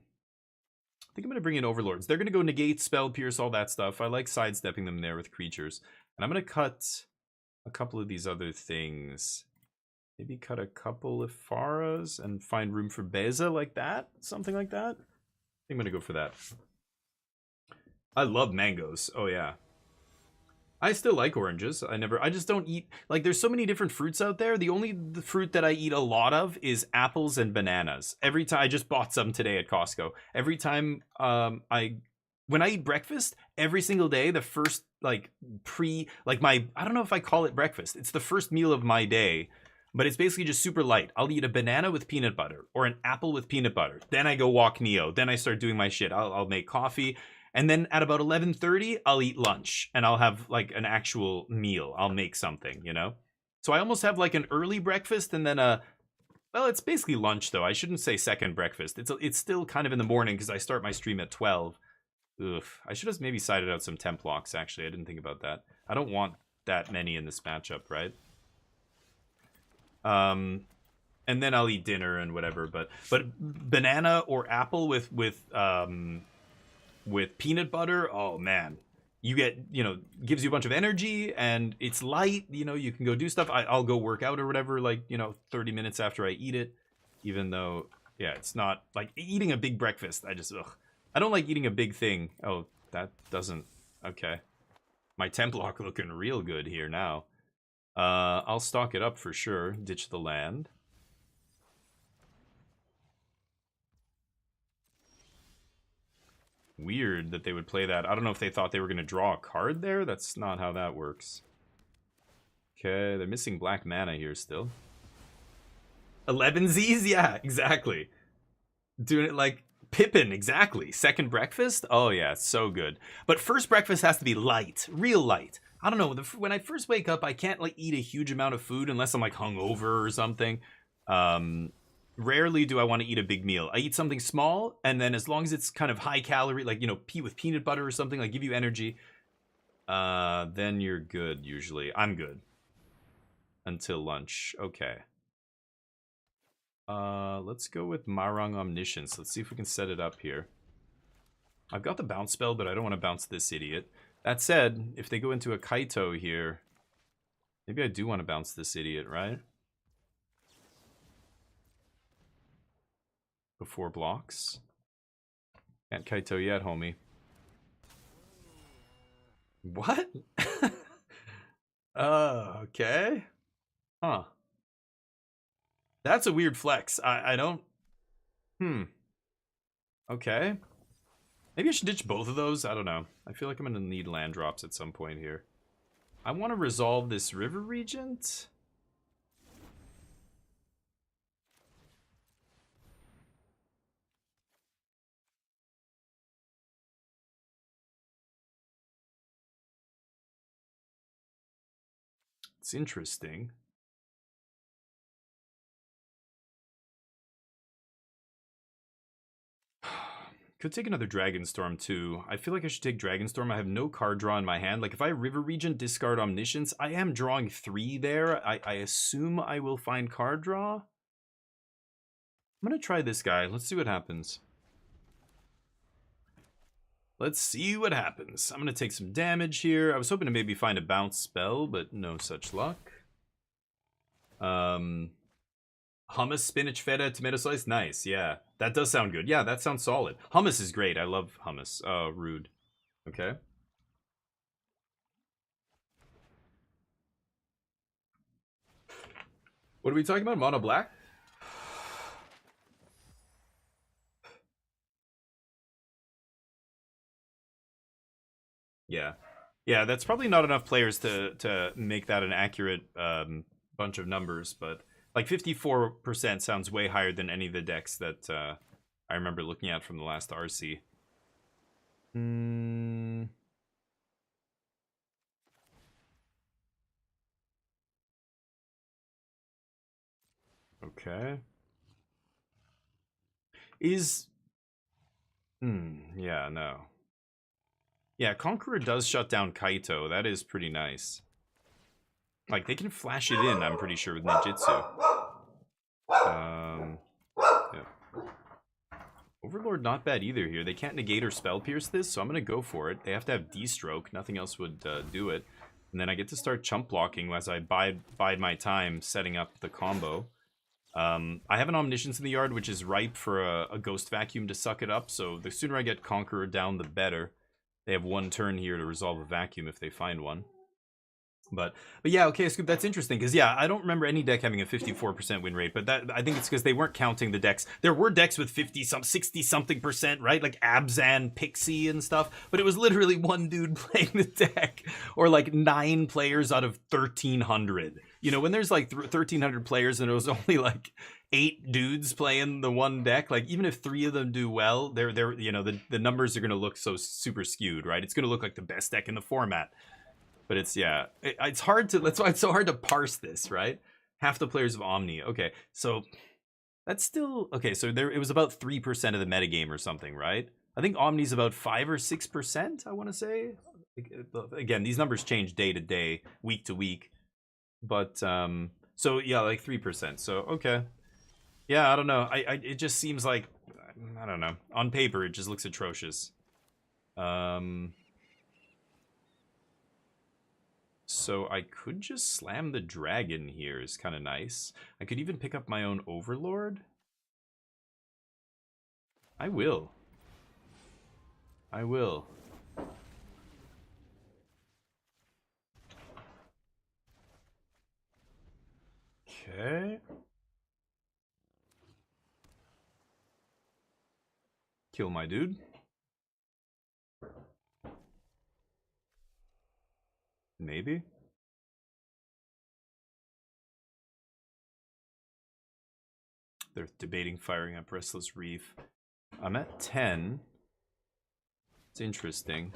Speaker 2: think I'm going to bring in Overlords. They're going to go Negate, Spell Pierce, all that stuff. I like sidestepping them there with creatures. And I'm going to cut a couple of these other things. Maybe cut a couple of Faras and find room for Beza like that. Something like that. I think I'm going to go for that. I love mangoes. Oh, yeah. I still like oranges. I just don't eat, like, there's so many different fruits out there. The fruit that I eat a lot of is apples and bananas. Every time, I just bought some today at Costco. Every time, when I eat breakfast, every single day, the first, I don't know if I call it breakfast. It's the first meal of my day, but it's basically just super light. I'll eat a banana with peanut butter or an apple with peanut butter. Then I go walk Neo. Then I start doing my shit. I'll make coffee. And then at about 11:30, I'll eat lunch and I'll have like an actual meal. I'll make something, you know? So I almost have like an early breakfast and then well, it's basically lunch though. I shouldn't say second breakfast. It's still kind of in the morning because I start my stream at 12. Oof. I should have maybe sided out some temp blocks actually. I didn't think about that. I don't want that many in this matchup, right? And then I'll eat dinner and whatever, but banana or apple with peanut butter, oh man, you get, gives you a bunch of energy and it's light, you can go do stuff. I'll go work out or whatever, like, 30 minutes after I eat it, even though, yeah, it's not like eating a big breakfast. I don't like eating a big thing. Oh, that doesn't, okay. My temp block looking real good here now. I'll stock it up for sure. Ditch the land. Weird that they would play that. I don't know if they thought they were going to draw a card there. That's not how that works. Okay, they're missing black mana here still. 11 Z's? Yeah, exactly. Doing it like Pippin, exactly. Second breakfast? Oh yeah, it's so good. But first breakfast has to be light, real light. I don't know, when I first wake up, I can't like eat a huge amount of food unless I'm like hungover or something. Rarely do I want to eat a big meal. I eat something small, and then as long as it's kind of high calorie, like, pea with peanut butter or something, like give you energy, then you're good, usually. I'm good. Until lunch. Okay. Let's go with Marang Omniscience. Let's see if we can set it up here. I've got the bounce spell, but I don't want to bounce this idiot. That said, if they go into a Kaito here, maybe I do want to bounce this idiot, right? Before blocks. Can't Kaito yet, homie. What? Okay. Huh. That's a weird flex. I don't... Okay. Maybe I should ditch both of those. I don't know. I feel like I'm going to need land drops at some point here. I want to resolve this River Regent. It's interesting. Could take another Dragonstorm too. I feel like I should take Dragonstorm. I have no card draw in my hand. Like if I River Regent, discard Omniscience, I am drawing 3 there. I assume I will find card draw. I'm gonna try this guy. Let's see what happens. Let's see what happens. I'm gonna take some damage here. I was hoping to maybe find a bounce spell, but no such luck. Hummus, spinach, feta, tomato slice. Nice, yeah. That does sound good. Yeah, that sounds solid. Hummus is great. I love hummus. Oh, rude. Okay. What are we talking about? Mono black? Yeah. Yeah, that's probably not enough players to make that an accurate bunch of numbers, but like 54% sounds way higher than any of the decks that I remember looking at from the last RC. Okay. Yeah, no. Yeah, Conqueror does shut down Kaito. That is pretty nice. Like, they can flash it in, I'm pretty sure, with Ninjutsu. Yeah. Overlord not bad either here. They can't negate or spell pierce this, so I'm gonna go for it. They have to have D-stroke. Nothing else would do it. And then I get to start chump blocking as I bide my time setting up the combo. I have an Omniscience in the yard, which is ripe for a Ghost Vacuum to suck it up, so the sooner I get Conqueror down, the better. They have 1 turn here to resolve a vacuum if they find one. But yeah, okay, Scoop, that's interesting, because yeah, I don't remember any deck having a 54% win rate, but that I think it's because they weren't counting the decks. There were decks with 60-something%, right? Like Abzan, Pixie, and stuff, but it was literally 1 dude playing the deck, or like 9 players out of 1,300. You know, when there's like 1,300 players and it was only like 8 dudes playing the one deck, like even if 3 of them do well, they're you know, the numbers are going to look so super skewed, right? It's going to look like the best deck in the format. But it's, yeah, it's hard to, that's why it's so hard to parse this, right? Half the players of Omni. Okay, so that's still, okay, so it was about 3% of the metagame or something, right? I think Omni's about 5 or 6%, I want to say. Again, these numbers change day to day, week to week. But, so yeah, like 3%. So, okay. Yeah, I don't know. It just seems like, I don't know. On paper, it just looks atrocious. So I could just slam the dragon here is kind of nice. I could even pick up my own Overlord. I will. I will. Okay. Kill my dude. Maybe. They're debating firing up Restless Reef. I'm at 10. It's interesting.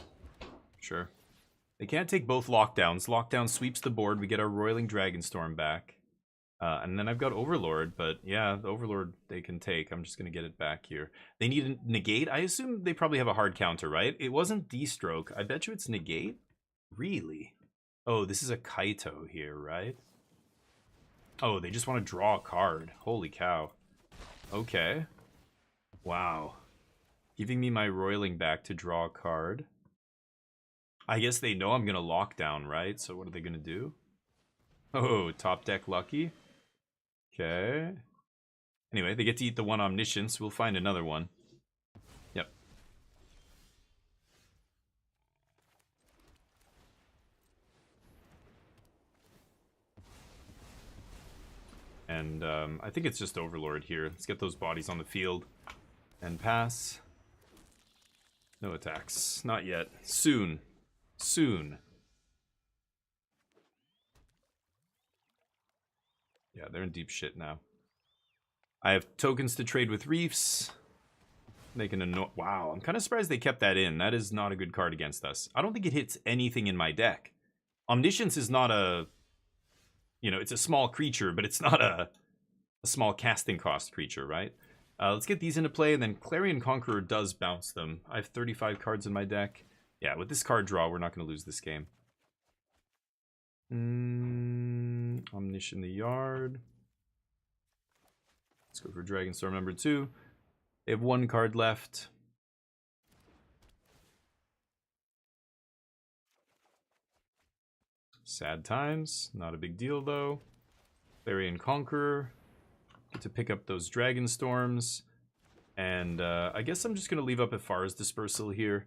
Speaker 2: Sure. They can't take both lockdowns. Lockdown sweeps the board. We get our Roiling Dragonstorm back. And then I've got Overlord, but yeah, the Overlord they can take. I'm just going to get it back here. They need a negate. I assume they probably have a hard counter, right? It wasn't D-stroke. I bet you it's negate. Really? Oh, this is a Kaito here, right? Oh, they just want to draw a card. Holy cow. Okay. Wow. Giving me my Roiling back to draw a card. I guess they know I'm going to lock down, right? So what are they going to do? Oh, top deck lucky. Okay. Anyway, they get to eat the one Omniscience. We'll find another one. Yep. And I think it's just Overlord here. Let's get those bodies on the field and pass. No attacks. Not yet. Soon. Soon. Yeah, they're in deep shit now. I have tokens to trade with Reefs. They can annoy... Wow, I'm kind of surprised they kept that in. That is not a good card against us. I don't think it hits anything in my deck. Omniscience is not a... You know, it's a small creature, but it's not a small casting cost creature, right? Let's get these into play, and then Clarion Conqueror does bounce them. I have 35 cards in my deck. Yeah, with this card draw, we're not going to lose this game. Omnish in the yard. Let's go for Dragonstorm number 2. They have 1 card left. Sad times. Not a big deal, though. Clarion Conqueror. Get to pick up those Dragonstorms. And I guess I'm just going to leave up Ifara's Dispersal here.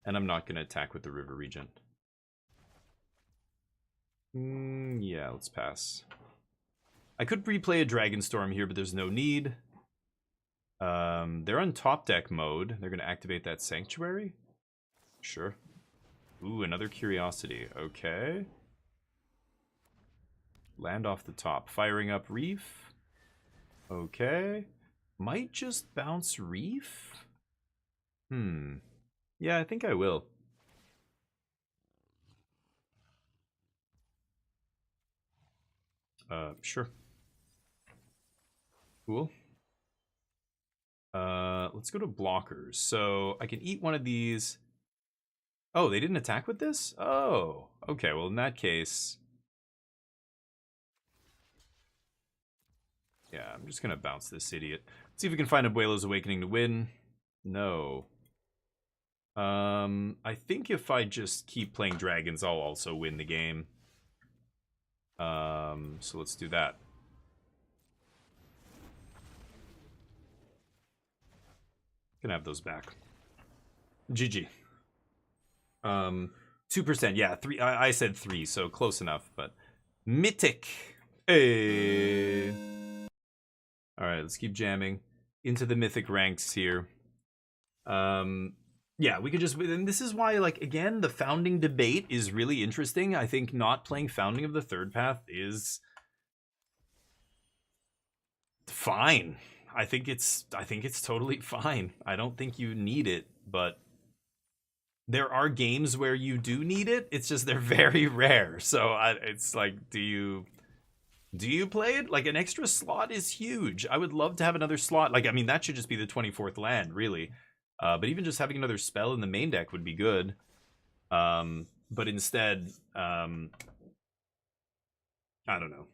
Speaker 2: And I'm not going to attack with the River Regent. Yeah, let's pass. I could replay a Dragonstorm here, but there's no need. They're on top deck mode. They're going to activate that Sanctuary? Sure. Ooh, another Curiosity. Okay. Land off the top. Firing up Reef. Okay. Might just bounce Reef? Yeah, I think I will. Sure. Cool. Let's go to blockers. So I can eat one of these. Oh, they didn't attack with this? Oh, okay. Well, in that case... Yeah, I'm just going to bounce this idiot. See if we can find Abuelo's Awakening to win. No. I think if I just keep playing dragons, I'll also win the game. So let's do that. Gonna have those back. GG. 2%. Yeah, 3. I said 3, so close enough. But Mythic. Hey. All right, let's keep jamming into the Mythic ranks here. Yeah, we could just... And this is why, like, again, the Founding debate is really interesting. I think not playing Founding of the Third Path is fine. I think it's totally fine. I don't think you need it, but there are games where you do need it. It's just they're very rare. So it's like, do you play it? Like, an extra slot is huge. I would love to have another slot. Like, I mean, that should just be the 24th land, really. But even just having another spell in the main deck would be good. But instead, I don't know.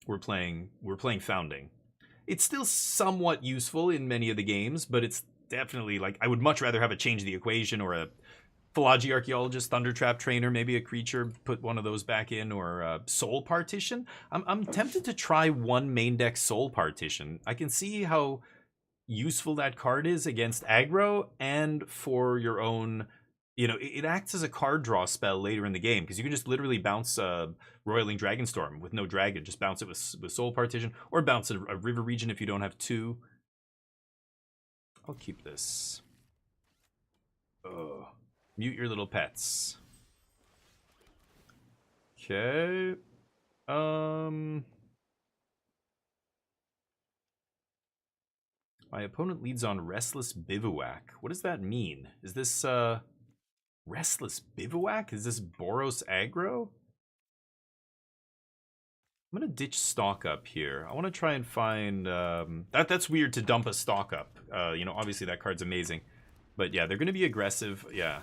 Speaker 2: We're playing Founding. It's still somewhat useful in many of the games, but it's definitely, like, I would much rather have a Change the Equation or a Philology Archaeologist, Thundertrap Trainer, maybe a creature, put one of those back in, or a Soul Partition. I'm tempted to try one main deck Soul Partition. I can see how useful that card is against aggro and for your own, you know, it acts as a card draw spell later in the game, because you can just literally bounce Roiling Dragonstorm with no dragon, just bounce it with Soul Partition, or bounce a River Region if you don't have 2. I'll keep this. Mute your little pets. Okay. My opponent leads on Restless Bivouac. What does that mean? Is this, Restless Bivouac? Is this Boros aggro? I'm gonna ditch Stock Up here. I want to try and find, that's weird to dump a Stock Up. You know, obviously that card's amazing. But yeah, they're gonna be aggressive, yeah.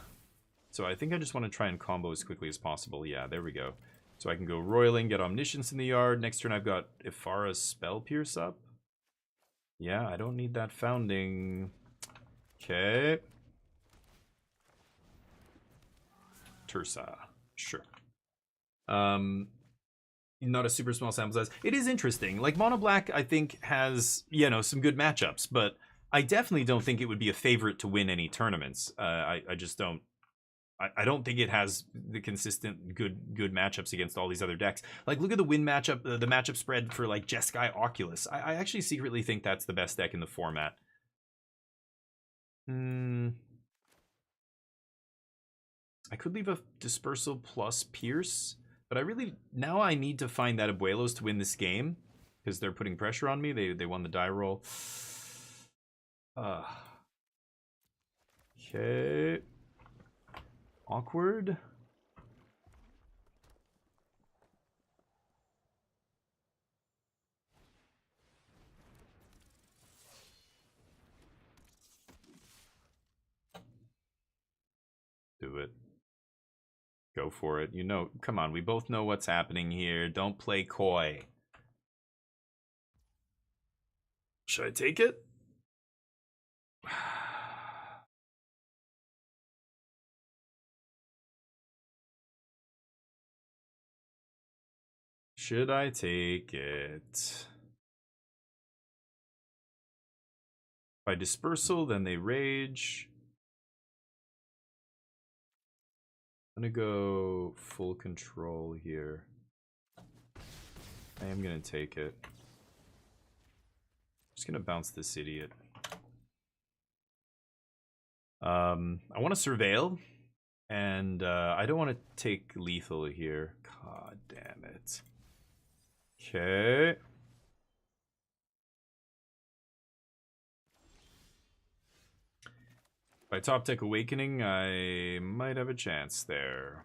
Speaker 2: So I think I just want to try and combo as quickly as possible. Yeah, there we go. So I can go Roiling, get Omniscience in the yard. Next turn I've got Ifara's Spell Pierce up. Yeah, I don't need that Founding. Okay. Tursa. Sure. Not a super small sample size. It is interesting. Like, Mono Black, I think, has, you know, some good matchups, but I definitely don't think it would be a favorite to win any tournaments. I just don't I don't think it has the consistent good matchups against all these other decks. Like, look at the win matchup, the matchup spread for like Jeskai Oculus. I actually secretly think that's the best deck in the format. I could leave a Dispersal plus Pierce, but now I need to find that Abuelos to win this game because they're putting pressure on me. They won the die roll. Okay. Awkward. Do it. Go for it. You know, come on, we both know what's happening here. Don't play coy. Should I take it? Should I take it? By Dispersal, then they rage. I'm gonna go full control here. I am gonna take it. Just gonna bounce this idiot. I want to surveil, and I don't want to take lethal here. God damn it. Okay. By Top Deck Awakening, I might have a chance there.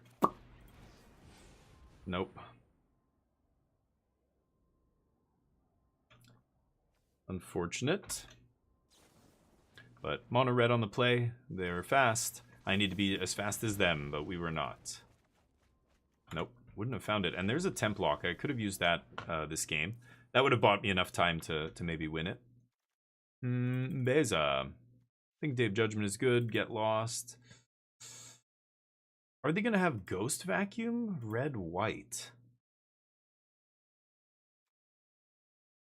Speaker 2: Nope. Unfortunate. But mono red on the play. They're fast. I need to be as fast as them, but we were not. Nope. Wouldn't have found it. And there's a temp lock. I could have used that this game. That would have bought me enough time to maybe win it. Beza. I think Dave Judgment is good. Get Lost. Are they going to have Ghost Vacuum? Red, white.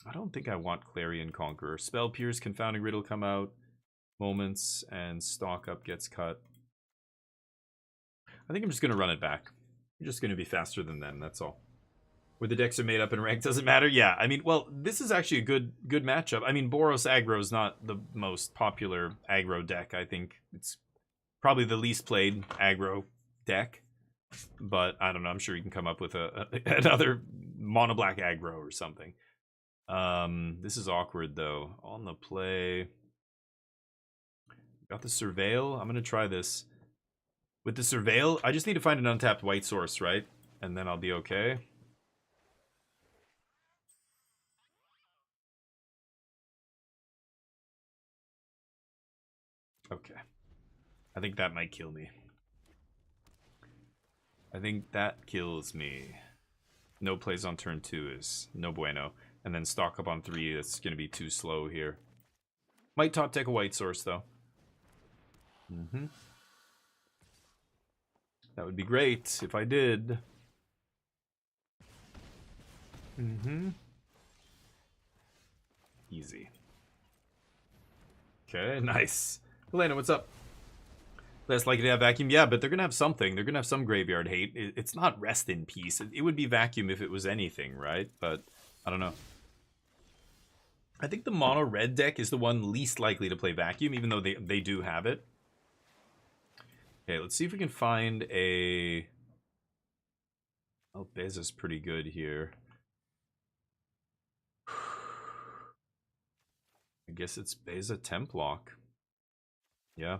Speaker 2: I don't think I want Clarion Conqueror. Spell Pierce, Confounding Riddle come out. Moments, and Stock Up gets cut. I think I'm just going to run it back. I'm just going to be faster than them, that's all. Where the decks are made up in rank doesn't matter. Yeah, I mean, well, this is actually a good matchup. I mean, Boros aggro is not the most popular aggro deck. I think it's probably the least played aggro deck. But I don't know. I'm sure you can come up with another mono black aggro or something. This is awkward though. On the play, got the Surveil. I'm gonna try this. With the Surveil, I just need to find an untapped white source, right? And then I'll be okay. Okay. I think that might kill me. I think that kills me. No plays on turn 2 is no bueno. And then stock up on 3, that's going to be too slow here. Might top deck a white source, though. That would be great if I did. Easy. Okay, nice. Helena, what's up? Less likely to have vacuum. Yeah, but they're going to have something. They're going to have some graveyard hate. It's not rest in peace. It would be vacuum if it was anything, right? But I don't know. I think the mono red deck is the one least likely to play vacuum, even though they do have it. Okay, let's see if we can find a... Oh, Beza's pretty good here. I guess it's Beza Templock. Yeah.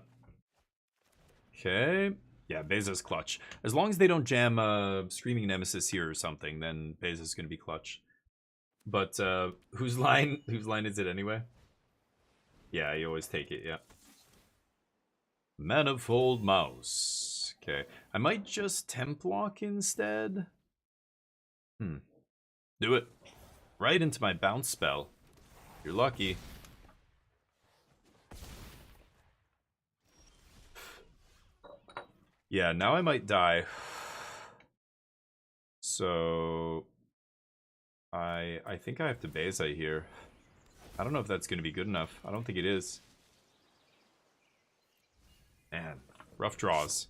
Speaker 2: Okay. Yeah, Beza's clutch. As long as they don't jam Screaming Nemesis here or something, then Beza's going to be clutch. But whose line is it anyway? Yeah, you always take it, yeah. Manifold Mouse. Okay. I might just Templock instead. Do it. Right into my bounce spell. You're lucky. Yeah, now I might die. So I think I have to Beza here. I don't know if that's going to be good enough. I don't think it is. Man, rough draws.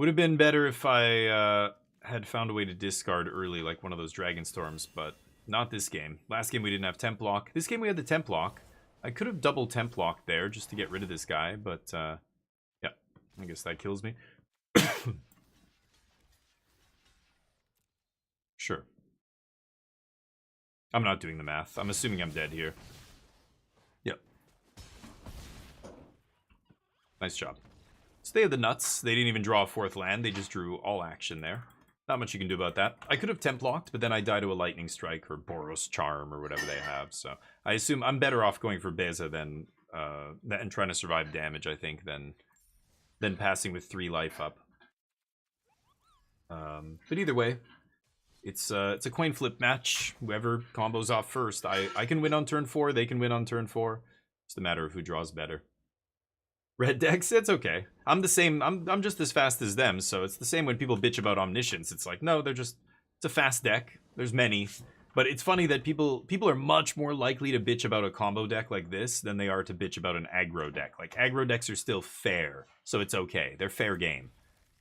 Speaker 2: Would have been better if I had found a way to discard early, like one of those Dragon Storms, but not this game. Last game we didn't have Temp Lock. This game we had the Temp Lock. I could have double Temp Locked there just to get rid of this guy, but yeah, I guess that kills me. Sure. I'm not doing the math. I'm assuming I'm dead here. Yep. Nice job. So they had the nuts. They didn't even draw a fourth land. They just drew all action there. Not much you can do about that. I could have Temp Locked, but then I die to a Lightning Strike or Boros Charm or whatever they have. So I assume I'm better off going for Beza than and trying to survive damage, I think, than passing with 3 life up. But either way, it's a coin flip match. Whoever combos off first, I can win on turn 4. They can win on turn 4. It's a matter of who draws better. Red decks, it's okay. I'm the same. I'm just as fast as them, so it's the same when people bitch about Omniscience. It's like, no, it's a fast deck. There's many. But it's funny that people are much more likely to bitch about a combo deck like this than they are to bitch about an aggro deck. Like, aggro decks are still fair, so it's okay. They're fair game.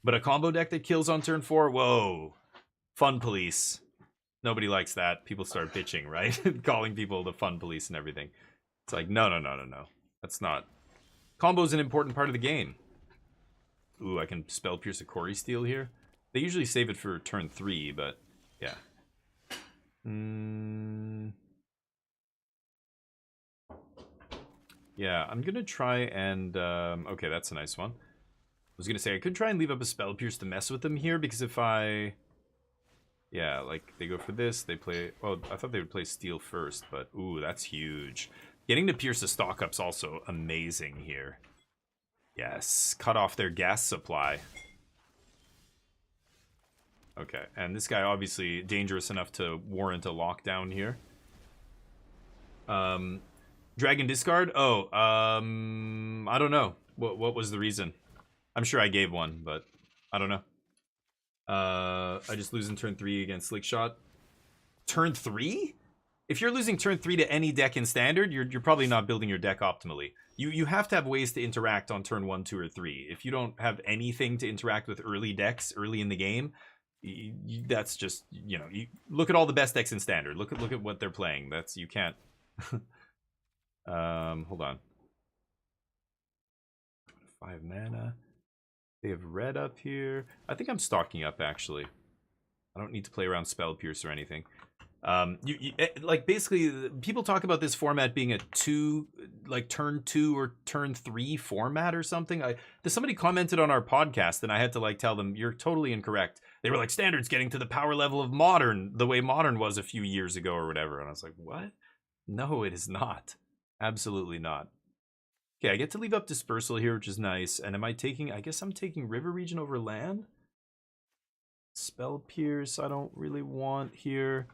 Speaker 2: But a combo deck that kills on turn 4, whoa. Fun police. Nobody likes that. People start bitching, right? Calling people the fun police and everything. It's like, no. That's not... Combo's an important part of the game. Ooh, I can Spell Pierce a Corey Steel here. They usually save it for turn 3, but yeah. Yeah, I'm gonna try and... okay, that's a nice one. I was gonna say, I could try and leave up a Spell Pierce to mess with them here, because if I... Yeah, like, they go for this, they play... Well, I thought they would play Steel first, but ooh, that's huge. Getting to pierce the stock up's also amazing here. Yes, cut off their gas supply. Okay, and this guy obviously dangerous enough to warrant a lockdown here. Dragon discard? Oh, I don't know. What was the reason? I'm sure I gave one, but I don't know. I just lose in turn 3 against Slickshot. Turn 3? If you're losing turn 3 to any deck in Standard, you're probably not building your deck optimally. You have to have ways to interact on turn 1, 2, or 3. If you don't have anything to interact with early decks early in the game, that's just, you know, you look at all the best decks in Standard. Look at what they're playing. That's, you can't. Hold on. 5 mana. They have red up here. I think I'm stocking up, actually. I don't need to play around Spell Pierce or anything. Like, basically, people talk about this format being a turn 2 or turn 3 format or something. Somebody commented on our podcast, and I had to, like, tell them, you're totally incorrect. They were like, Standard's getting to the power level of Modern, the way Modern was a few years ago or whatever. And I was like, what? No, it is not. Absolutely not. Okay, I get to leave up Dispersal here, which is nice. And am I taking... I guess I'm taking River Region over land? Spell Pierce, I don't really want here.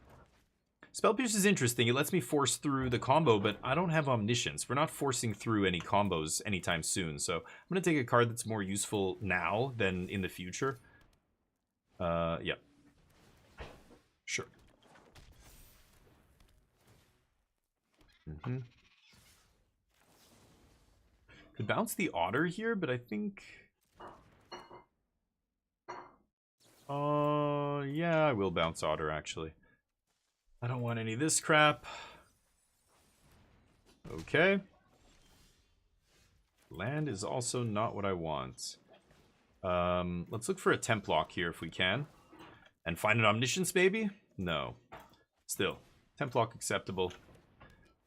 Speaker 2: Spell Pierce is interesting. It lets me force through the combo, but I don't have Omniscience. We're not forcing through any combos anytime soon. So I'm going to take a card that's more useful now than in the future. Yeah. Sure. Could bounce the Otter here, but I think... yeah, I will bounce Otter, actually. I don't want any of this crap. Okay. Land is also not what I want. Let's look for a Temp Lock here if we can. And find an Omniscience, maybe? No. Still. Temp Lock acceptable.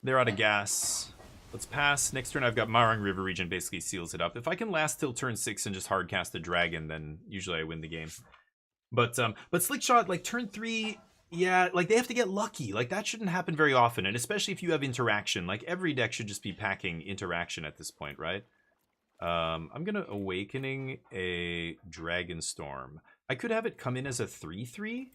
Speaker 2: They're out of gas. Let's pass. Next turn I've got Marang River Region, basically seals it up. If I can last till turn 6 and just hardcast a dragon, then usually I win the game. But Slickshot, like, turn 3... Yeah, like, they have to get lucky. Like, that shouldn't happen very often, and especially if you have interaction. Like, every deck should just be packing interaction at this point, right? I'm gonna Awakening a Dragonstorm. I could have it come in as a 3/3.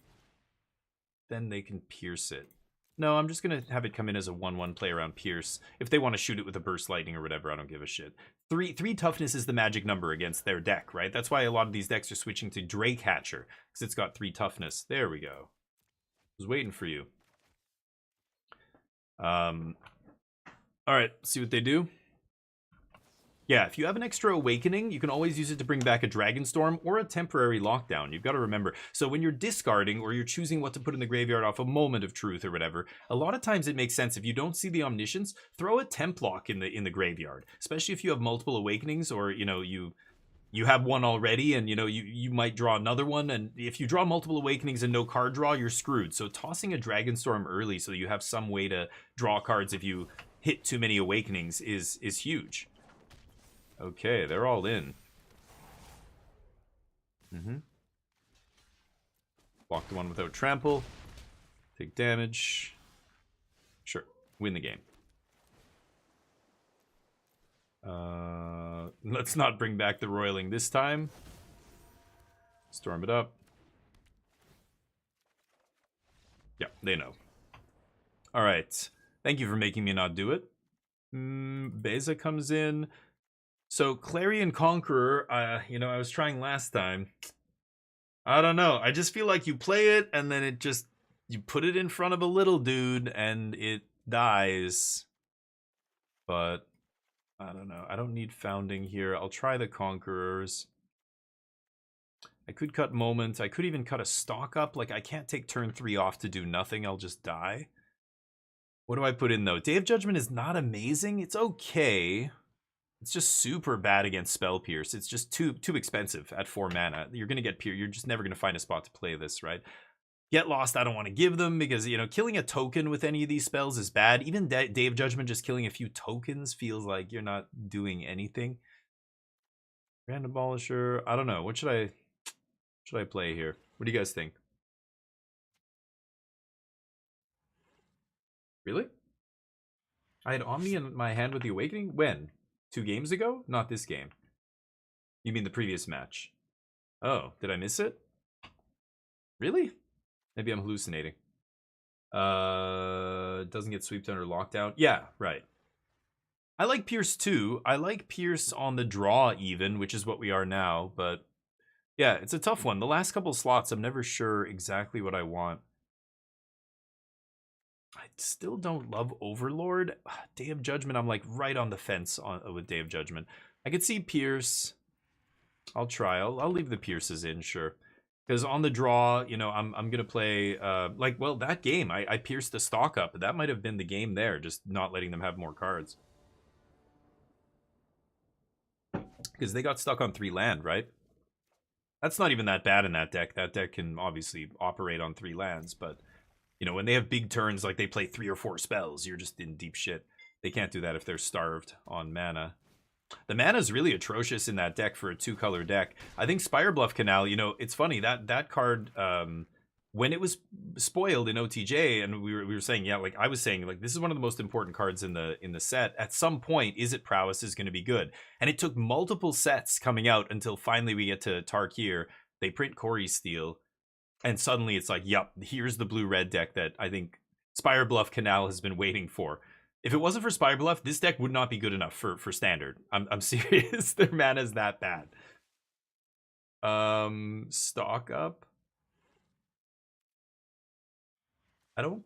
Speaker 2: Then they can pierce it. No, I'm just gonna have it come in as a 1/1 play around Pierce. If they want to shoot it with a Burst Lightning or whatever, I don't give a shit. 3 toughness is the magic number against their deck, right? That's why a lot of these decks are switching to Drake Hatcher, because it's got 3 toughness. There we go. I was waiting for you. Alright, see what they do. Yeah, if you have an extra awakening, you can always use it to bring back a Dragon Storm or a temporary lockdown. You've got to remember. So when you're discarding or you're choosing what to put in the graveyard off a Moment of Truth or whatever, a lot of times it makes sense. If you don't see the Omniscience, throw a temp lock in the graveyard, especially if you have multiple awakenings, or you have one already, and you might draw another one, and if you draw multiple awakenings and no card draw, you're screwed. So tossing a Dragon Storm early so that you have some way to draw cards if you hit too many awakenings is huge. Okay, they're all in. Block the one without trample. Take damage. Sure, win the game. Let's not bring back the roiling this time. Storm it up. Yeah, they know. Alright. Thank you for making me not do it. Beza comes in. So, Clarion Conqueror, I was trying last time. I don't know. I just feel like you play it, and then you put it in front of a little dude, and it dies. But, I don't know. I don't need Founding here. I'll try the Conquerors. I could cut Moment. I could even cut a stock up. Like, I can't take turn 3 off to do nothing. I'll just die. What do I put in, though? Day of Judgment is not amazing. It's okay. It's just super bad against Spell Pierce. It's just too expensive at 4 mana. You're going to get Pierce. You're just never going to find a spot to play this, right? Get Lost, I don't want to give them because, killing a token with any of these spells is bad. Even Day of Judgment, just killing a few tokens feels like you're not doing anything. Grand Abolisher. I don't know. What should I play here? What do you guys think? Really? I had Omni in my hand with the Awakening? When? 2 games ago? Not this game. You mean the previous match? Oh, did I miss it? Really? Maybe I'm hallucinating. Doesn't get sweeped under lockdown. Yeah, right. I like Pierce too. I like Pierce on the draw even, which is what we are now. But yeah, it's a tough one. The last couple slots, I'm never sure exactly what I want. I still don't love Overlord. Day of Judgment, I'm like right on the fence with Day of Judgment. I could see Pierce. I'll try. I'll leave the Pierces in, sure. Because on the draw, I'm going to play, that game, I pierced the stock up. That might have been the game there, just not letting them have more cards. Because they got stuck on 3 land, right? That's not even that bad in that deck. That deck can obviously operate on 3 lands, but... when they have big turns, like they play 3 or 4 spells, you're just in deep shit. They can't do that if they're starved on mana. The mana is really atrocious in that deck for a 2-color deck. I think Spirebluff Canal, it's funny, that card, when it was spoiled in OTJ, and we were saying, yeah, like I was saying, like this is one of the most important cards in the set. At some point, Izzet Prowess is going to be good. And it took multiple sets coming out until finally we get to Tarkir. They print Corey Steel. And suddenly it's like, yep, here's the blue-red deck that I think Spirebluff Canal has been waiting for. If it wasn't for Spirebluff, this deck would not be good enough for Standard. I'm serious. Their mana is that bad. Stock up. I don't...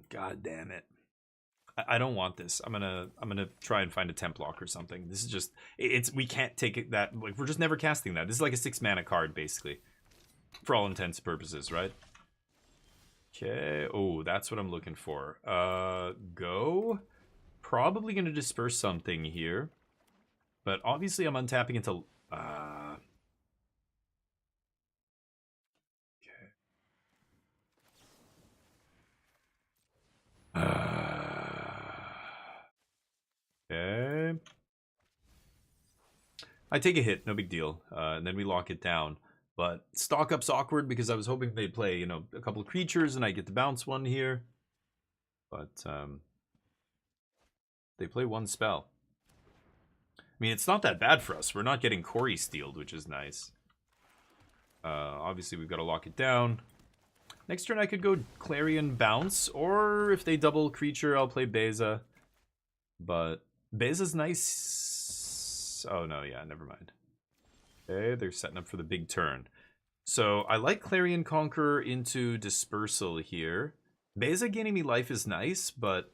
Speaker 2: God damn it. I don't want this. I'm gonna try and find a temp lock or something. This is just... we can't take it that... Like, we're just never casting that. This is like a 6-mana card, basically. For all intents and purposes, right? Okay. Oh, that's what I'm looking for. Go. Probably going to disperse something here. But obviously I'm untapping into... Okay. I take a hit, no big deal. And then we lock it down. But stock up's awkward because I was hoping they'd play, a couple of creatures and I get to bounce one here. But they play 1 spell. I mean, it's not that bad for us. We're not getting Corey Steeled, which is nice. Obviously, we've got to lock it down. Next turn, I could go Clarion Bounce, or if they double creature, I'll play Beza. But Beza's nice. Oh, no, yeah, never mind. Okay, they're setting up for the big turn. So I like Clarion Conqueror into Dispersal here. Beza gaining me life is nice, but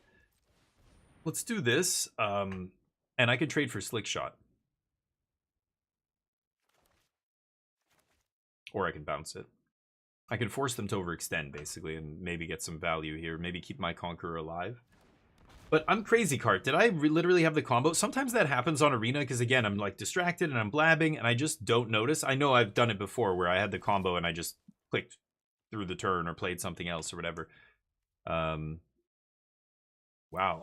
Speaker 2: let's do this. And I could trade for Slick Shot. Or I can bounce it. I can force them to overextend, basically, and maybe get some value here. Maybe keep my Conqueror alive. But I'm crazy, Cart. Did I literally have the combo? Sometimes that happens on Arena, because again, I'm like distracted and I'm blabbing, and I just don't notice. I know I've done it before, where I had the combo and I just clicked through the turn or played something else or whatever. Wow,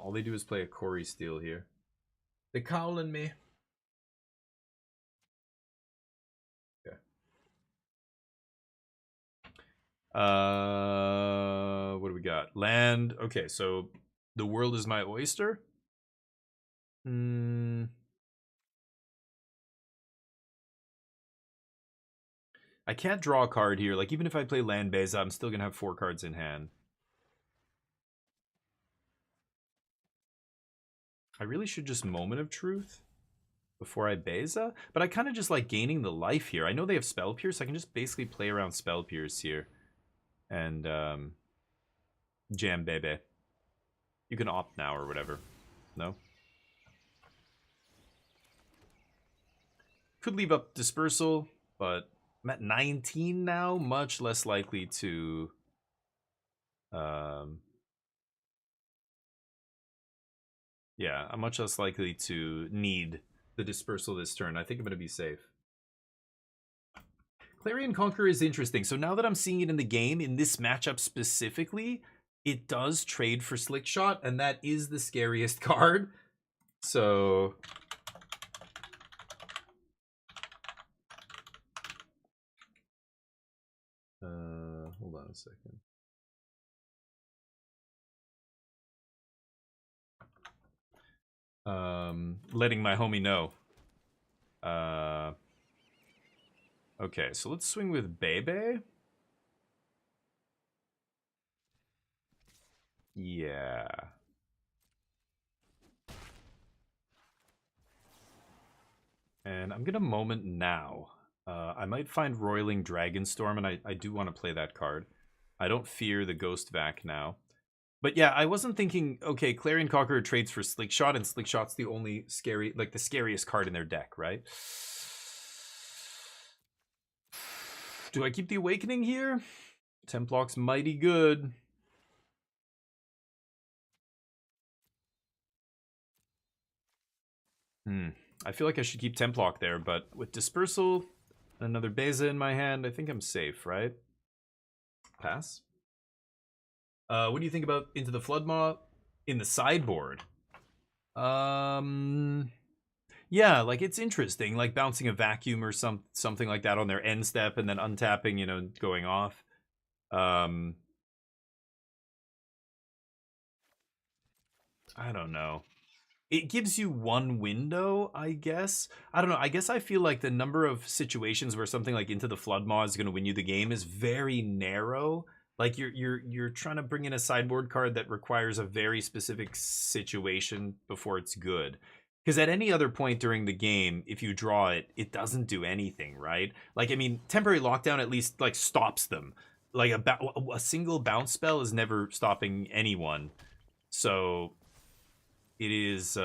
Speaker 2: all they do is play a Corey Steel here. They're calling me. Okay. What do we got? Land. Okay, so the world is my oyster. I can't draw a card here. Like, even if I play land base, I'm still gonna have 4 cards in hand. I really should just Moment of Truth before I Beza, but I kind of just like gaining the life here. I know they have Spell Pierce, so I can just basically play around Spell Pierce here. And jam Bebe. You can opt now or whatever. No? Could leave up Dispersal, but I'm at 19 now. Much less likely to... yeah, I'm much less likely to need the Dispersal this turn. I think I'm going to be safe. Clarion Conqueror is interesting. So now that I'm seeing it in the game, in this matchup specifically, it does trade for Slick Shot, and that is the scariest card. So... hold on a second. Letting my homie know. Okay, so let's swing with Bebe. Yeah. And I'm gonna Moment now. I might find Roiling Dragonstorm, and I do want to play that card. I don't fear the Ghost Vac now. But yeah, I wasn't thinking, okay, Clarion Conqueror trades for Slick Shot, and Slick Shot's the only scary, like the scariest card in their deck, right? Do I keep the Awakening here? Templock's mighty good. I feel like I should keep Templock there, but with Dispersal, another Beza in my hand, I think I'm safe, right? Pass. What do you think about Into the Floodmaw in the sideboard? Yeah, like it's interesting, like bouncing a Vacuum or something like that on their end step and then untapping, you know, going off. I don't know. It gives you one window, I guess. I don't know. I guess I feel like the number of situations where something like Into the Floodmaw is going to win you the game is very narrow. Like you're trying to bring in a sideboard card that requires a very specific situation before it's good. Because at any other point during the game, if you draw it, it doesn't do anything, right? Like, I mean, Temporary Lockdown at least like stops them. Like a single bounce spell is never stopping anyone. So it is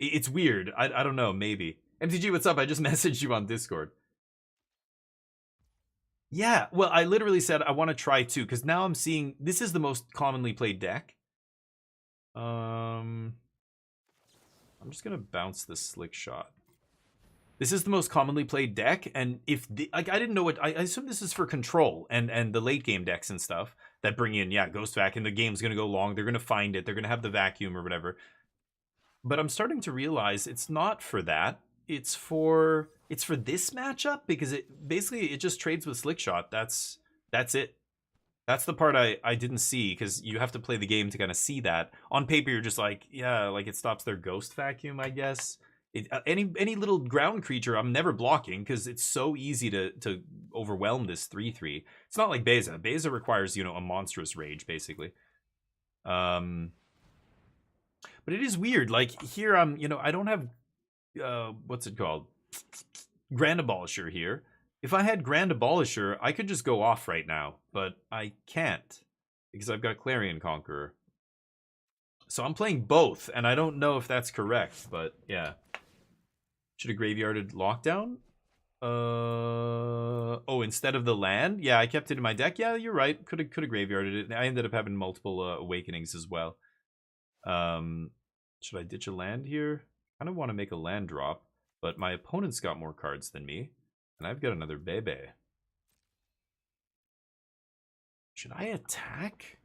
Speaker 2: it's weird. I don't know, maybe. MTG, what's up? I just messaged you on Discord. Yeah, well, I literally said I want to try 2, because now I'm seeing this is the most commonly played deck. I'm just gonna bounce the Slick Shot. This is the most commonly played deck, and if like I didn't know what I assume this is for control and the late game decks and stuff that bring in Ghost Vac, and the game's gonna go long. They're gonna find it. They're gonna have the Vacuum or whatever. But I'm starting to realize it's not for that. It's for this matchup, because it just trades with Slick Shot. That's it. That's the part I didn't see, because you have to play the game to kind of see that. On paper, you're just like, yeah, like it stops their Ghost Vacuum, I guess. Any little ground creature, I'm never blocking, because it's so easy to overwhelm this 3/3. It's not like Beza. Beza requires, you know, a monstrous rage, basically. But it is weird. Like, here I'm, you know, I don't have, what's it called? Grand Abolisher here. If I had Grand Abolisher, I could just go off right now, but I can't, because I've got Clarion Conqueror. So I'm playing both, and I don't know if that's correct, but yeah. Should have graveyarded Lockdown? Oh, instead of the land? Yeah, I kept it in my deck. Yeah, you're right. Could have graveyarded it. I ended up having multiple awakenings as well. Should I ditch a land here? I kind of want to make a land drop, but my opponent's got more cards than me, and I've got another Bebe. Should I attack?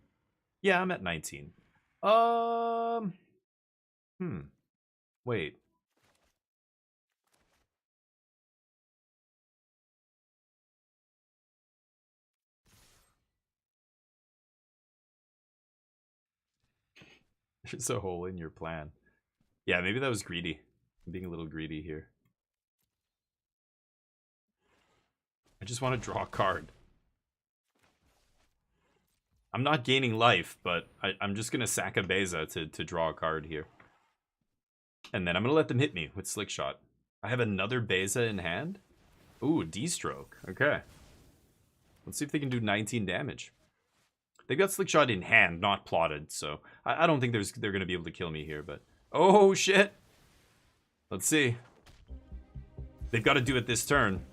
Speaker 2: Yeah, I'm at 19. Wait. There's a hole in your plan. Yeah, maybe that was greedy. I'm being a little greedy here. I just want to draw a card. I'm not gaining life, but I'm just going to sack a Beza to draw a card here. And then I'm going to let them hit me with Slick Shot. I have another Beza in hand. Ooh, D-Stroke. Okay. Let's see if they can do 19 damage. They've got Slick Shot in hand, not plotted, so I don't think they're going to be able to kill me here, but... Oh, shit! Let's see. They've got to do it this turn.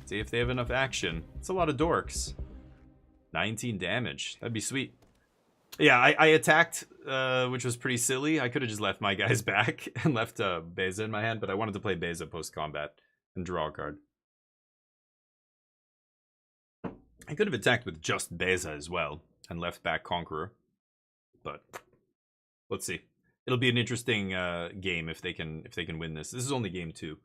Speaker 2: See if they have enough action. It's a lot of dorks. 19 damage. That'd be sweet. Yeah, I attacked, which was pretty silly. I could have just left my guys back and left Beza in my hand, but I wanted to play Beza post-combat and draw a card. I could have attacked with just Beza as well and left back Conqueror, but let's see. It'll be an interesting game if they can win this. This is only game 2.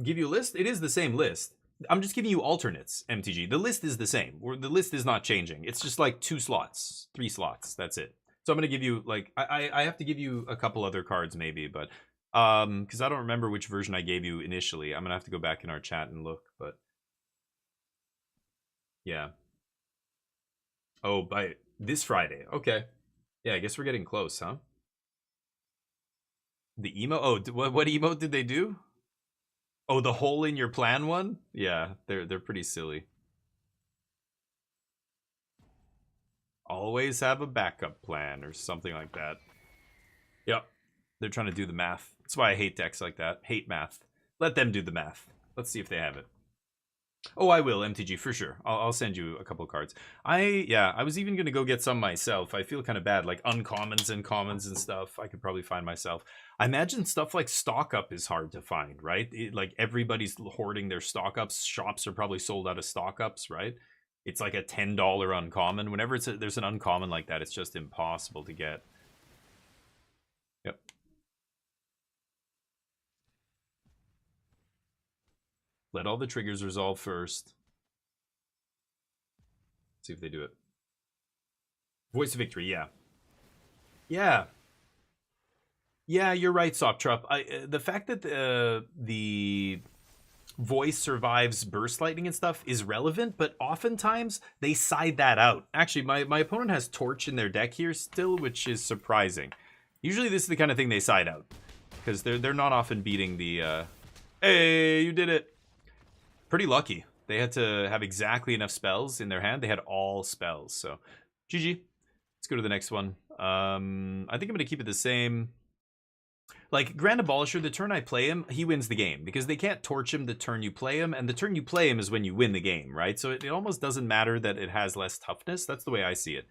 Speaker 2: Give you a list? It is the same list. I'm just giving you alternates, MTG. The list is the same. The list is not changing. It's just like 2 slots, 3 slots. That's it. So I'm going to give you, like, I have to give you a couple other cards maybe, but, because I don't remember which version I gave you initially. I'm going to have to go back in our chat and look, but, yeah. Oh, by this Friday. Okay. Yeah, I guess we're getting close, huh? The emo? Oh, what emote did they do? Oh, the hole in your plan one? Yeah, they're pretty silly. Always have a backup plan or something like that. Yep. They're trying to do the math. That's why I hate decks like that. Hate math. Let them do the math. Let's see if they have it. Oh, I will, MTG, for sure. I'll send you a couple cards. I was even going to go get some myself. I feel kind of bad, like uncommons and commons and stuff. I could probably find myself. I imagine stuff like stock up is hard to find, right? Like everybody's hoarding their stock ups. Shops are probably sold out of stock ups, right? It's like a $10 uncommon. Whenever there's an uncommon like that, it's just impossible to get. Yep. Let all the triggers resolve first. See if they do it. Voice of Victory, yeah. Yeah. Yeah, you're right, Soptrup. The fact that the voice survives burst lightning and stuff is relevant, but oftentimes they side that out. Actually, my opponent has Torch in their deck here still, which is surprising. Usually this is the kind of thing they side out, because they're not often beating the... Hey, you did it! Pretty lucky. They had to have exactly enough spells in their hand. They had all spells, so GG. Let's go to the next one. I think I'm going to keep it the same. Like, Grand Abolisher, the turn I play him, he wins the game, because they can't torch him the turn you play him, and the turn you play him is when you win the game, right? So it almost doesn't matter that it has less toughness. That's the way I see it.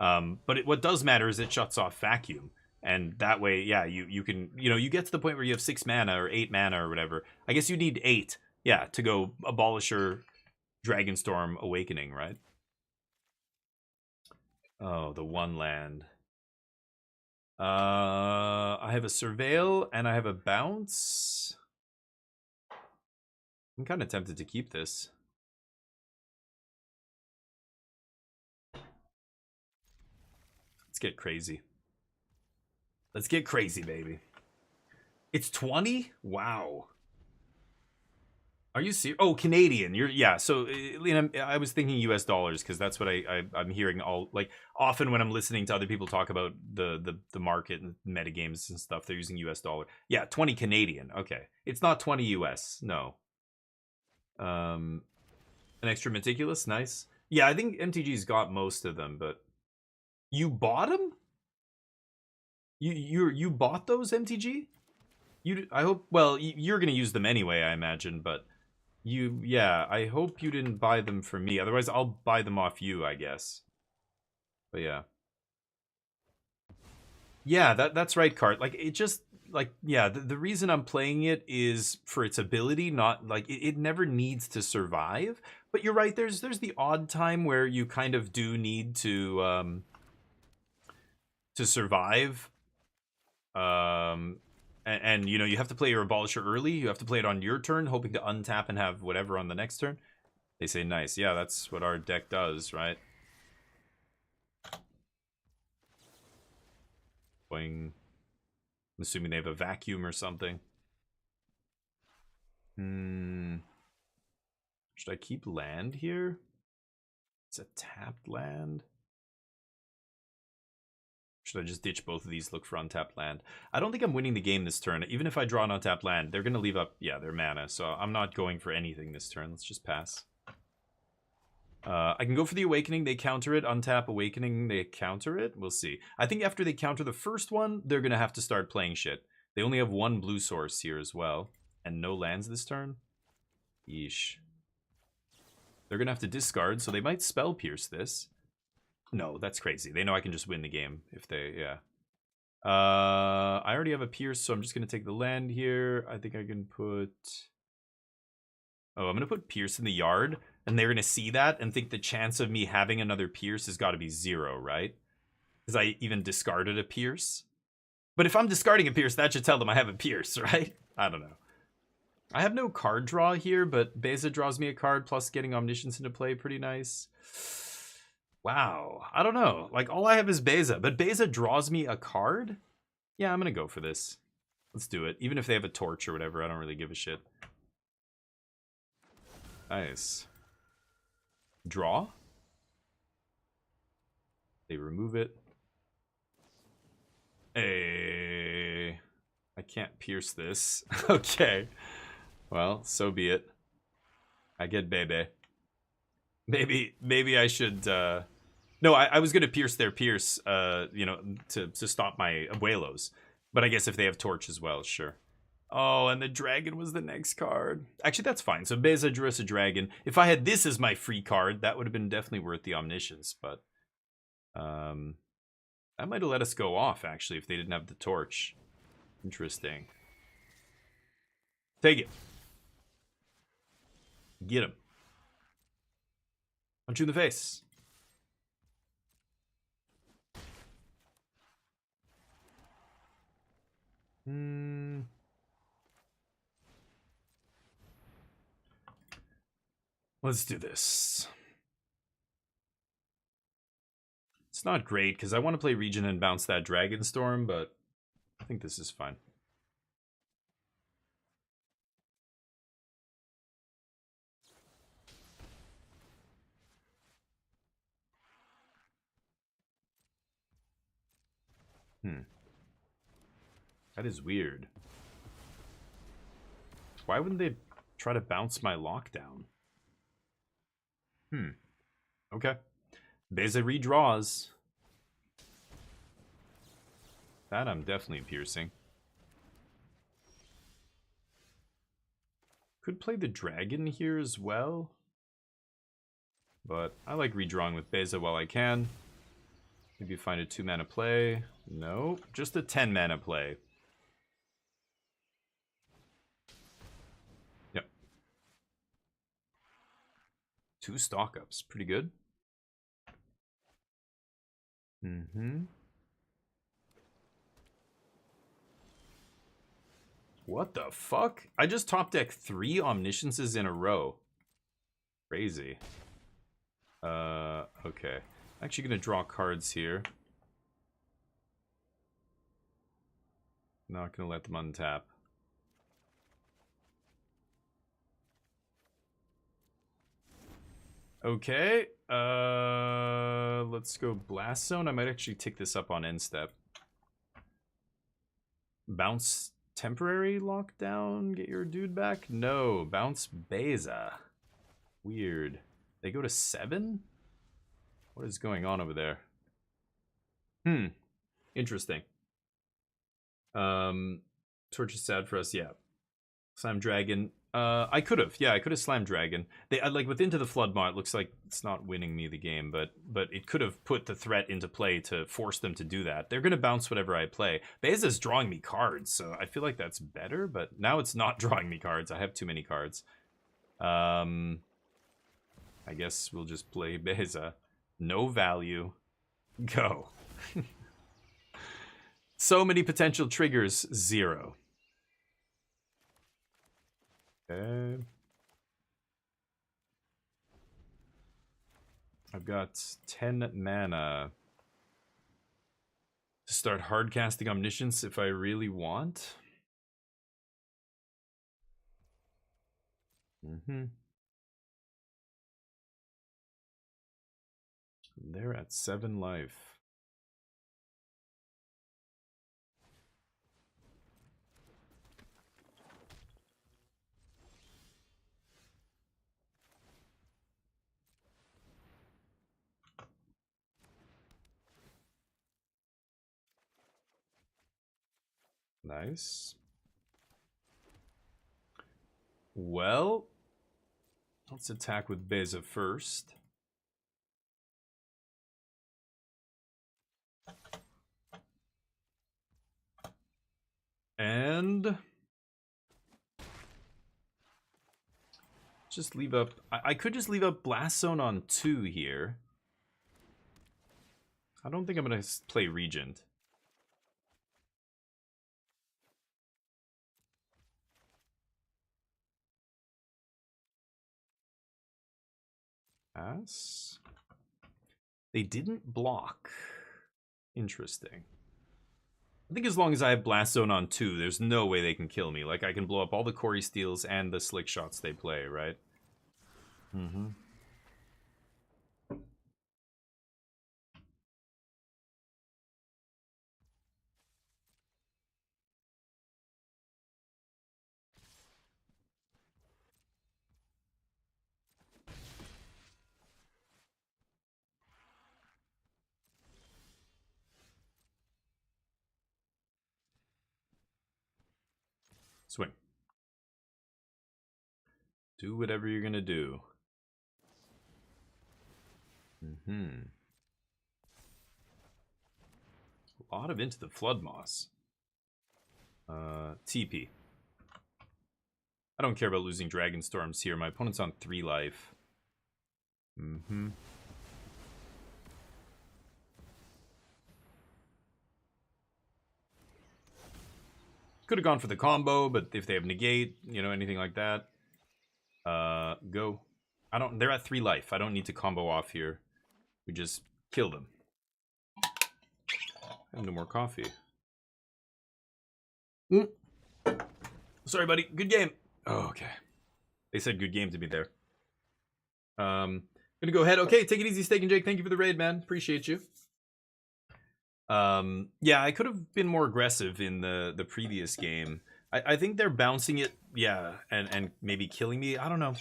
Speaker 2: But what does matter is it shuts off Vacuum. And that way, yeah, you can, you get to the point where you have 6 mana or 8 mana or whatever. I guess you need 8. Yeah, to go Abolisher, Dragonstorm, Awakening, right? Oh, the one land. I have a Surveil, and I have a Bounce. I'm kind of tempted to keep this. Let's get crazy. Let's get crazy, baby. It's 20? Wow. Are you serious? Oh, Canadian. Yeah. So, I was thinking US dollars because that's what I'm hearing often when I'm listening to other people talk about the market and metagames and stuff. They're using US dollar. Yeah, 20 Canadian. Okay, it's not 20 US. No. An extra meticulous. Nice. Yeah, I think MTG's got most of them, but you bought them? You bought those, MTG? I hope. Well, you're gonna use them anyway, I imagine. But yeah. I hope you didn't buy them for me. Otherwise, I'll buy them off you, I guess. But yeah. Yeah, that's right, Cart. Like, it just, like, yeah, the reason I'm playing it is for its ability, not, like, it never needs to survive. But you're right, there's the odd time where you kind of do need to survive. And, you know, you have to play your Abolisher early. You have to play it on your turn, hoping to untap and have whatever on the next turn. They say nice. Yeah, that's what our deck does, right? I'm assuming they have a vacuum or something. Should I keep land here? It's a tapped land. Should I just ditch both of these, look for untapped land? I don't think I'm winning the game this turn. Even if I draw an untapped land, they're going to leave up, yeah, their mana. So I'm not going for anything this turn. Let's just pass. I can go for the Awakening. They counter it. Untap Awakening. They counter it. We'll see. I think after they counter the first one, they're going to have to start playing shit. They only have one blue source here as well. And no lands this turn. Yeesh. They're going to have to discard, so they might Spell Pierce this. No, that's crazy. They know I can just win the game if they, yeah. I already have a Pierce, so I'm just going to take the land here. I think I can put... Oh, I'm going to put Pierce in the yard, and they're going to see that and think the chance of me having another Pierce has got to be 0, right? Because I even discarded a Pierce. But if I'm discarding a Pierce, that should tell them I have a Pierce, right? I don't know. I have no card draw here, but Beza draws me a card, plus getting Omniscience into play, pretty nice. Wow. I don't know. Like, all I have is Beza, but Beza draws me a card? Yeah, I'm going to go for this. Let's do it. Even if they have a torch or whatever, I don't really give a shit. Nice. Draw. They remove it. Hey. I can't pierce this. Okay. Well, so be it. I get Bebe. Maybe I should... No, I was going to pierce their Pierce, you know, to stop my Abuelos. But I guess if they have Torch as well, sure. Oh, and the Dragon was the next card. Actually, that's fine. So Beza drew us a Dragon. If I had this as my free card, that would have been definitely worth the Omniscience. But that might have let us go off, actually, if they didn't have the Torch. Interesting. Take it. Get him. Punch you in the face. Let's do this. It's not great because I want to play Region and bounce that Dragon Storm, but I think this is fine. That is weird. Why wouldn't they try to bounce my lockdown? Okay. Beza redraws. That I'm definitely piercing. Could play the Dragon here as well. But I like redrawing with Beza while I can. Maybe find a 2-mana play. No, just a 10-mana play. Yep. 2 stock-ups. Pretty good. What the fuck? I just top deck 3 Omnisciences in a row. Crazy. Okay. I'm actually gonna draw cards here. Not gonna let them untap. Okay. Let's go Blast Zone. I might actually tick this up on end step. Bounce temporary lockdown. Get your dude back. No, bounce Beza. Weird. They go to 7? What is going on over there? Interesting. Torch is sad for us, yeah. Slime Dragon. I could have, yeah, I could have Slime Dragon. They like with Into the Flood mod, it looks like it's not winning me the game, but it could have put the threat into play to force them to do that. They're gonna bounce whatever I play. Beza's drawing me cards, so I feel like that's better, but now it's not drawing me cards. I have too many cards. I guess we'll just play Beza. No value. Go. So many potential triggers, 0. Okay. I've got 10 mana to start hardcasting Omniscience if I really want. They're at 7 life. Nice. Well, let's attack with Beza first. And just leave up. I could just leave up Blast Zone on 2 here. I don't think I'm going to play Regent. Pass. They didn't block. Interesting. I think as long as I have Blast Zone on 2, there's no way they can kill me. Like, I can blow up all the Corey Steels and the Slick Shots they play, right? Swing. Do whatever you're gonna do. A lot of Into the Flood Moss. TP. I don't care about losing Dragon Storms here. My opponent's on 3 life. Could have gone for the combo, but if they have negate, you know, anything like that, go. They're at 3 life. I don't need to combo off here. We just kill them. I have no more coffee. Sorry, buddy. Good game. Oh, okay. They said good game to me there. Gonna go ahead. Okay, take it easy, Steak and Jake. Thank you for the raid, man. Appreciate you. Yeah, I could have been more aggressive in the previous game. I think they're bouncing it, yeah, and maybe killing me. I don't know.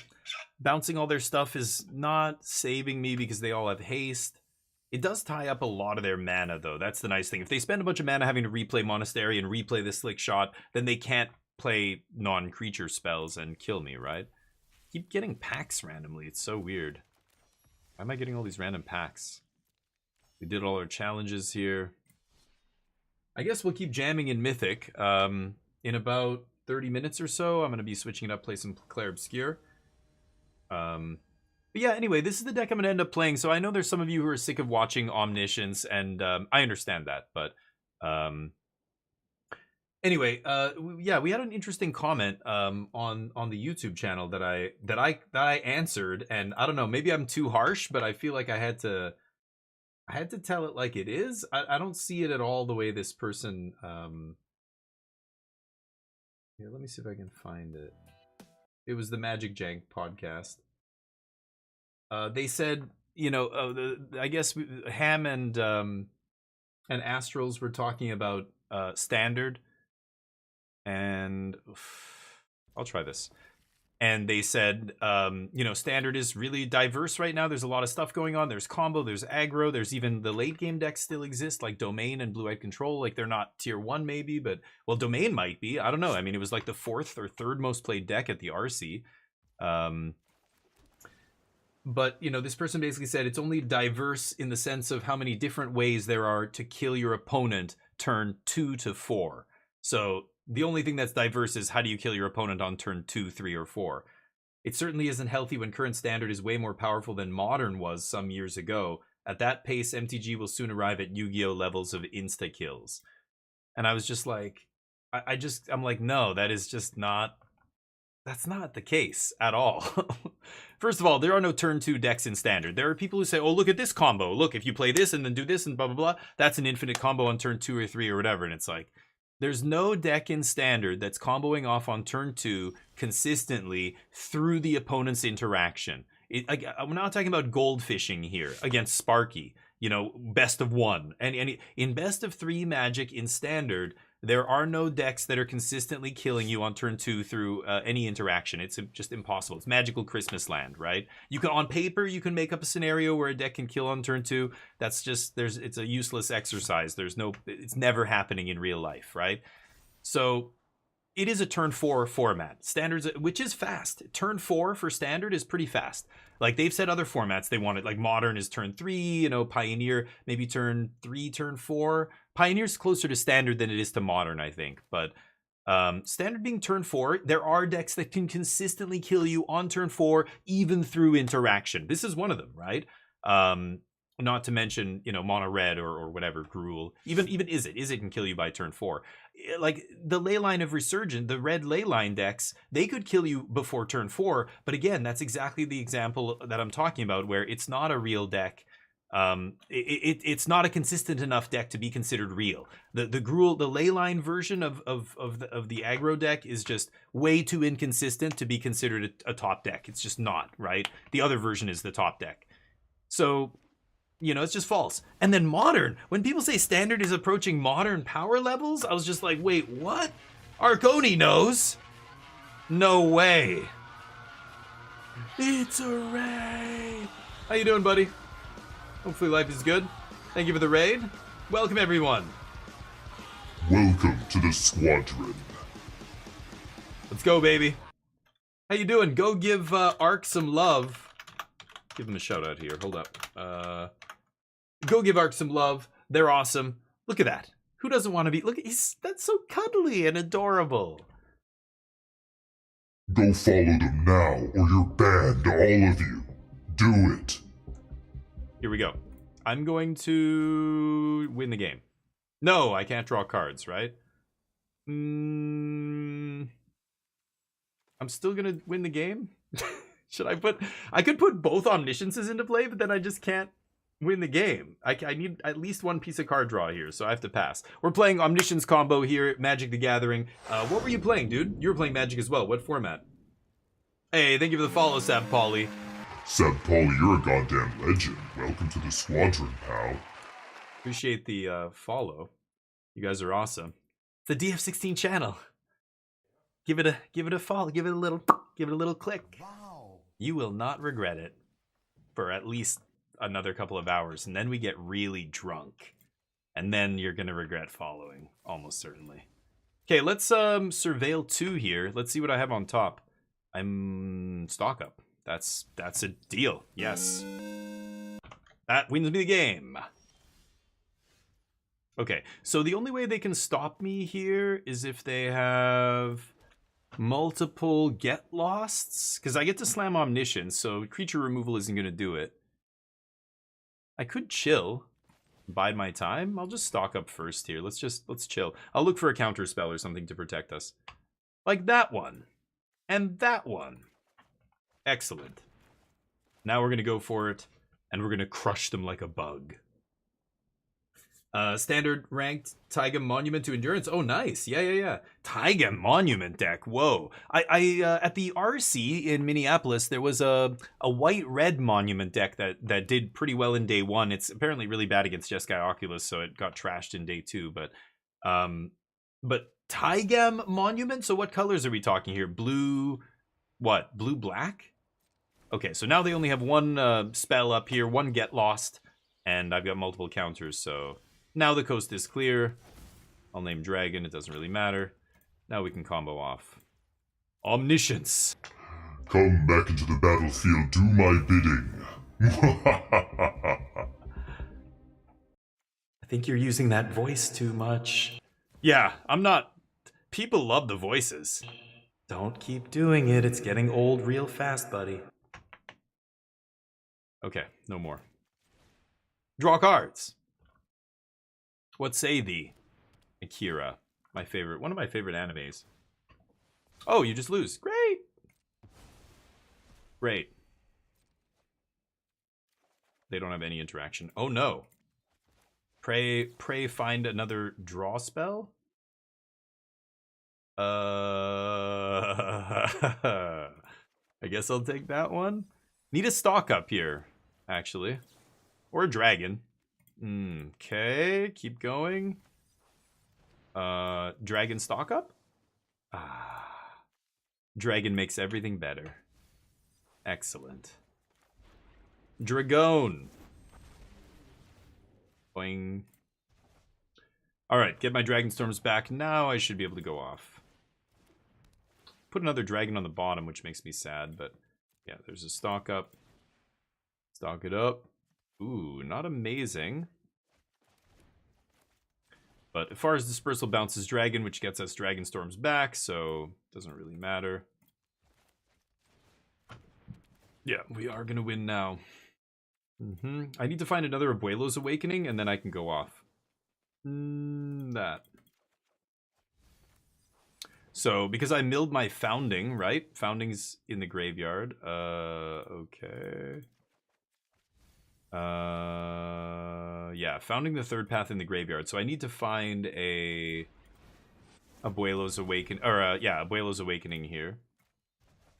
Speaker 2: Bouncing all their stuff is not saving me because they all have haste. It does tie up a lot of their mana, though. That's the nice thing. If they spend a bunch of mana having to replay Monastery and replay the Slick Shot, then they can't play non-creature spells and kill me, right? Keep getting packs randomly. It's so weird. Why am I getting all these random packs? We did all our challenges here. I guess we'll keep jamming in Mythic. In about 30 minutes or so, I'm going to be switching it up, play some Clair Obscure. But yeah, anyway, this is the deck I'm going to end up playing. So I know there's some of you who are sick of watching Omniscience, and I understand that. But anyway, yeah, we had an interesting comment on the YouTube channel that I answered, and I don't know, maybe I'm too harsh, but I feel like I had to tell it like it is. I don't see it at all the way this person. Here, let me see if I can find it. It was the Magic Jank podcast. They said, you know, I guess Ham and Astrals were talking about standard, and I'll try this. And they said, you know, Standard is really diverse right now. There's a lot of stuff going on. There's combo, there's aggro, there's even the late game decks still exist, like Domain and Blue-Eyed Control. Like, they're not tier 1 maybe, but, well, Domain might be. I don't know. I mean, it was like the 4th or 3rd most played deck at the RC. But, you know, this person basically said it's only diverse in the sense of how many different ways there are to kill your opponent turn 2 to 4. So the only thing that's diverse is how do you kill your opponent on turn 2, 3, or 4. It certainly isn't healthy when current Standard is way more powerful than Modern was some years ago. At that pace, MTG will soon arrive at Yu-Gi-Oh! Levels of insta-kills. And I was just like, I'm like, no, that is just not, that's not the case at all. First of all, there are no turn 2 decks in Standard. There are people who say, oh, look at this combo. Look, if you play this and then do this and blah, blah, blah, that's an infinite combo on turn 2 or 3 or whatever. And it's like, there's no deck in Standard that's comboing off on turn 2 consistently through the opponent's interaction. I'm not talking about gold fishing here against Sparky, you know, best of 1. And in best of 3 Magic in Standard, there are no decks that are consistently killing you on turn 2 through any interaction. It's just impossible. It's Magical Christmas Land, right? You can, on paper, you can make up a scenario where a deck can kill on turn 2. That's just, it's a useless exercise. It's never happening in real life, right? So it is a turn 4 format. Standards, which is fast. Turn 4 for Standard is pretty fast. Like, they've said other formats they want it. Like, Modern is turn 3, you know, Pioneer maybe turn 3, turn 4. Pioneer's closer to Standard than it is to Modern, I think. But Standard being turn 4, there are decks that can consistently kill you on turn 4, even through interaction. This is one of them, right? Not to mention, you know, Mono Red or whatever, Gruul. Even Izzet can kill you by turn 4. Like, the Leyline of Resurgent, the red Leyline decks, they could kill you before turn 4. But again, that's exactly the example that I'm talking about, where it's not a real deck. It's not a consistent enough deck to be considered real. The Gruul, the Leyline version of the aggro deck is just way too inconsistent to be considered a top deck. It's just not, right? The other version is the top deck. So, you know, it's just false. And then Modern, when people say Standard is approaching Modern power levels, I was just like, wait, what? Arconi knows. No way. It's a raid. How you doing, buddy? Hopefully life is good. Thank you for the raid. Welcome, everyone.
Speaker 4: Welcome to the squadron.
Speaker 2: Let's go, baby. How you doing? Go give Ark some love. Give him a shout out here. Hold up. Go give Ark some love. They're awesome. Look at that. Who doesn't want to be? Look, that's so cuddly and adorable.
Speaker 4: Go follow them now, or you're banned, all of you. Do it.
Speaker 2: Here we go. I'm going to win the game. No, I can't draw cards, right? I'm still gonna win the game? Should I put... I could put both Omnisciences into play, but then I just can't win the game. I need at least one piece of card draw here, so I have to pass. We're playing Omniscience combo here at Magic the Gathering. What were you playing, dude? You were playing Magic as well. What format? Hey, thank you for the follow, Sab Polly.
Speaker 4: Sab Polly, you're a goddamn legend. Welcome to the squadron, pal.
Speaker 2: Appreciate the follow. You guys are awesome. It's the DF16 channel. Give it a follow. Give it a little click.
Speaker 1: Wow.
Speaker 2: You will not regret it for at least another couple of hours, and then we get really drunk, and then you're gonna regret following, almost certainly. Okay, let's surveil 2 here. Let's see what I have on top. I'm stock up. That's a deal. Yes, that wins me the game. Okay, so the only way they can stop me here is if they have multiple get losts, because I get to slam Omniscience, so creature removal isn't going to do it. I could chill, bide my time. I'll just stock up first here. Let's chill. I'll look for a counter spell or something to protect us, like that one and that one. Excellent. Now we're going to go for it, and we're going to crush them like a bug. Standard ranked Taiga Monument to Endurance. Oh, nice. Yeah. Taiga Monument deck. Whoa. I at the RC in Minneapolis, there was a white-red Monument deck that did pretty well in day 1. It's apparently really bad against Jeskai Oculus, so it got trashed in day 2. But Taiga Monument? So what colors are we talking here? Blue, What? Blue-black? Okay, so now they only have one spell up here, one Get Lost, and I've got multiple counters, so now the coast is clear. I'll name Dragon, it doesn't really matter. Now we can combo off. Omniscience!
Speaker 4: Come back into the battlefield, do my bidding.
Speaker 2: I think you're using that voice too much. Yeah, I'm not... People love the voices. Don't keep doing it, it's getting old real fast, buddy. Okay, no more. Draw cards. What say thee? Akira, my favorite, one of my favorite animes. Oh, you just lose. Great. Great. They don't have any interaction. Oh no. Pray find another draw spell? I guess I'll take that one. Need a stock up here, actually. Or a dragon. Okay, keep going. Dragon stock up? Ah. Dragon makes everything better. Excellent. Dragon. Boing. Alright, get my Dragon Storms back. Now I should be able to go off. Put another dragon on the bottom, which makes me sad, but yeah, there's a stock up. Stock it up. Ooh, not amazing. But as far as Dispersal bounces Dragon, which gets us Dragon Storms back, so doesn't really matter. Yeah, we are going to win now. I need to find another Abuelo's Awakening, and then I can go off. That. So, because I milled my Founding, right? Founding's in the graveyard. Okay. Yeah, Founding the third path in the graveyard. So I need to find a Abuelo's Awakening, or yeah, Abuelo's Awakening here.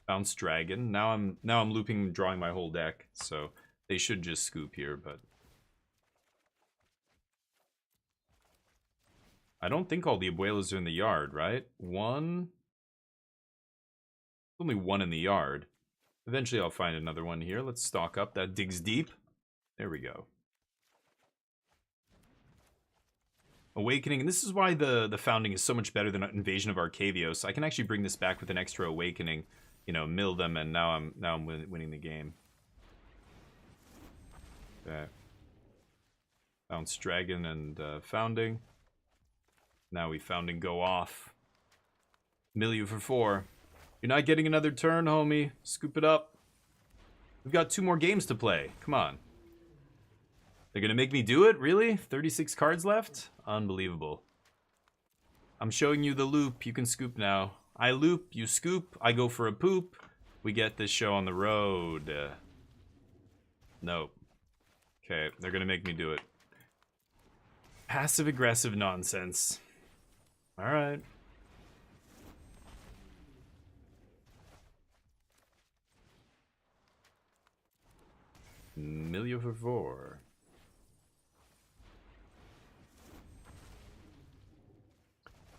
Speaker 2: Bounce Dragon. Now I'm looping, drawing my whole deck, so they should just scoop here, but I don't think all the Abuelos are in the yard, right? One. Only one in the yard. Eventually I'll find another one here. Let's stock up. That digs deep. There we go. Awakening, and this is why the Founding is so much better than Invasion of Arcavios. I can actually bring this back with an extra Awakening, you know, mill them, and now I'm winning the game. Okay. Bounce Dragon and Founding. Now we Founding go off. Mill you for 4. You're not getting another turn, homie. Scoop it up. We've got 2 more games to play. Come on. They're gonna make me do it? Really? 36 cards left? Unbelievable. I'm showing you the loop. You can scoop now. I loop, you scoop, I go for a poop. We get this show on the road. Nope. Okay, they're gonna make me do it. Passive-aggressive nonsense. Alright. Million for 4.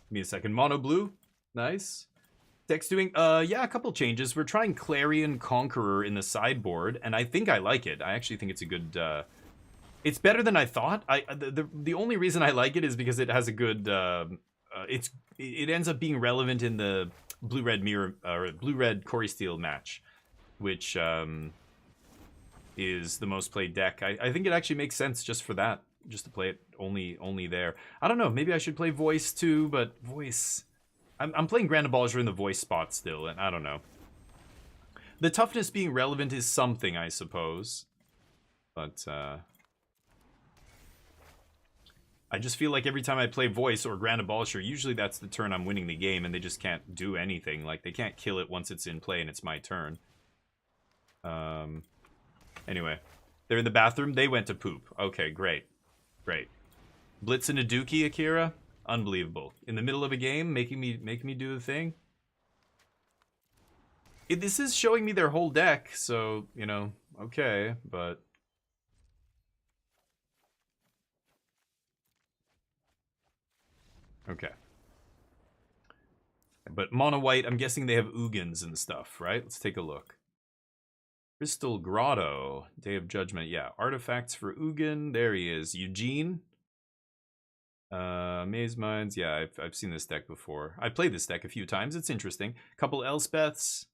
Speaker 2: Give me a second. Mono blue. Nice. Deck's doing, yeah, a couple changes. We're trying Clarion Conqueror in the sideboard, and I think I like it. I actually think it's a good, it's better than I thought. The only reason I like it is because it has a good, it ends up being relevant in the blue-red mirror, or blue-red Corey Steele match, which, is the most played deck. I think it actually makes sense just for that. Just to play it only there. I don't know, maybe I should play voice too, but voice... I'm playing Grand Abolishers in the voice spot still, and I don't know. The toughness being relevant is something, I suppose. But, I just feel like every time I play voice or Grand Abolisher, usually that's the turn I'm winning the game, and they just can't do anything. Like, they can't kill it once it's in play and it's my turn. Anyway. They're in the bathroom. They went to poop. Okay, great. Great. Blitz and a Dookie, Akira? Unbelievable. In the middle of a game, making me do the thing. This is showing me their whole deck, so, you know, okay, but... Okay. But mono white, I'm guessing they have Ugins and stuff, right? Let's take a look. Crystal Grotto, Day of Judgment. Yeah, artifacts for Ugin. There he is. Eugene. Maze Mines. Yeah, I've seen this deck before. I played this deck a few times. It's interesting. Couple Elspeths.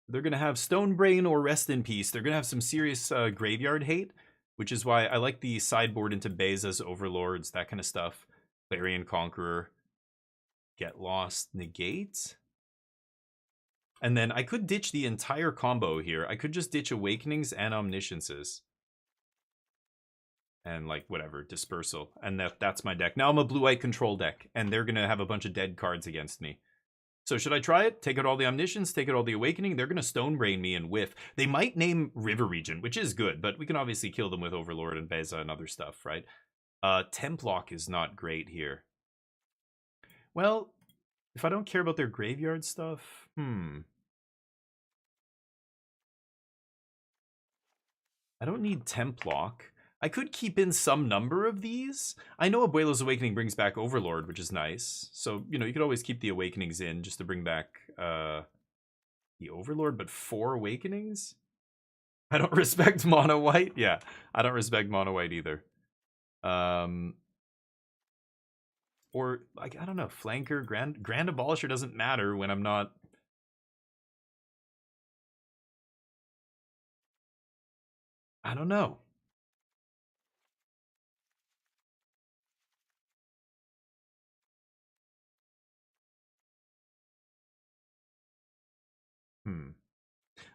Speaker 2: They're going to have Stonebrain or Rest in Peace. They're going to have some serious graveyard hate, which is why I like the sideboard into Beza's Overlords, that kind of stuff. Clarion Conqueror. Get Lost, Negate. And then I could ditch the entire combo here. I could just ditch Awakenings and Omnisciences. And like whatever, Dispersal. And that's my deck. Now I'm a blue-white control deck, and they're going to have a bunch of dead cards against me. So should I try it? Take out all the Omniscience, take out all the Awakening? They're going to Stonebrain me and whiff. They might name River Region, which is good, but we can obviously kill them with Overlord and Beza and other stuff, right? Templock is not great here. Well, if I don't care about their graveyard stuff, I don't need Templock. I could keep in some number of these. I know Abuelo's Awakening brings back Overlord, which is nice. So, you know, you could always keep the Awakenings in just to bring back the Overlord, but 4 Awakenings? I don't respect Mono White. Yeah, I don't respect Mono White either. Or, like, I don't know, Flanker, Grand Abolisher doesn't matter when I'm not... I don't know.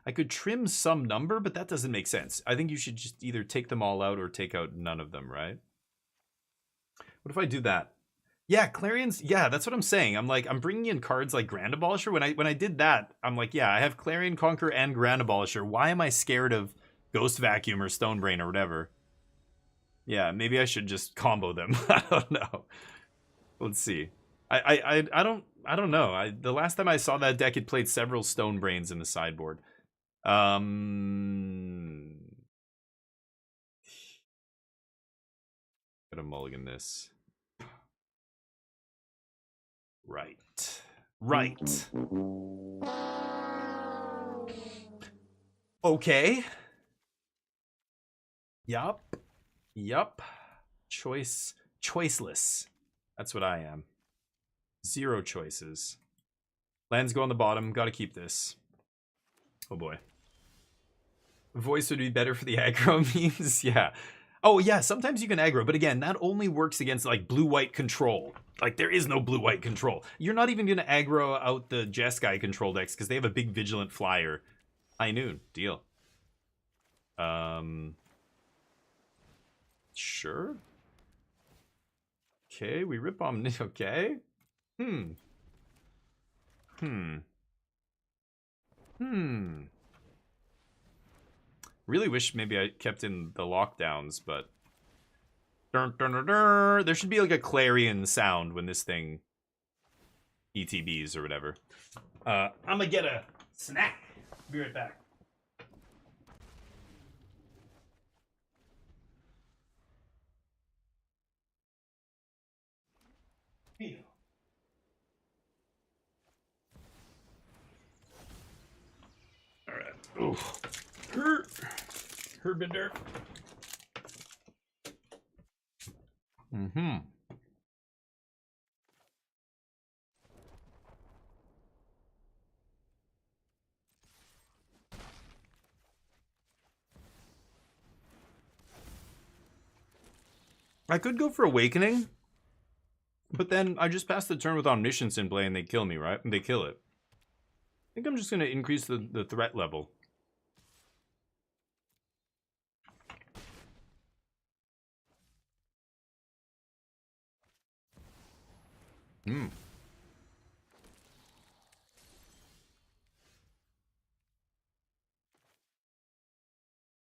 Speaker 2: I could trim some number, but that doesn't make sense. I think you should just either take them all out or take out none of them, right? What if I do that? Yeah, Clarion's... Yeah, that's what I'm saying. I'm like, I'm bringing in cards like Grand Abolisher. When I did that, I'm like, yeah, I have Clarion Conqueror and Grand Abolisher. Why am I scared of Ghost Vacuum or Stonebrain or whatever? Yeah, maybe I should just combo them. I don't know. Let's see. I don't know. The last time I saw that deck, it played several Stonebrains in the sideboard. Gotta mulligan this. Right. Okay. Yup. Choiceless. That's what I am. 0 choices. Lands go on the bottom. Gotta keep this. Oh boy. Voice would be better for the aggro memes. Yeah. Oh yeah, sometimes you can aggro, but again, that only works against like blue-white control. Like there is no blue-white control. You're not even gonna aggro out the Jeskai control decks because they have a big vigilant flyer. High noon, deal. Sure. Okay, we rip on. Okay. Really wish maybe I kept in the lockdowns, but there should be like a clarion sound when this thing ETBs or whatever. I'm gonna get a snack. Be right back. All right. Oof. Herbinder. I could go for Awakening, but then I just pass the turn with Omniscience in play and they kill me, right? And they kill it. I think I'm just going to increase the threat level.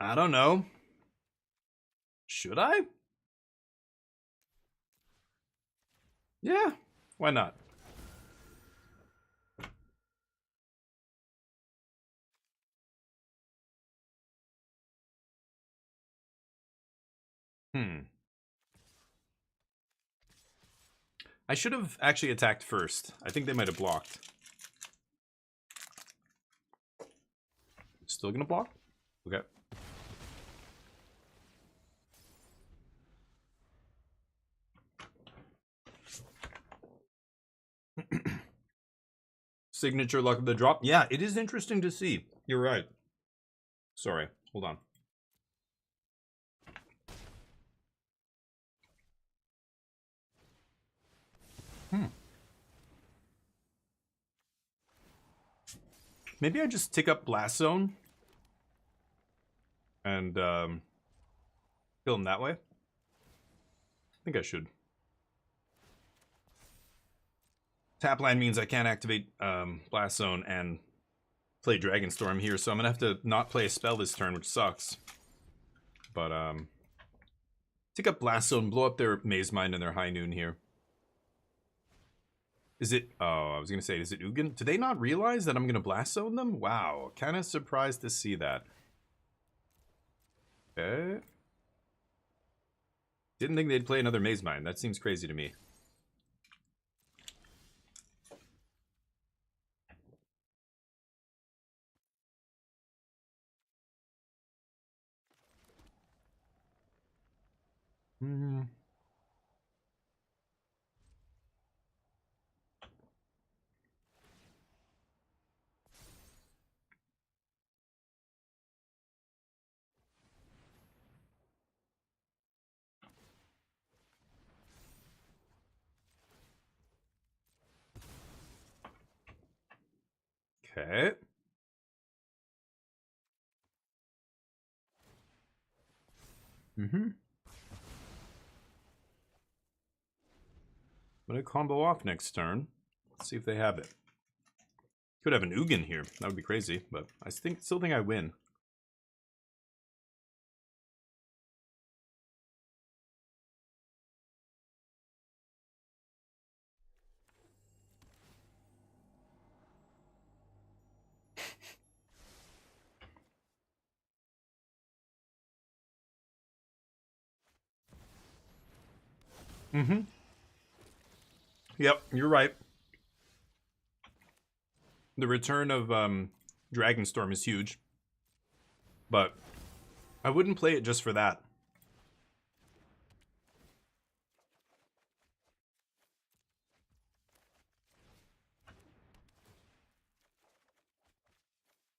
Speaker 2: I don't know. Should I? Yeah, why not? I should have actually attacked first. I think they might have blocked. Still gonna block? Okay. Signature luck of the drop. Yeah, it is interesting to see. You're right. Sorry. Hold on. Maybe I just tick up Blast Zone and kill him that way. I think I should. Tapline means I can't activate Blast Zone and play Dragonstorm here, so I'm gonna have to not play a spell this turn, which sucks. But tick up Blast Zone, blow up their Maze Mind and their High Noon here. Is it, oh, I was gonna say, is it Ugin? Do they not realize that I'm gonna Blast Zone them? Wow, kind of surprised to see that. Okay. Didn't think they'd play another Maze Mind. That seems crazy to me. Hmm. Okay. I'm gonna combo off next turn. Let's see if they have it. Could have an Ugin here. That would be crazy, but I still think I win. Yep, you're right. The return of Dragonstorm is huge, but I wouldn't play it just for that.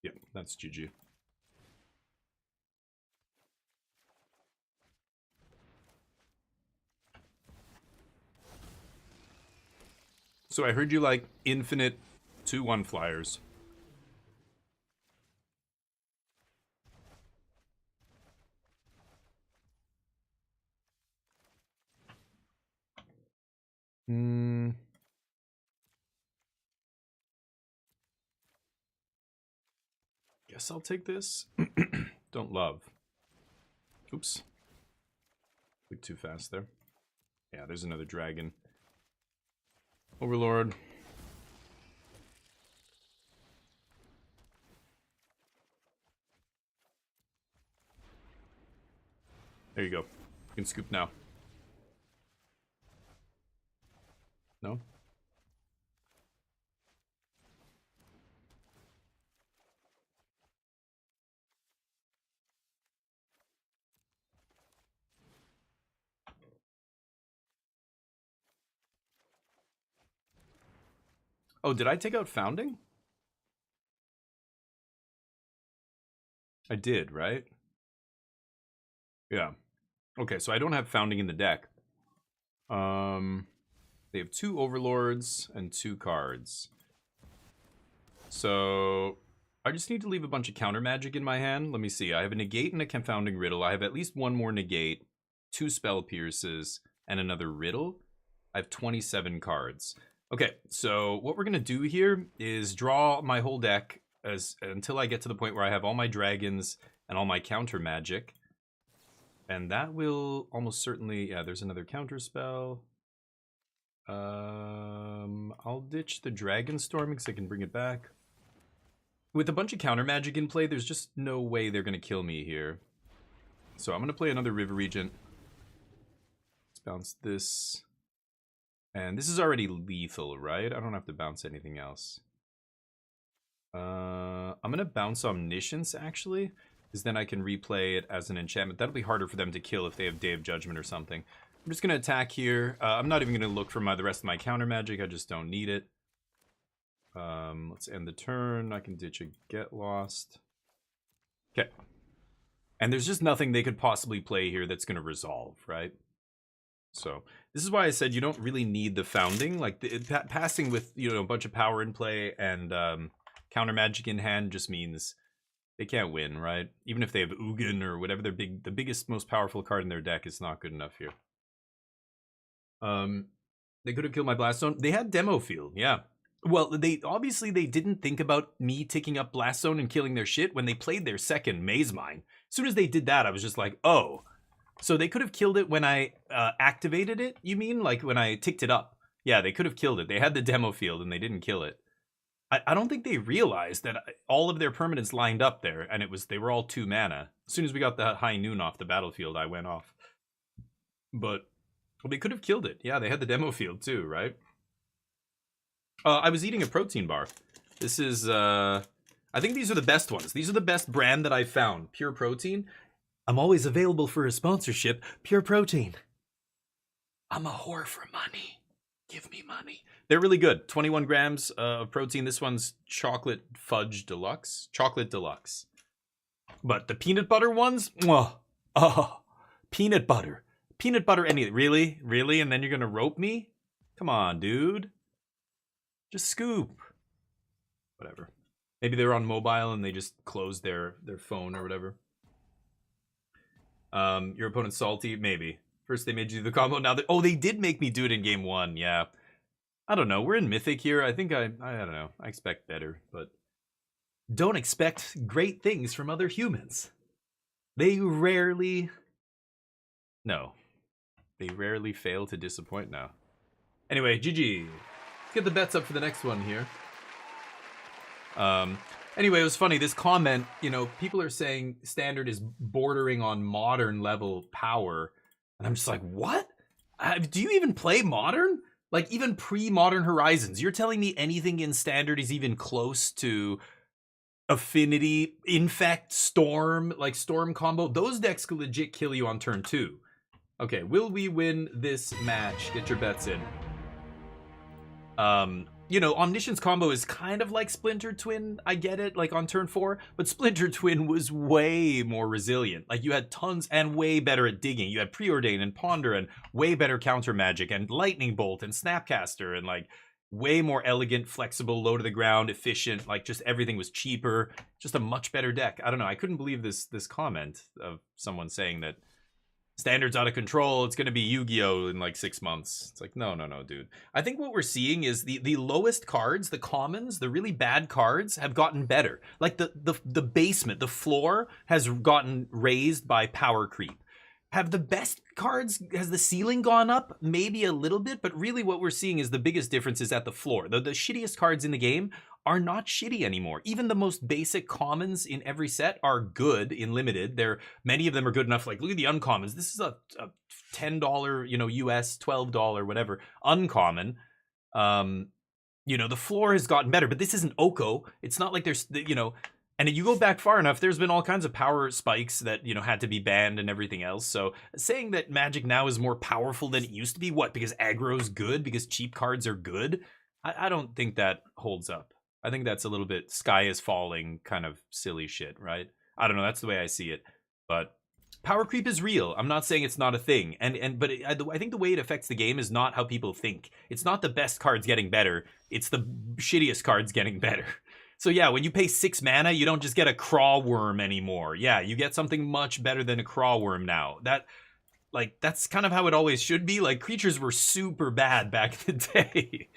Speaker 2: Yep, that's GG. So I heard you like infinite 2/1 flyers. Guess I'll take this. Don't love. Oops. Clicked too fast there. Yeah, there's another dragon. Overlord. There you go. You can scoop now. No? Oh, did I take out Founding? I did, right? Yeah. Okay, so I don't have Founding in the deck. They have 2 Overlords and 2 cards. So I just need to leave a bunch of counter magic in my hand. Let me see. I have a Negate and a Confounding Riddle. I have at least 1 more Negate, 2 Spell Pierces, and another Riddle. I have 27 cards. Okay, so what we're going to do here is draw my whole deck until I get to the point where I have all my dragons and all my counter magic. And that will almost certainly... Yeah, there's another counter spell. I'll ditch the Dragonstorm because I can bring it back. With a bunch of counter magic in play, there's just no way they're going to kill me here. So I'm going to play another River Regent. Let's bounce this. And this is already lethal, right? I don't have to bounce anything else. I'm going to bounce Omniscience, actually, because then I can replay it as an enchantment. That'll be harder for them to kill if they have Day of Judgment or something. I'm just going to attack here. I'm not even going to look for the rest of my counter magic. I just don't need it. Let's end the turn. I can ditch a Get Lost. Okay. And there's just nothing they could possibly play here that's going to resolve, right? So this is why I said you don't really need the Founding. Like, passing with, you know, a bunch of power in play and counter magic in hand just means they can't win, right? Even if they have Ugin or whatever the biggest, most powerful card in their deck is not good enough here. They could have killed my Blast Zone. They had Demo Field, yeah. Well, they didn't think about me taking up Blast Zone and killing their shit when they played their second Maze Mine. As soon as they did that, I was just like, oh. So they could have killed it when I activated it, you mean? Like when I ticked it up. Yeah, they could have killed it. They had the Demo Field and they didn't kill it. I don't think they realized that all of their permanents lined up there, and they were all 2 mana. As soon as we got the High Noon off the battlefield, I went off. But well, they could have killed it. Yeah, they had the Demo Field too, right? I was eating a protein bar. This is, I think these are the best ones. These are the best brand that I found. Pure Protein. I'm always available for a sponsorship. Pure Protein. I'm a whore for money. Give me money. They're really good. 21 grams of protein. This one's Chocolate Fudge Deluxe. Chocolate Deluxe. But the peanut butter ones? Mwah. Oh, peanut butter. Peanut butter anything. Really? Really? And then you're going to rope me? Come on, dude. Just scoop. Whatever. Maybe they were on mobile and they just closed their phone or whatever. Your opponent's salty? Maybe. First they made you do the combo, now they did make me do it in game 1, yeah. I don't know, we're in Mythic here. I think I don't know, I expect better, but don't expect great things from other humans. They rarely fail to disappoint now. Anyway, GG. Let's get the bets up for the next one here. Anyway, it was funny, this comment, you know, people are saying Standard is bordering on Modern level power. And I'm just like, what? Do you even play Modern? Like, even pre-Modern Horizons, you're telling me anything in Standard is even close to Affinity, Infect, Storm, like Storm combo? Those decks could legit kill you on turn 2. Okay, will we win this match? Get your bets in. You know, Omniscience combo is kind of like Splinter Twin, I get it, like on turn 4, but Splinter Twin was way more resilient. Like, you had tons and way better at digging. You had Preordain and Ponder and way better counter magic and Lightning Bolt and Snapcaster and like way more elegant, flexible, low to the ground, efficient, like just everything was cheaper, just a much better deck. I don't know, I couldn't believe this comment of someone saying that Standard's out of control, it's going to be Yu-Gi-Oh! In like 6 months. It's like, no, dude. I think what we're seeing is the lowest cards, the commons, the really bad cards have gotten better. Like the basement, the floor has gotten raised by power creep. Have the best cards, has the ceiling gone up? Maybe a little bit, but really what we're seeing is the biggest difference is at the floor. The shittiest cards in the game are not shitty anymore. Even the most basic commons in every set are good in limited. Many of them are good enough. Like, look at the uncommons. This is a $10, you know, US, $12, whatever, uncommon. You know, the floor has gotten better, but this isn't Oko. It's not like there's, you know, and if you go back far enough, there's been all kinds of power spikes that, you know, had to be banned and everything else. So saying that Magic now is more powerful than it used to be, what, because aggro's good, because cheap cards are good? I don't think that holds up. I think that's a little bit sky is falling kind of silly shit, right? I don't know, that's the way I see it. But power creep is real. I'm not saying it's not a thing. But I think the way it affects the game is not how people think. It's not the best cards getting better. It's the shittiest cards getting better. So yeah, when you pay 6 mana, you don't just get a Craw Worm anymore. Yeah, you get something much better than a Craw Worm now. That's kind of how it always should be. Like, creatures were super bad back in the day.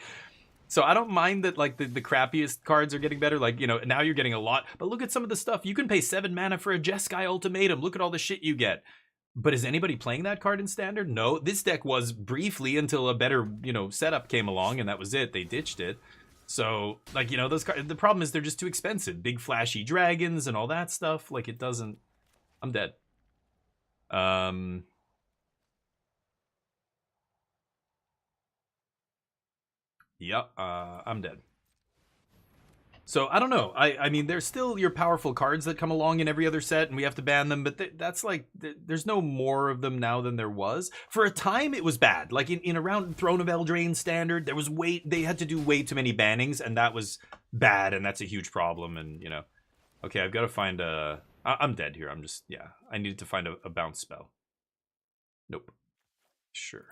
Speaker 2: So I don't mind that, like, the crappiest cards are getting better. Like, you know, now you're getting a lot. But look at some of the stuff. You can pay 7 mana for a Jeskai Ultimatum. Look at all the shit you get. But is anybody playing that card in Standard? No. This deck was briefly until a better, you know, setup came along, and that was it. They ditched it. So, like, you know, those cards, the problem is they're just too expensive. Big flashy dragons and all that stuff. Like, it doesn't... I'm dead. Yep, I'm dead. So, I don't know. I mean, there's still your powerful cards that come along in every other set, and we have to ban them, but that's like, there's no more of them now than there was. For a time, it was bad. Like, in around Throne of Eldraine Standard, there was they had to do way too many bannings, and that was bad, and that's a huge problem, and, you know. Okay, I've got to find a... I'm dead here. I'm just, yeah. I needed to find a bounce spell. Nope. Sure.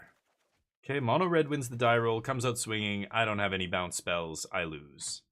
Speaker 2: Okay, mono red wins the die roll, comes out swinging. I don't have any bounce spells. I lose.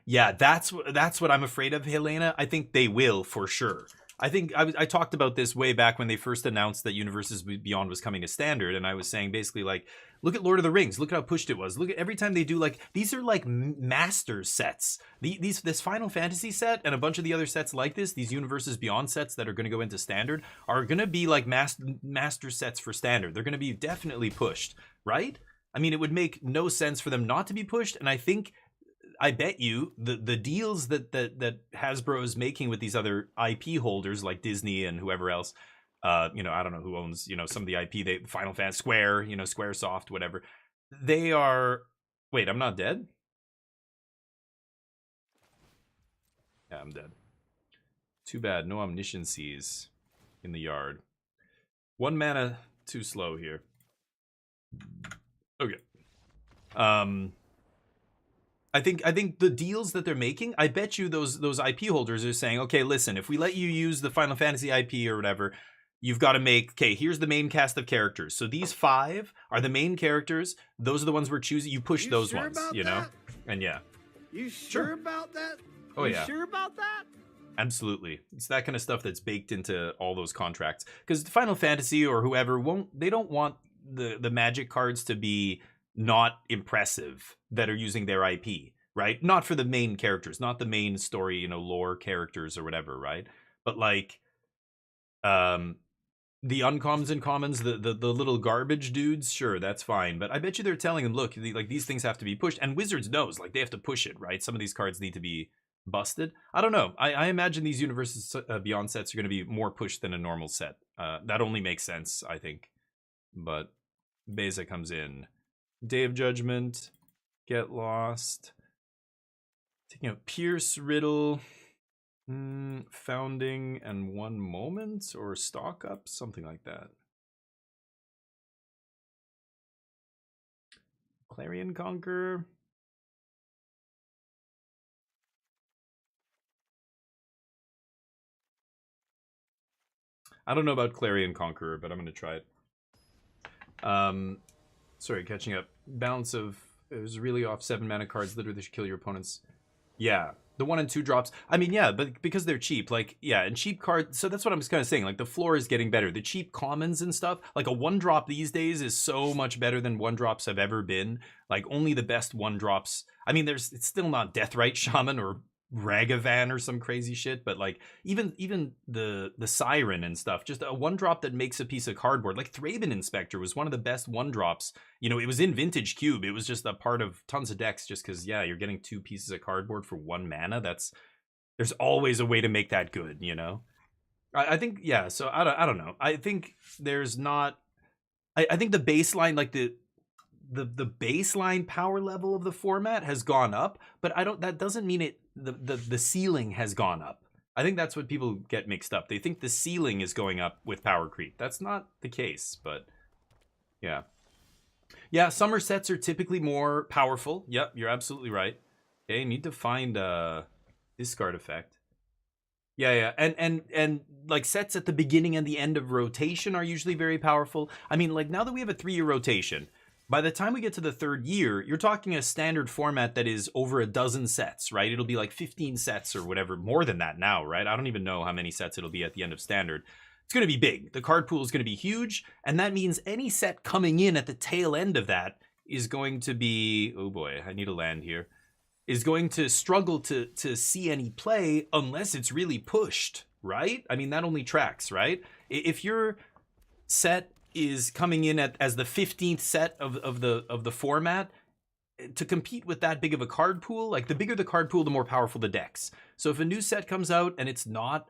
Speaker 2: Yeah, that's what I'm afraid of, Helena. I think they will for sure. I think I talked about this way back when they first announced that Universes Beyond was coming to Standard, and I was saying basically like, look at Lord of the Rings, look at how pushed it was. Look at every time they do, like, these are like master sets. This Final Fantasy set and a bunch of the other sets like this, these Universes Beyond sets that are going to go into Standard, are going to be like master sets for Standard. They're going to be definitely pushed, right? I mean, it would make no sense for them not to be pushed, and I bet you the deals that Hasbro is making with these other IP holders like Disney and whoever else, you know, I don't know who owns, you know, some of the IP, Final Fantasy, Square, you know, Squaresoft, whatever. They are, wait, I'm not dead? Yeah, I'm dead. Too bad, no omnisciencies in the yard. 1 mana too slow here. Okay. I think the deals that they're making, I bet you those IP holders are saying, okay, listen, if we let you use the Final Fantasy IP or whatever, you've got to make, okay, here's the main cast of characters. So these 5 are the main characters. Those are the ones we're choosing. You push those ones, you know? And yeah.
Speaker 1: You sure about that?
Speaker 2: Oh, yeah.
Speaker 1: You sure about that?
Speaker 2: Absolutely. It's that kind of stuff that's baked into all those contracts. Because Final Fantasy or whoever they don't want the Magic cards to be not impressive that are using their IP, right? Not for the main characters, not the main story, you know, lore characters or whatever, right? But like the uncommons and commons, the little garbage dudes, sure, that's fine. But I bet you they're telling them, look, like these things have to be pushed, and Wizards knows, like they have to push it, right? Some of these cards need to be busted. I don't know. I imagine these Universes Beyond sets are going to be more pushed than a normal set. That only makes sense, I think. But Beza comes in. Day of Judgment, Get Lost, taking out Pierce, Riddle, Founding, and 1 Moment, or Stock Up, something like that. Clarion Conqueror. I don't know about Clarion Conqueror, but I'm going to try it. Sorry, catching up. Balance of, it was really off 7 mana cards, literally should kill your opponents. Yeah, the 1 and 2 drops. I mean, yeah, but because they're cheap, like, yeah, and cheap cards, so that's what I'm just kind of saying, like, the floor is getting better. The cheap commons and stuff, like a 1-drop these days is so much better than 1-drops have ever been. Like, only the best 1-drops, I mean, it's still not Deathrite Shaman or Ragavan or some crazy shit, but like even the Siren and stuff, just a 1-drop that makes a piece of cardboard. Like Thraben Inspector was one of the best 1-drops. You know, it was in Vintage Cube. It was just a part of tons of decks, just because, yeah, you're getting 2 pieces of cardboard for 1 mana. There's always a way to make that good, you know. I think, yeah. So I don't know. I think there's not. I think the baseline, like the baseline power level of the format has gone up, but that doesn't mean the ceiling has gone up. I think that's what people get mixed up. They think the ceiling is going up with power creep. That's not the case, but yeah. Yeah, summer sets are typically more powerful. Yep, you're absolutely right. Okay, need to find a discard effect. Yeah, and like sets at the beginning and the end of rotation are usually very powerful. I mean, like now that we have a 3-year rotation, by the time we get to the 3rd year, you're talking a standard format that is over a dozen sets, right? It'll be like 15 sets or whatever, more than that now, right? I don't even know how many sets it'll be at the end of standard. It's going to be big. The card pool is going to be huge, and that means any set coming in at the tail end of that is going to be, oh boy, I need a land here, is going to struggle to see any play unless it's really pushed, right? I mean, that only tracks, right? If your set is coming in as the 15th set of the format, to compete with that big of a card pool, like the bigger the card pool, the more powerful the decks. So if a new set comes out and it's not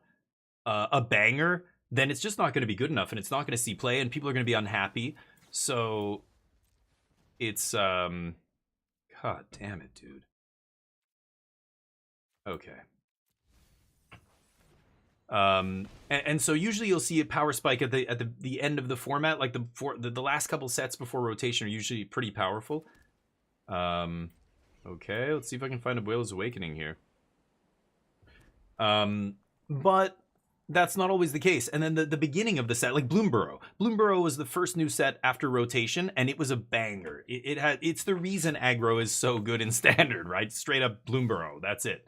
Speaker 2: a banger, then it's just not going to be good enough, and it's not going to see play, and people are going to be unhappy. So it's God damn it, dude. Okay. And so usually you'll see a power spike at the end of the format, like the last couple sets before rotation are usually pretty powerful. Okay, let's see if I can find Abuela's Awakening here. But that's not always the case. And then the beginning of the set, like Bloomburrow. Bloomburrow was the first new set after rotation, and it was a banger. It's the reason aggro is so good in standard, right? Straight up Bloomburrow. That's it.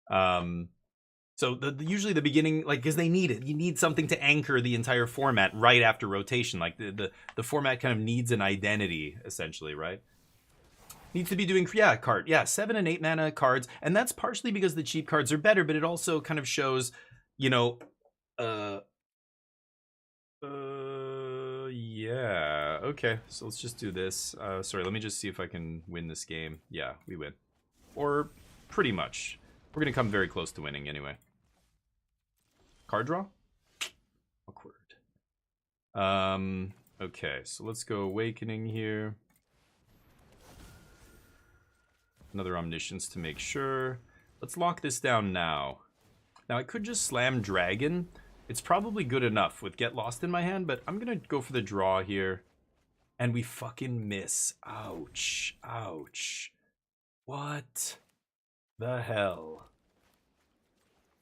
Speaker 2: So usually the beginning, like, because they need it. You need something to anchor the entire format right after rotation. Like the format kind of needs an identity, essentially, right? Needs to be doing, card. Yeah, 7 and 8 mana cards. And that's partially because the cheap cards are better, but it also kind of shows, you know, yeah. Okay, so let's just do this. Sorry, let me just see if I can win this game. Yeah, we win. Or pretty much. We're going to come very close to winning anyway. Card draw? Awkward. Okay, so let's go Awakening here. Another Omniscience to make sure. Let's lock this down now. Now, I could just slam Dragon. It's probably good enough with Get Lost in my hand, but I'm going to go for the draw here. And we fucking miss. Ouch. Ouch. What the hell?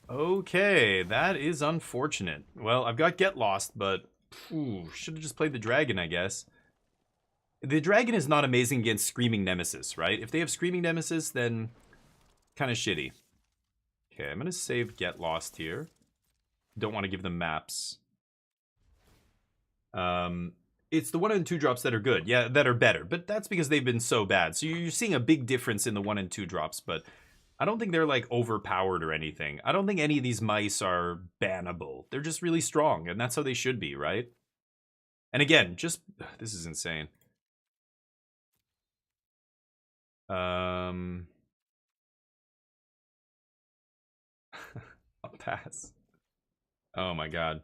Speaker 2: Okay, that is unfortunate. Well, I've got Get Lost, but should have just played the Dragon, I guess. The Dragon is not amazing against Screaming Nemesis, right? If they have Screaming Nemesis, then kind of shitty. Okay, I'm going to save Get Lost here. Don't want to give them maps. It's the 1 and 2 drops that are good. Yeah, that are better. But that's because they've been so bad. So you're seeing a big difference in the 1 and 2 drops, but I don't think they're like overpowered or anything. I don't think any of these mice are bannable. They're just really strong, and that's how they should be, right? And again, just this is insane. I'll pass. Oh my god.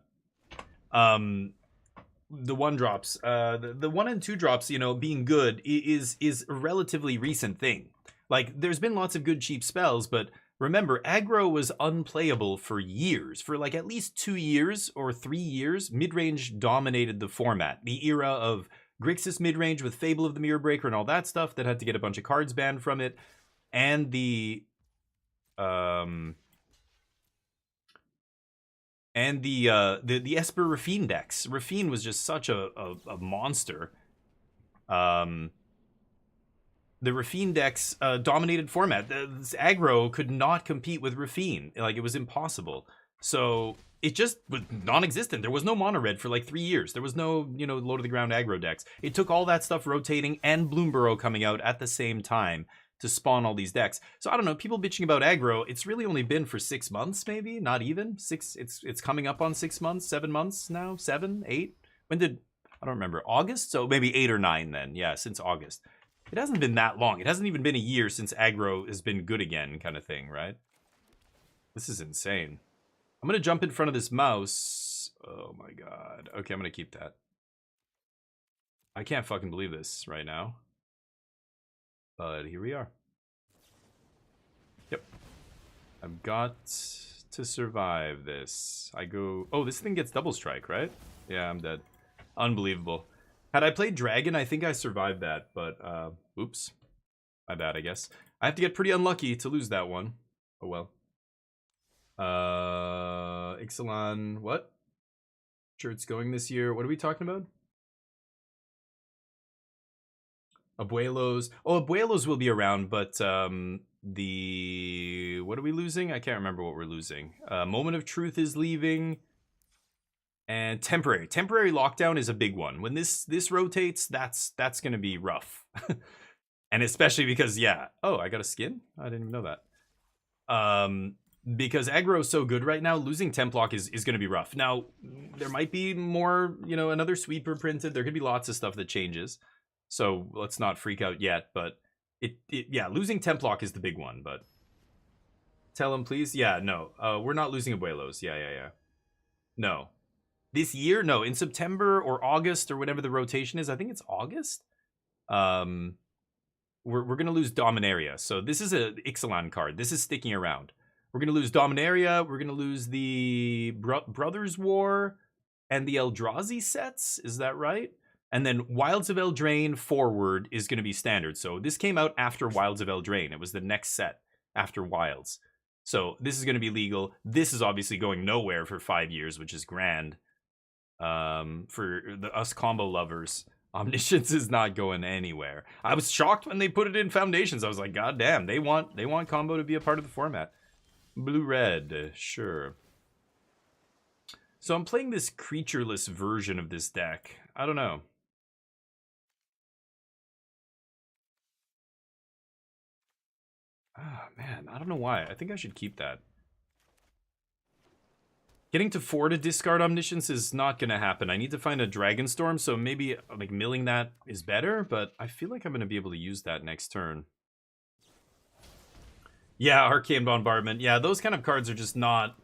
Speaker 2: The 1 drops, the 1 and 2 drops, you know, being good is a relatively recent thing. Like, there's been lots of good cheap spells, but remember, aggro was unplayable for years. For like at least 2 years or 3 years, midrange dominated the format. The era of Grixis midrange with Fable of the Mirror Breaker and all that stuff that had to get a bunch of cards banned from it. And the Esper Rafine decks. Rafine was just such a monster. The Rafine decks dominated format. This aggro could not compete with Rafine. Like, it was impossible. So it just was non-existent. There was no mono red for like 3 years. There was no, you know, low to the ground aggro decks. It took all that stuff rotating and Bloomburrow coming out at the same time to spawn all these decks. So I don't know, people bitching about aggro, it's really only been for 6 months, maybe, not even 6. It's coming up on 6 months, 7 months now, 7, 8. When did, I don't remember, August? So maybe 8 or 9 then. Yeah, since August. It hasn't been that long. It hasn't even been a year since aggro has been good again, kind of thing, right? This is insane. I'm gonna jump in front of this mouse. Oh my god. Okay, I'm gonna keep that. I can't fucking believe this right now. But here we are. Yep. I've got to survive this. I go... Oh, this thing gets double strike, right? Yeah, I'm dead. Unbelievable. Had I played Dragon, I think I survived that. But, oops. My bad, I guess. I have to get pretty unlucky to lose that one. Oh, well. Ixalan, what? Sure it's going this year. What are we talking about? Abuelos. Oh, Abuelos will be around, but the... What are we losing? I can't remember what we're losing. Moment of Truth is leaving. And Temporary. Temporary Lockdown is a big one. When this rotates, that's going to be rough. And especially because, yeah. Oh, I got a skin? I didn't even know that. Because aggro is so good right now, losing Templock is going to be rough. Now, there might be more, you know, another sweeper printed. There could be lots of stuff that changes. So let's not freak out yet, but yeah, losing Templock is the big one, but tell him, please. Yeah, no, we're not losing Abuelos. Yeah. No, this year, no, in September or August or whatever the rotation is. I think it's August. we're gonna lose Dominaria. So this is a Ixalan card. This is sticking around. We're gonna lose Dominaria. We're gonna lose the Brothers War and the Eldrazi sets. Is that right? And then Wilds of Eldraine forward is gonna be standard. So this came out after Wilds of Eldraine. It was the next set after Wilds. So this is gonna be legal. This is obviously going nowhere for 5 years, which is grand. For us combo lovers. Omniscience is not going anywhere. I was shocked when they put it in Foundations. I was like, God damn, they want combo to be a part of the format. Blue-red, sure. So I'm playing this creatureless version of this deck. I don't know. Ah, man, I don't know why. I think I should keep that. Getting to 4 to discard Omniscience is not going to happen. I need to find a Dragonstorm, so maybe like milling that is better, but I feel like I'm going to be able to use that next turn. Yeah, Arcane Bombardment. Yeah, those kind of cards are just not...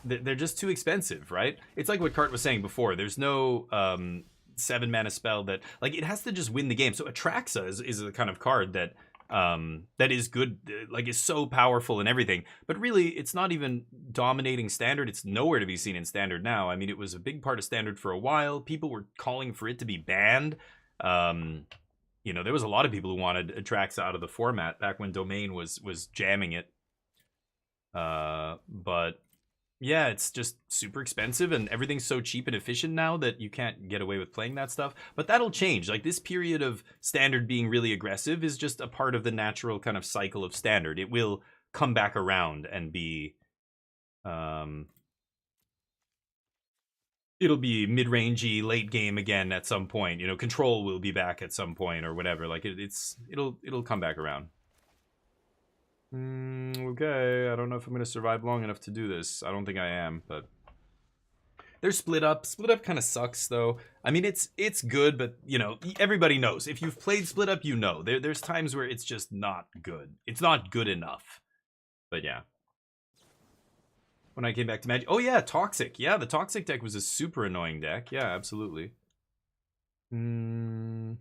Speaker 2: They're just too expensive, right? It's like what Cart was saying before. There's no 7-mana spell that... Like, it has to just win the game. So Atraxa is the kind of card that... that is good, like is so powerful and everything, but really it's not even dominating standard. It's nowhere to be seen in standard now. I mean, it was a big part of standard for a while. People were calling for it to be banned. You know, there was a lot of people who wanted Atraxa out of the format back when Domain was jamming it. But yeah, it's just super expensive and everything's so cheap and efficient now that you can't get away with playing that stuff. But that'll change. Like, this period of standard being really aggressive is just a part of the natural kind of cycle of standard. It will come back around and be... it'll be mid-rangey, late game again at some point. You know, Control will be back at some point or whatever. Like, it'll come back around. Okay, I don't know if I'm going to survive long enough to do this. I don't think I am, but... They're split up. Split up kind of sucks, though. I mean, it's good, but, you know, everybody knows. If you've played split up, you know. There's times where it's just not good. It's not good enough. But, yeah. When I came back to Magic... Oh, yeah, Toxic. Yeah, the Toxic deck was a super annoying deck. Yeah, absolutely. Come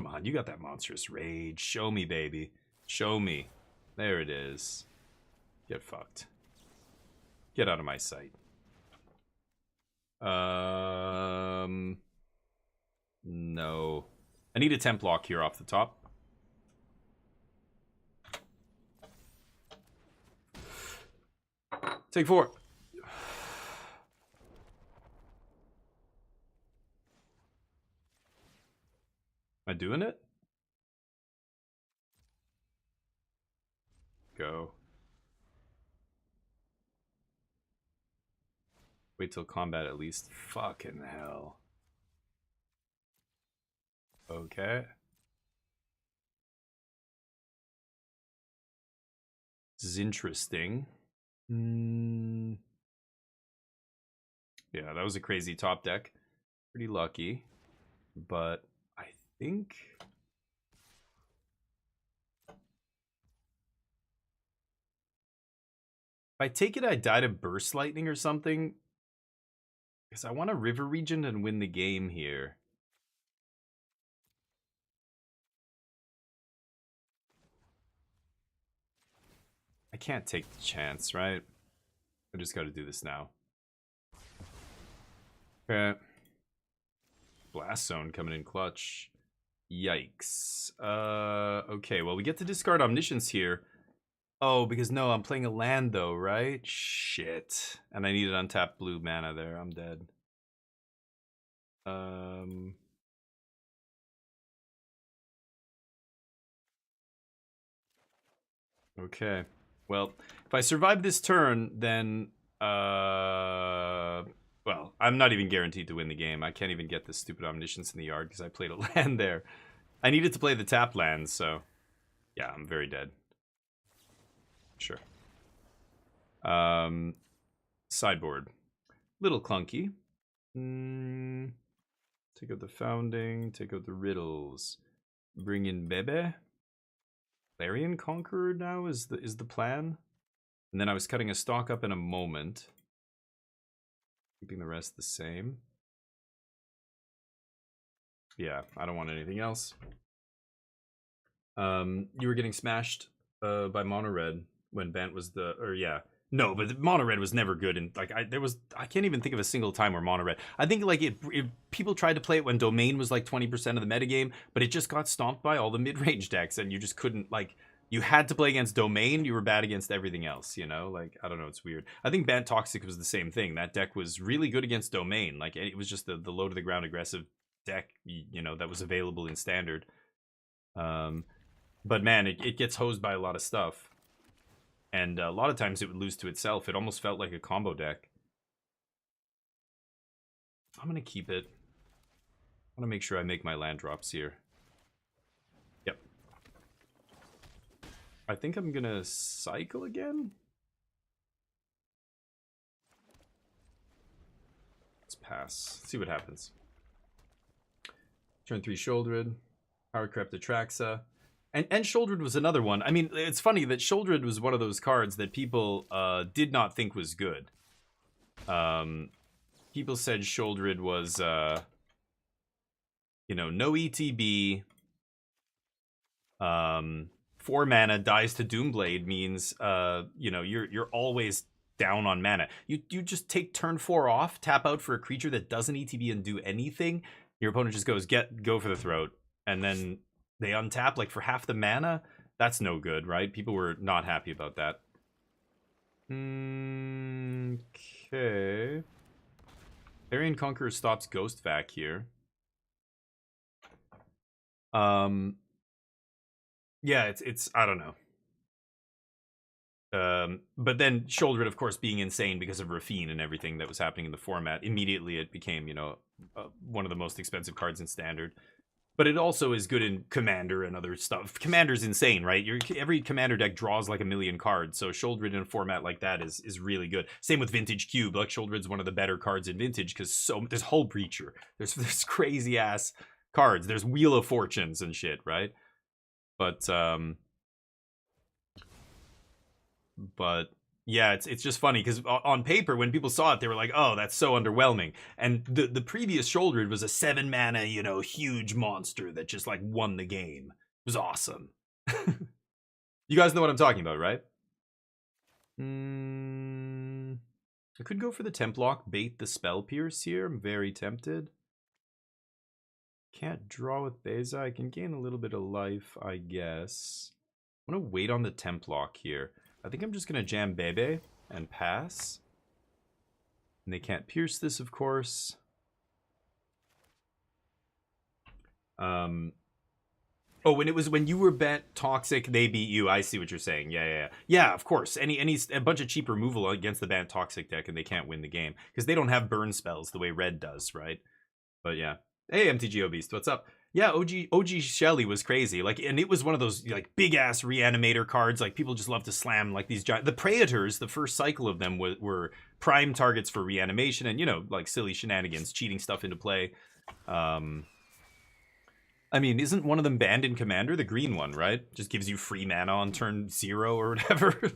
Speaker 2: on, you got that monstrous rage. Show me, baby. Show me. There it is. Get fucked. Get out of my sight. No. I need a temp lock here off the top. Take 4. Am I doing it? Go. Wait till combat at least. Fucking hell. Okay. This is interesting. Yeah, that was a crazy top deck. Pretty lucky. But I think... If I take it, I die to Burst Lightning or something. Because I want a River Regent and win the game here. I can't take the chance, right? I just got to do this now. Okay. Blast Zone coming in clutch. Yikes. Okay, well, we get to discard Omniscience here. Oh, because no, I'm playing a land though, right? Shit. And I need an untapped blue mana there. I'm dead. Okay. Well, if I survive this turn, then well, I'm not even guaranteed to win the game. I can't even get this stupid Omniscience in the yard because I played a land there. I needed to play the tap land, so yeah, I'm very dead. Sure. Sideboard. Little clunky. Take out the Founding, take out the Riddles. Bring in Bebe. Larian Conqueror now is the plan. And then I was cutting a stock up in a moment. Keeping the rest the same. Yeah, I don't want anything else. You were getting smashed by Mono Red when Bant was the, or yeah. No, but Mono Red was never good, and like I can't even think of a single time where Mono Red. I think like people tried to play it when Domain was like 20% of the metagame, but it just got stomped by all the mid-range decks, and you just couldn't like. You had to play against Domain, you were bad against everything else, you know? Like, I don't know, it's weird. I think Bant Toxic was the same thing. That deck was really good against Domain. Like, it was just the low to the ground aggressive deck, you know, that was available in Standard. But man, it gets hosed by a lot of stuff. And a lot of times it would lose to itself. It almost felt like a combo deck. I'm going to keep it. I want to make sure I make my land drops here. Yep. I think I'm going to cycle again. Let's pass. See what happens. Turn 3 Shouldered. Power Crept Atraxa. And Shouldered was another one. I mean, it's funny that Shouldered was one of those cards that people did not think was good. People said Shouldered was, you know, no ETB. 4 mana, dies to Doomblade means, you know, you're always down on mana. You just take turn 4 off, tap out for a creature that doesn't ETB and do anything. Your opponent just goes, go for the throat. And then they untap like for half the mana. That's no good, right? People were not happy about that. Okay. Arian Conqueror stops Ghost Vac here. Yeah, it's I don't know. But then Shouldered, of course, being insane because of Rafine and everything that was happening in the format, immediately it became, you know, one of the most expensive cards in Standard. But it also is good in Commander and other stuff. Commander's insane, right? Every Commander deck draws like a million cards, so Shouldered in a format like that is really good. Same with Vintage Cube. Like Shouldered's one of the better cards in Vintage because there's Hull Breacher. There's crazy ass cards. There's Wheel of Fortunes and shit, right? But yeah, it's just funny because on paper, when people saw it, they were like, "Oh, that's so underwhelming." And the previous Shouldered was a 7 mana, you know, huge monster that just like won the game. It was awesome. You guys know what I'm talking about, right? I could go for the Templock, bait the Spell Pierce here. I'm very tempted. Can't draw with Beza. I can gain a little bit of life, I guess. I'm gonna wait on the Templock here. I think I'm just going to jam Bebe and pass. And they can't pierce this, of course. Oh, when you were Bant Toxic, they beat you. I see what you're saying. Yeah, of course. A bunch of cheap removal against the Bant Toxic deck and they can't win the game. Because they don't have burn spells the way Red does, right? But yeah. Hey, MTGO Beast, what's up? Yeah, OG Shelly was crazy. Like, and it was one of those like big ass reanimator cards. Like people just love to slam like these giant. The Praetors, the first cycle of them were prime targets for reanimation and, you know, like silly shenanigans, cheating stuff into play. I mean, isn't one of them banned in Commander? The green one, right? Just gives you free mana on turn 0 or whatever.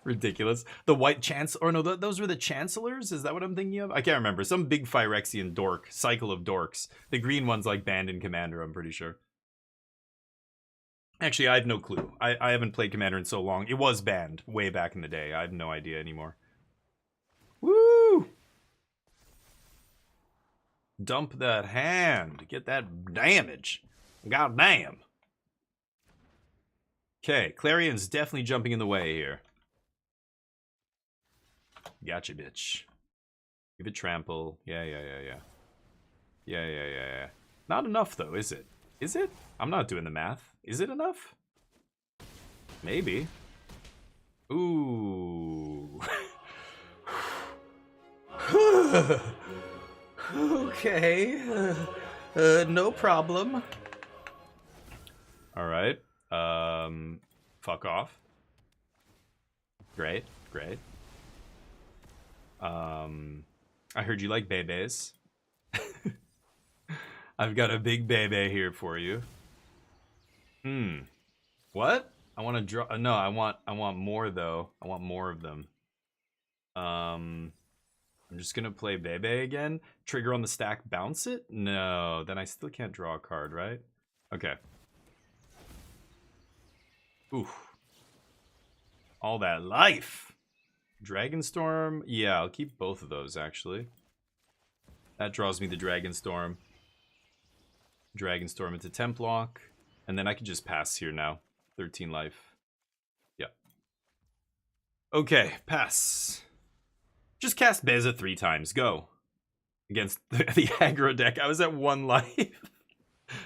Speaker 2: Ridiculous. The white or no, those were the Chancellors? Is that what I'm thinking of? I can't remember. Some big Phyrexian dork. Cycle of dorks. The green one's like banned in Commander, I'm pretty sure. Actually, I have no clue. I haven't played Commander in so long. It was banned way back in the day. I have no idea anymore. Woo! Dump that hand. Get that damage. God damn. Okay, Clarion's definitely jumping in the way here. Gotcha, bitch. Give it trample. Yeah. Not enough, though, is it? Is it? I'm not doing the math. Is it enough? Maybe. Ooh. Okay. No problem. All right. Fuck off. Great. I heard you like bebes. I've got a big bebe here for you. What? I want to draw. No, I want more though. I want more of them. I'm just gonna play Bebe again. Trigger on the stack, bounce it? No, then I still can't draw a card, right? Okay. Ooh. All that life! Dragonstorm? Yeah, I'll keep both of those, actually. That draws me the Dragonstorm. Dragonstorm into Templock. And then I can just pass here now. 13 life. Yeah. Okay, pass. Just cast Beza 3 times. Go. Against the aggro deck. I was at 1 life.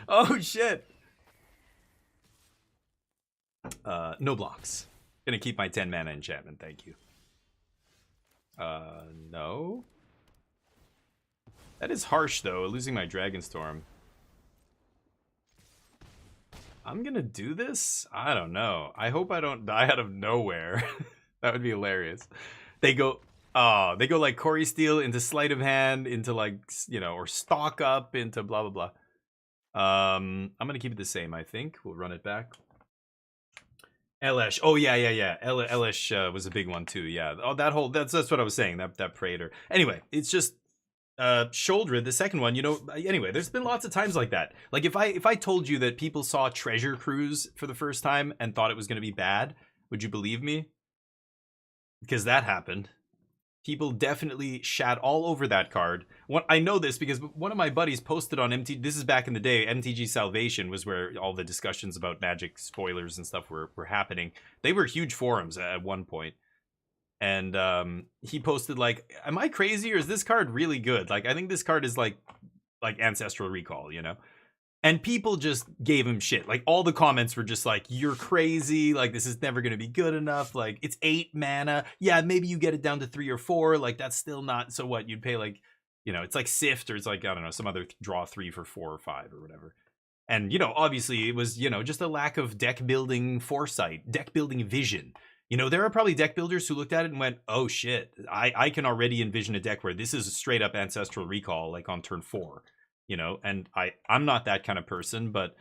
Speaker 2: Oh, shit. No blocks. Gonna keep my 10 mana enchantment, thank you. No. That is harsh, though, losing my Dragonstorm. I'm gonna do this? I don't know. I hope I don't die out of nowhere. That would be hilarious. They go like Corey Steele into Sleight of Hand, into like, you know, or Stock Up into blah, blah, blah. I'm gonna keep it the same, I think. We'll run it back. Elesh. Oh, yeah. Elesh was a big one, too, yeah. Oh, that's what I was saying, that Praetor. Anyway, it's just, Shoulder, the second one, you know, anyway, there's been lots of times like that. Like, if I told you that people saw Treasure Cruise for the first time and thought it was going to be bad, would you believe me? Because that happened. People definitely shat all over that card. I know this because one of my buddies posted on MTG. This is back in the day. MTG Salvation was where all the discussions about Magic spoilers and stuff were happening. They were huge forums at one point. And he posted like, "Am I crazy or is this card really good? Like, I think this card is like Ancestral Recall, you know." And people just gave him shit. Like, all the comments were just like, "You're crazy. Like, this is never going to be good enough. Like, it's 8 mana. Yeah, maybe you get it down to 3 or 4. Like, that's still not. So what? You'd pay like, you know, it's like Sift or it's like, I don't know, some other draw 3 for 4 or 5 or whatever." And, you know, obviously it was, you know, just a lack of deck building foresight, deck building vision. You know, there are probably deck builders who looked at it and went, "Oh shit, I can already envision a deck where this is a straight up Ancestral Recall, like on turn 4. You know, and I'm not that kind of person, but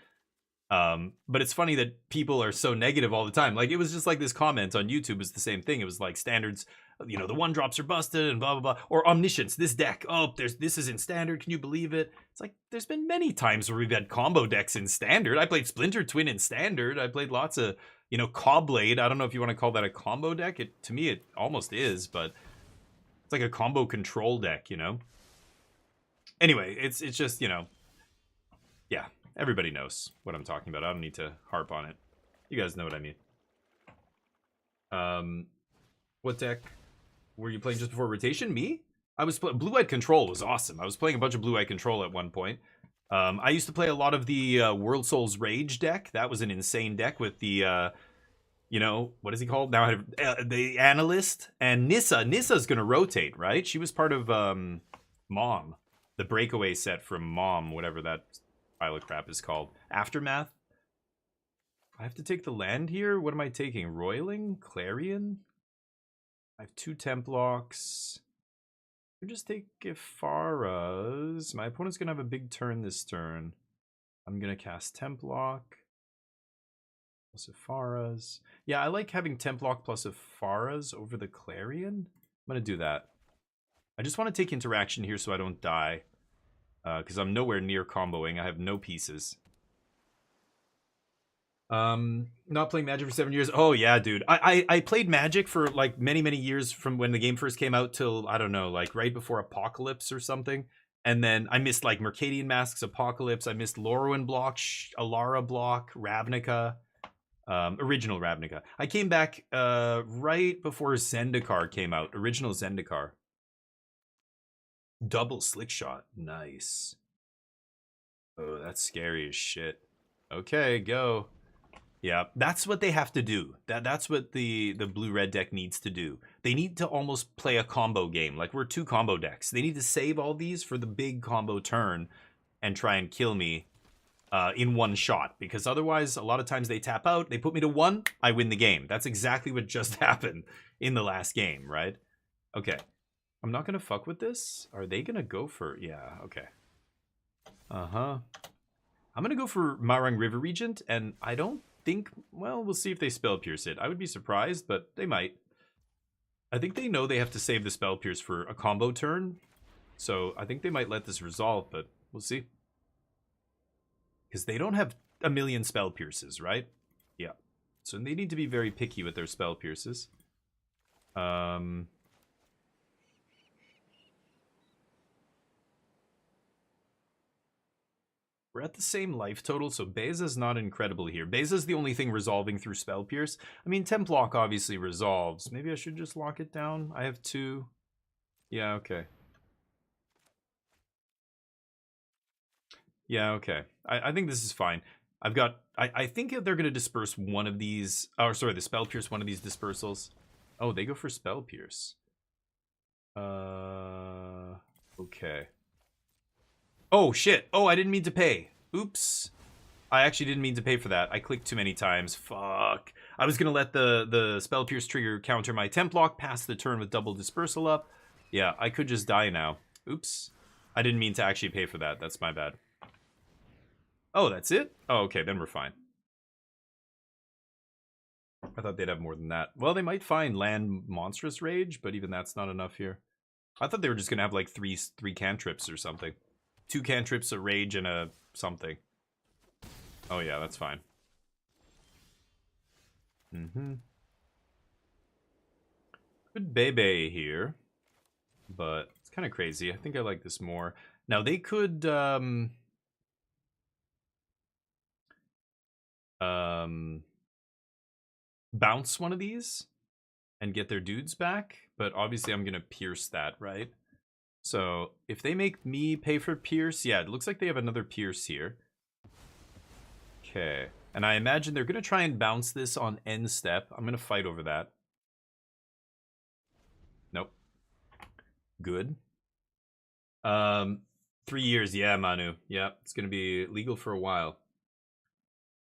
Speaker 2: it's funny that people are so negative all the time. Like, it was just like this comment on YouTube was the same thing. It was like standards, you know, the 1-drops are busted and blah, blah, blah. Or Omniscience, this deck, oh, this is in standard. Can you believe it? It's like, there's been many times where we've had combo decks in standard. I played Splinter Twin in standard. I played lots of, you know, Cobblade. I don't know if you want to call that a combo deck. To me, it almost is, but it's like a combo control deck, you know? Anyway, it's just, you know, yeah, everybody knows what I'm talking about. I don't need to harp on it. You guys know what I mean. What deck were you playing just before rotation? Me? I was Blue-Eyed Control was awesome. I was playing a bunch of Blue-Eyed Control at one point. I used to play a lot of the World Souls Rage deck. That was an insane deck with the, you know, what is he called? Now I have the Analyst and Nissa. Nissa's going to rotate, right? She was part of Mom. The breakaway set from Mom, whatever that pile of crap is called. Aftermath. I have to take the land here? What am I taking? Roiling? Clarion? I have 2 Templocks. I'll just take Ifaras. My opponent's going to have a big turn this turn. I'm going to cast Templock. Plus Ifaras. Yeah, I like having Templock plus Ifaras over the Clarion. I'm going to do that. I just want to take interaction here so I don't die. Because I'm nowhere near comboing. I have no pieces. Not playing Magic for 7 years. Oh, yeah, dude. I played Magic for, like, many, many years from when the game first came out till, I don't know, like, right before Apocalypse or something. And then I missed, like, Mercadian Masks, Apocalypse. I missed Lorwyn block, Alara block, Ravnica. Original Ravnica. I came back right before Zendikar came out. Original Zendikar. Double Slick Shot. Nice. Oh, that's scary as shit. Okay, go. Yeah, that's what they have to do. That's what the blue-red deck needs to do. They need to almost play a combo game. Like, we're 2 combo decks. They need to save all these for the big combo turn and try and kill me in one shot. Because otherwise, a lot of times they tap out, they put me to 1, I win the game. That's exactly what just happened in the last game, right? Okay. I'm not going to fuck with this. Are they going to go for... Yeah, okay. Uh-huh. I'm going to go for Marang River Regent, and I don't think... Well, we'll see if they spell pierce it. I would be surprised, but they might. I think they know they have to save the Spell Pierce for a combo turn. So I think they might let this resolve, but we'll see. Because they don't have a million Spell Pierces, right? Yeah. So they need to be very picky with their Spell Pierces. We're at the same life total, so Beza's not incredible here. Beza's the only thing resolving through Spell Pierce. I mean, Templock obviously resolves. Maybe I should just lock it down. I have 2. Yeah, okay. Yeah, okay. I think this is fine. I've got... I think they're going to disperse one of these... Oh, sorry, the Spell Pierce, one of these dispersals. Oh, they go for Spell Pierce. Okay. Oh, shit. Oh, I didn't mean to pay. Oops. I actually didn't mean to pay for that. I clicked too many times. Fuck. I was going to let the Spell Pierce trigger counter my Templock, pass the turn with double dispersal up. Yeah, I could just die now. Oops. I didn't mean to actually pay for that. That's my bad. Oh, that's it? Oh, okay, then we're fine. I thought they'd have more than that. Well, they might find land Monstrous Rage, but even that's not enough here. I thought they were just going to have like three cantrips or something. 2 cantrips, a rage, and a something. Oh yeah, that's fine. Good Bebe here. But it's kind of crazy. I think I like this more. Now they could bounce one of these and get their dudes back, but obviously I'm gonna pierce that, right? So if they make me pay for pierce, yeah, it looks like they have another pierce here. Okay, and I imagine they're gonna try and bounce this on end step. I'm gonna fight over that. Nope. Good. 3 years, yeah, Manu. Yeah, it's gonna be legal for a while.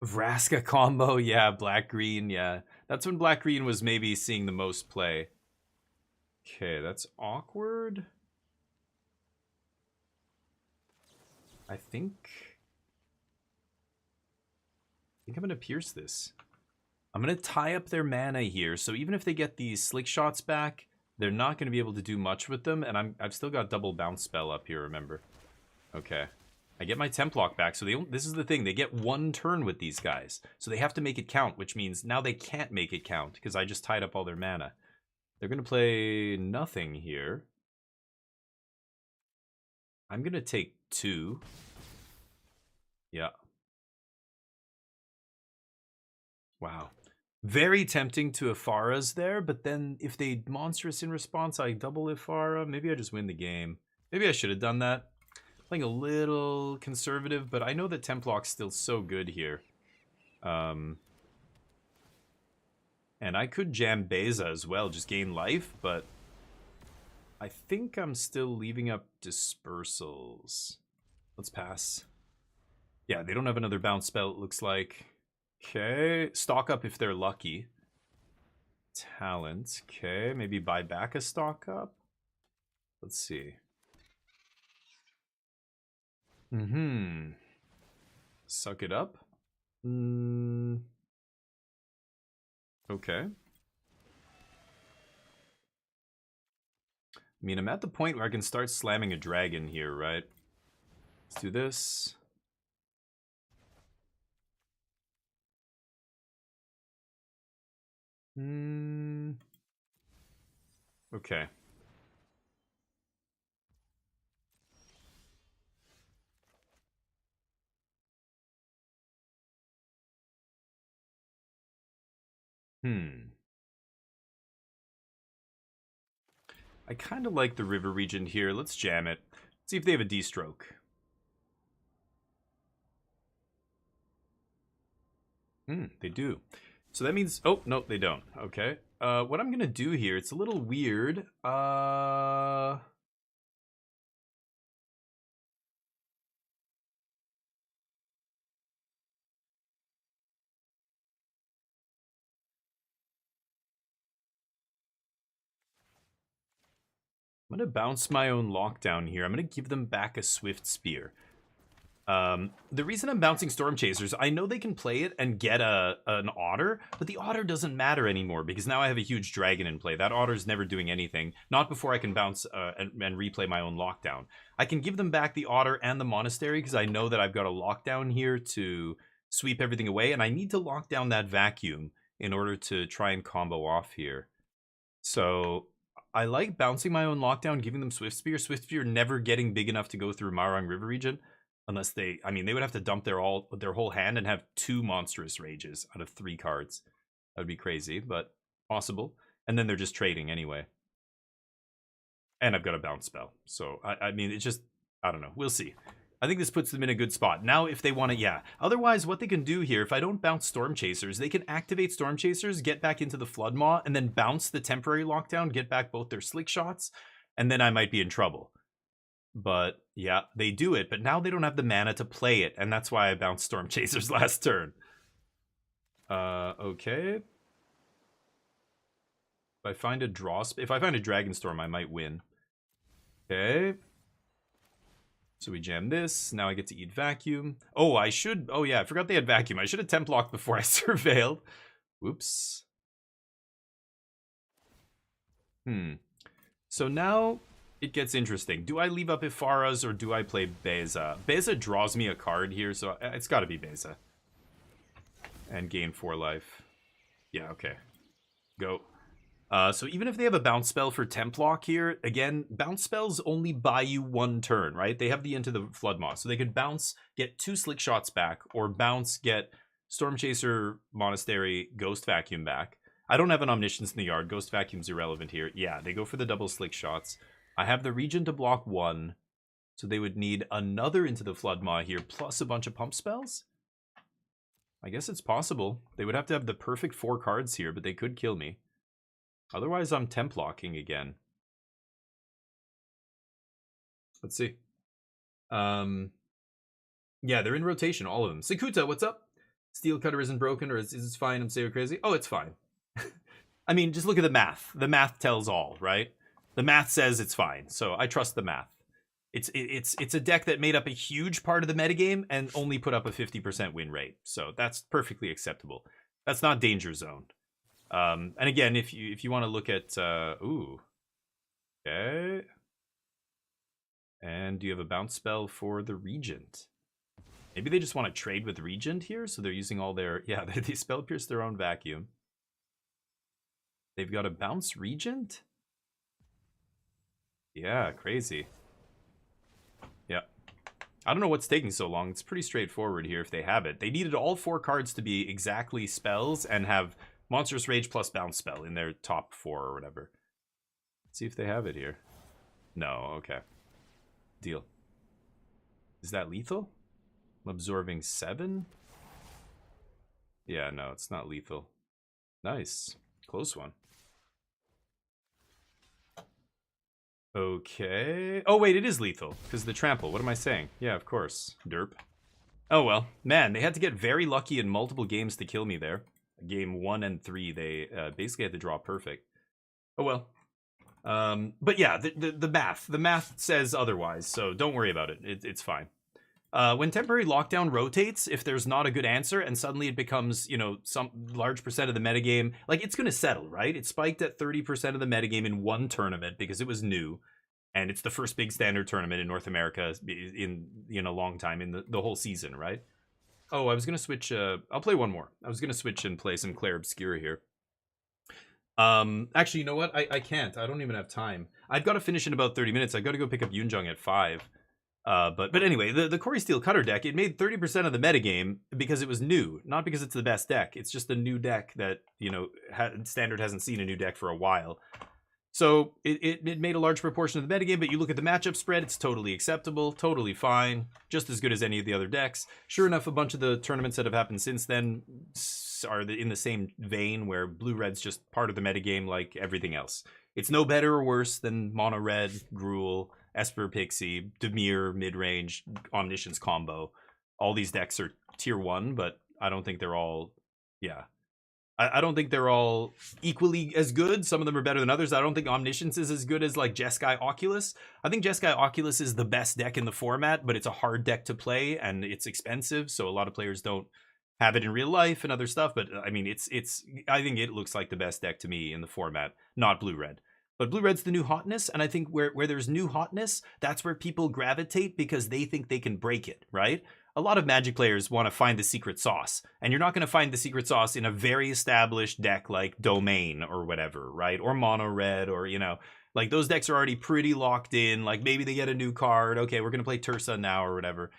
Speaker 2: Vraska combo, yeah, black-green, yeah. That's when black-green was maybe seeing the most play. Okay, that's awkward. I think I'm gonna pierce this. I'm gonna tie up their mana here, so even if they get these slick shots back, they're not gonna be able to do much with them, and I've still got double bounce spell up here, remember. Okay. I get my Templock back, so this is the thing, they get 1 turn with these guys. So they have to make it count, which means now they can't make it count, because I just tied up all their mana. They're gonna play nothing here. I'm gonna take 2. Yeah. Wow. Very tempting to Ifara's there, but then if they monstrous in response, I double Ifara. Maybe I just win the game. Maybe I should have done that. Playing a little conservative, but I know that Templock's still so good here. And I could jam Beza as well, just gain life, but I think I'm still leaving up dispersals. Let's pass. Yeah, they don't have another bounce spell, it looks like. Okay, stock up if they're lucky. Talent, okay, maybe buy back a stock up. Let's see. Suck it up. Okay. I mean, I'm at the point where I can start slamming a dragon here, right? Let's do this. Okay. I kind of like the river region here. Let's jam it. See if they have a D-stroke. They do. So that means... Oh, no, they don't. Okay. What I'm going to do here, it's a little weird. I'm going to bounce my own lockdown here. I'm going to give them back a Swift Spear. The reason I'm bouncing Storm Chasers, I know they can play it and get an Otter, but the Otter doesn't matter anymore because now I have a huge Dragon in play. That Otter's never doing anything. Not before I can bounce and replay my own Lockdown. I can give them back the Otter and the Monastery because I know that I've got a Lockdown here to sweep everything away, and I need to lock down that Vacuum in order to try and combo off here. So I like bouncing my own Lockdown, giving them Swift Spear. Swift Spear never getting big enough to go through Marang River region. Unless they, I mean, they would have to dump their whole hand and have 2 monstrous rages out of 3 cards. That would be crazy, but possible. And then they're just trading anyway. And I've got a bounce spell. So, I mean, it's just, I don't know. We'll see. I think this puts them in a good spot. Now, if they want to, yeah. Otherwise, what they can do here, if I don't bounce Storm Chasers, they can activate Storm Chasers, get back into the Flood Maw, and then bounce the temporary lockdown, get back both their Slick Shots, and then I might be in trouble. But yeah, they do it, but now they don't have the mana to play it, and that's why I bounced Storm Chasers last turn. Okay. If I find a if I find a Dragon Storm, I might win. Okay. So we jam this. Now I get to eat Vacuum. Oh, I should. Oh yeah, I forgot they had Vacuum. I should have temp locked before I surveilled. Whoops. So now it gets interesting. Do I leave up Ifaras or do I play Beza? Beza draws me a card here, so it's got to be Beza. And gain 4 life. Yeah, okay. Go. So even if they have a bounce spell for temp lock here, again, bounce spells only buy you 1 turn, right? They have the Into the Flood Maw, so they could bounce, get 2 Slick Shots back, or bounce, get Storm Chaser, Monastery, Ghost Vacuum back. I don't have an Omniscience in the yard. Ghost Vacuum's irrelevant here. Yeah, they go for the double Slick Shots. I have the Region to block 1, so they would need another Into the Flood Maw here, plus a bunch of pump spells? I guess it's possible. They would have to have the perfect 4 cards here, but they could kill me. Otherwise, I'm temp locking again. Let's see. Yeah, they're in rotation, all of them. Sikuta, what's up? Steel Cutter isn't broken, or is it fine? I'm saying crazy. Oh, it's fine. I mean, just look at the math. The math tells all, right? The math says it's fine, so I trust the math. It's a deck that made up a huge part of the metagame and only put up a 50% win rate, so that's perfectly acceptable. That's not danger zone. And again, if you want to look at ooh, okay, and do you have a bounce spell for the Regent? Maybe they just want to trade with Regent here, so they're using all their they spell pierce their own Vacuum. They've got a bounce Regent. Yeah, crazy. Yeah. I don't know what's taking so long. It's pretty straightforward here if they have it. They needed all 4 cards to be exactly spells and have Monstrous Rage plus bounce spell in their top 4 or whatever. Let's see if they have it here. No, okay. Deal. Is that lethal? I'm absorbing 7? Yeah, no, it's not lethal. Nice. Close one. Okay. Oh, wait, it is lethal. Because the trample. What am I saying? Yeah, of course. Derp. Oh, well. Man, they had to get very lucky in multiple games to kill me there. Game 1 and 3, they basically had to draw perfect. Oh, well. But yeah, the math says otherwise, so don't worry about it. It's fine. When temporary lockdown rotates, if there's not a good answer and suddenly it becomes, you know, some large percent of the metagame, like it's going to settle, right? It spiked at 30% of the metagame in 1 tournament because it was new. And it's the first big standard tournament in North America in a long time, in the whole season, right? Oh, I was going to switch. I'll play one more. I was going to switch and play some Claire Obscura here. Actually, you know what? I can't. I don't even have time. I've got to finish in about 30 minutes. I've got to go pick up Yunjung at 5. But anyway, the Corey Steel Cutter deck, it made 30% of the metagame because it was new, not because it's the best deck. It's just a new deck that, you know, Standard hasn't seen a new deck for a while. So it made a large proportion of the metagame, but you look at the matchup spread, it's totally acceptable, totally fine, just as good as any of the other decks. Sure enough, a bunch of the tournaments that have happened since then are in the same vein where blue-red's just part of the metagame like everything else. It's no better or worse than mono-red, Gruul, Esper Pixie, Dimir, mid-range, Omniscience combo. All these decks are tier 1, but I don't think they're all, yeah. I don't think they're all equally as good. Some of them are better than others. I don't think Omniscience is as good as like Jeskai Oculus. I think Jeskai Oculus is the best deck in the format, but it's a hard deck to play and it's expensive, so a lot of players don't have it in real life and other stuff. But I mean, it's I think it looks like the best deck to me in the format, not blue-red. But blue-red's the new hotness, and I think where there's new hotness, that's where people gravitate because they think they can break it, right? A lot of Magic players want to find the secret sauce, and you're not going to find the secret sauce in a very established deck like Domain or whatever, right? Or Mono Red, or, you know, like those decks are already pretty locked in. Like maybe they get a new card. Okay, we're going to play Tursa now or whatever.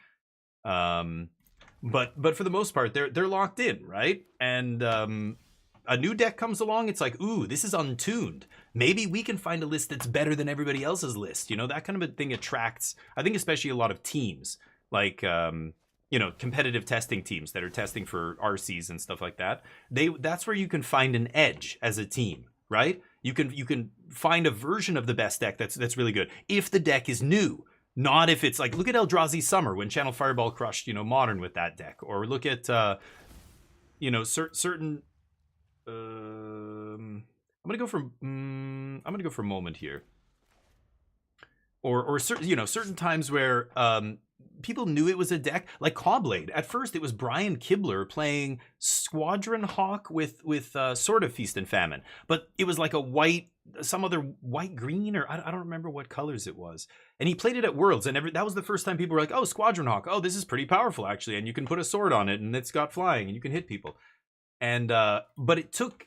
Speaker 2: But for the most part, they're locked in, right? And a new deck comes along, it's like, ooh, this is untuned. Maybe we can find a list that's better than everybody else's list. You know, that kind of a thing attracts, I think, especially a lot of teams. Like, you know, competitive testing teams that are testing for RCs and stuff like that. That's where you can find an edge as a team, right? You can find a version of the best deck that's really good if the deck is new, not if it's like, look at Eldrazi Summer when Channel Fireball crushed, you know, Modern with that deck, or look at you know, certain. I'm gonna go for Moment here, or certain, you know, certain times where people knew it was a deck like Cobblade. At first, it was Brian Kibler playing Squadron Hawk with Sword of Feast and Famine, but it was like a white, some other white green, or I don't remember what colors it was. And he played it at Worlds, and that was the first time people were like, "Oh, Squadron Hawk! Oh, this is pretty powerful actually, and you can put a sword on it, and it's got flying, and you can hit people." And but it took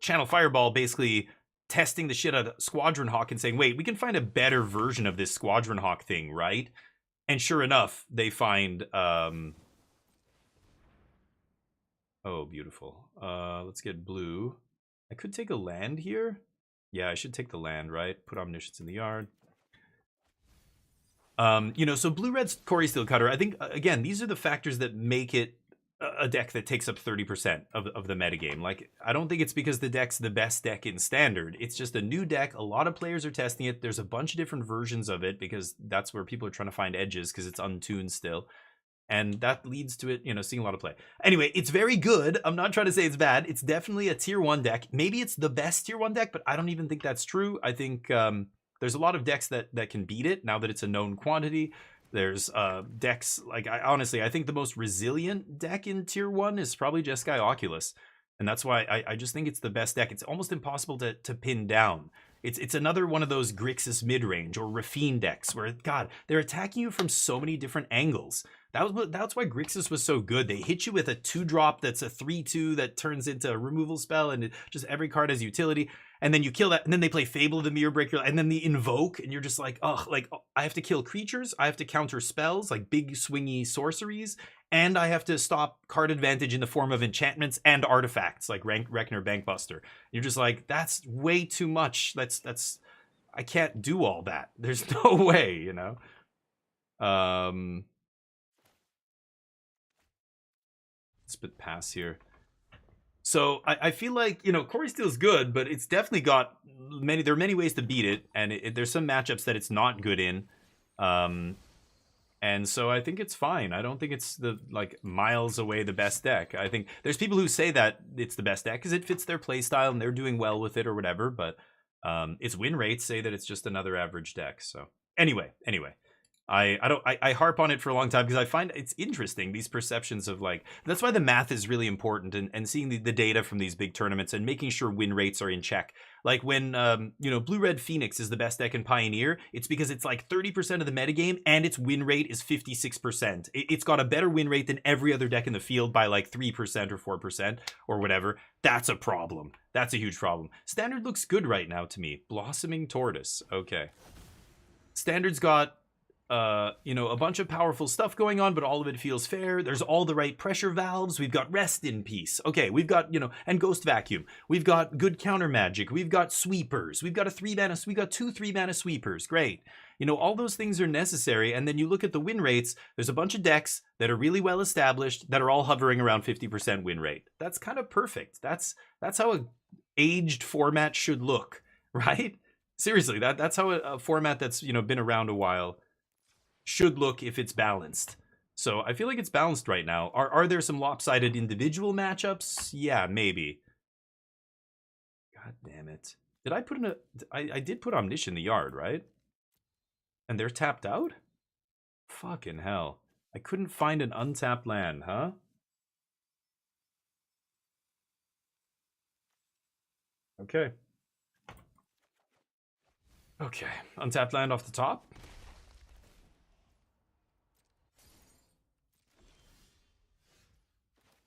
Speaker 2: Channel Fireball basically testing the shit out of Squadron Hawk and saying, "Wait, we can find a better version of this Squadron Hawk thing, right?" And sure enough, they find oh, beautiful. Let's get blue. I could take a land here. Yeah, I should take the land, right? Put Omniscience in the yard. You know, so blue-red's Corey Steelcutter. I think again, these are the factors that make it a deck that takes up 30% of the metagame. Like, I don't think it's because the deck's the best deck in Standard. It's just a new deck. A lot of players are testing it. There's a bunch of different versions of it because that's where people are trying to find edges because it's untuned still. And that leads to it, you know, seeing a lot of play. Anyway, it's very good. I'm not trying to say it's bad. It's definitely a tier 1 deck. Maybe it's the best tier 1 deck, but I don't even think that's true. I think there's a lot of decks that can beat it now that it's a known quantity. There's decks, like, I think the most resilient deck in tier 1 is probably Jeskai Oculus. And that's why I just think it's the best deck. It's almost impossible to pin down. It's another one of those Grixis mid-range or Rafine decks where, God, they're attacking you from so many different angles. That's why Grixis was so good. They hit you with a 2-drop that's a 3/2 that turns into a removal spell, and just every card has utility. And then you kill that, and then they play Fable of the Mirror Breaker, and then the Invoke, and you're just like, ugh, like, I have to kill creatures, I have to counter spells, like big swingy sorceries, and I have to stop card advantage in the form of enchantments and artifacts, like Reckoner Bankbuster. You're just like, that's way too much. That's I can't do all that. There's no way, you know? Let's put pass here. So I feel like, you know, Corey Steel's good, but it's definitely got there are many ways to beat it, and there's some matchups that it's not good in. And so I think it's fine. I don't think it's miles away the best deck. I think there's people who say that it's the best deck because it fits their play style and they're doing well with it or whatever, but its win rates say that it's just another average deck. So anyway. I harp on it for a long time because I find it's interesting, these perceptions of, like, that's why the math is really important, and seeing the data from these big tournaments and making sure win rates are in check. Like when you know, Blue-Red Phoenix is the best deck in Pioneer, it's because it's like 30% of the metagame and its win rate is 56%. It's got a better win rate than every other deck in the field by like 3% or 4% or whatever. That's a problem. That's a huge problem. Standard looks good right now to me. Blossoming Tortoise. Okay. Standard's got you know, a bunch of powerful stuff going on, but all of it feels fair. There's all the right pressure valves. We've got Rest in Peace. Okay, we've got, you know, and Ghost Vacuum. We've got good counter magic. We've got sweepers. We've got we got 2 3-mana sweepers. Great. You know, all those things are necessary. And then you look at the win rates, there's a bunch of decks that are really well established that are all hovering around 50% win rate. That's kind of perfect. That's how a aged format should look, right? Seriously, that's how a format that's, you know, been around a while should look if it's balanced. So I feel like it's balanced right now. Are there some lopsided individual matchups? Yeah, maybe. God damn it. Did I put in a... I did put Omniscient in the yard, right? And they're tapped out? Fucking hell. I couldn't find an untapped land, huh? Okay. Okay. Untapped land off the top.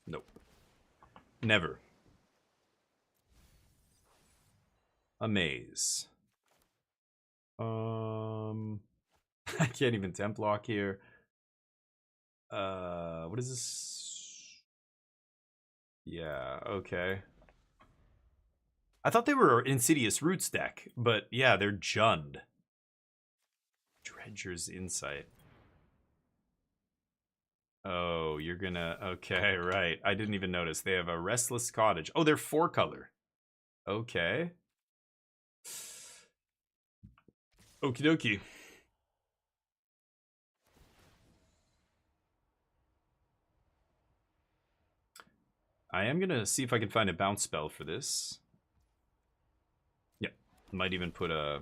Speaker 2: Nope. Never. A maze. I can't even temp lock here. What is this? Yeah, okay. I thought they were Insidious Roots deck, but yeah, they're Jund. Dredger's Insight. Oh, you're gonna... Okay, right. I didn't even notice. They have a Restless Cottage. Oh, they're 4-color. Okay. Okie dokie. I am gonna see if I can find a bounce spell for this. Yeah, might even put a...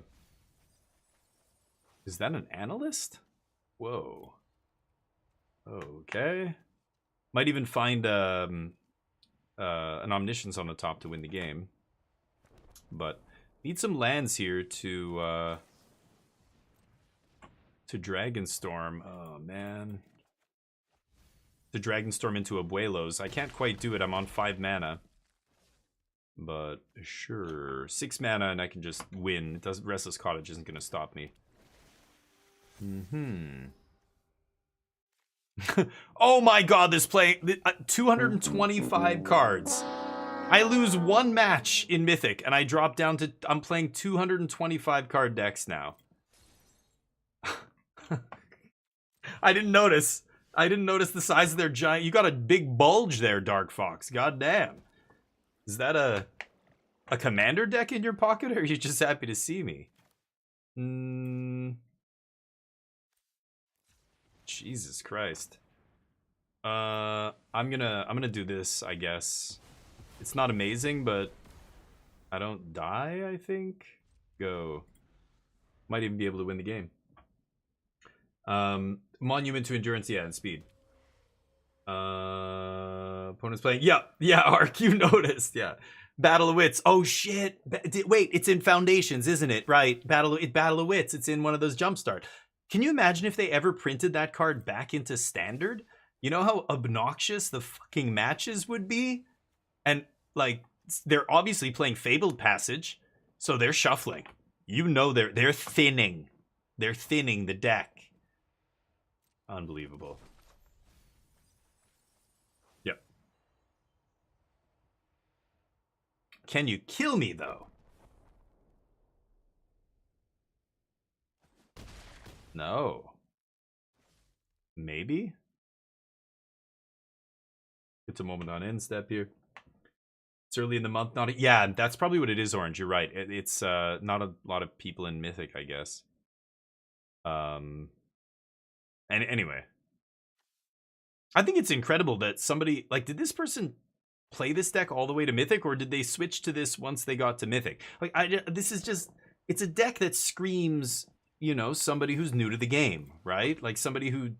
Speaker 2: Is that an analyst? Whoa. Okay. Might even find an omniscience on the top to win the game. But need some lands here to Dragonstorm. Oh man. To Dragonstorm into Abuelos. I can't quite do it. I'm on 5 mana. But sure. 6 mana and I can just win. It doesn't... Restless Cottage isn't gonna stop me. Oh my god, this play 225 cards. I lose 1 match in Mythic and I drop down to... I'm playing 225 card decks now. I didn't notice. I didn't notice the size of their giant... You got a big bulge there, Dark Fox. God damn. Is that a commander deck in your pocket, or are you just happy to see me? Jesus Christ. I'm gonna do this, I guess. It's not amazing, but I don't die, I think. Go. Might even be able to win the game. Monument to Endurance, yeah, and speed. Opponent's playing. Yeah, Ark, you noticed, yeah. Battle of Wits. Oh shit. Wait, it's in Foundations, isn't it? Right. Battle of Wits. It's in one of those Jumpstart. Can you imagine if they ever printed that card back into Standard? You know how obnoxious the fucking matches would be? And, like, they're obviously playing Fabled Passage, so they're shuffling. You know they're thinning. They're thinning the deck. Unbelievable. Yep. Can you kill me, though? No. Maybe? It's a moment on end step here. It's early in the month, not... Yeah, that's probably what it is, Orange. You're right. It's not a lot of people in Mythic, I guess. And anyway. I think it's incredible that somebody... Like, did this person play this deck all the way to Mythic, or did they switch to this once they got to Mythic? Like, this is just... It's a deck that screams... You know, somebody who's new to the game, right? Like somebody who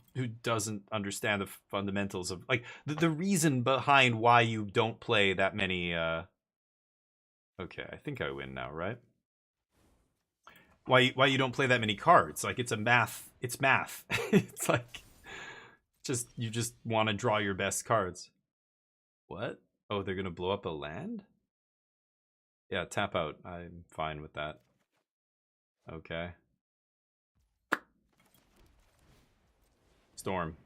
Speaker 2: doesn't understand the fundamentals of, like, the reason behind why you don't play that many. Okay, I think I win now, right? Why you don't play that many cards? Like, it's math. It's like you just want to draw your best cards. What? Oh, they're gonna blow up a land? Yeah, tap out. I'm fine with that. Okay. Storm.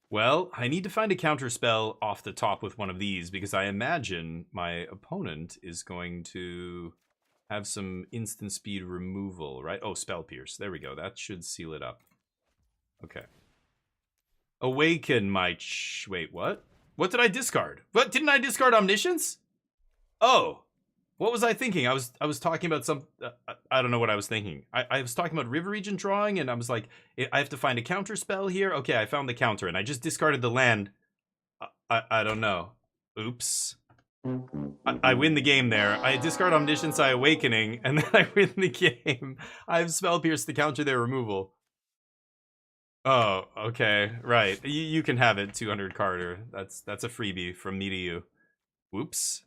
Speaker 2: Well, I need to find a counter spell off the top with one of these, because I imagine my opponent is going to have some instant speed removal, right? Oh, Spell Pierce. There we go. That should seal it up. Okay. Awaken my... Wait, what? What did I discard? What? Didn't I discard Omniscience? Oh. What was I thinking? I was talking about some... I don't know what I was thinking. I was talking about River Region drawing, and I was like, I have to find a counter spell here. Okay, I found the counter, and I just discarded the land. I don't know. Oops. I win the game there. I discard Omniscience, I Awakening, and then I win the game. I have Spell Pierce to counter their removal. Oh, okay, right. You can have it, 200 Carter. That's a freebie from me to you. Whoops.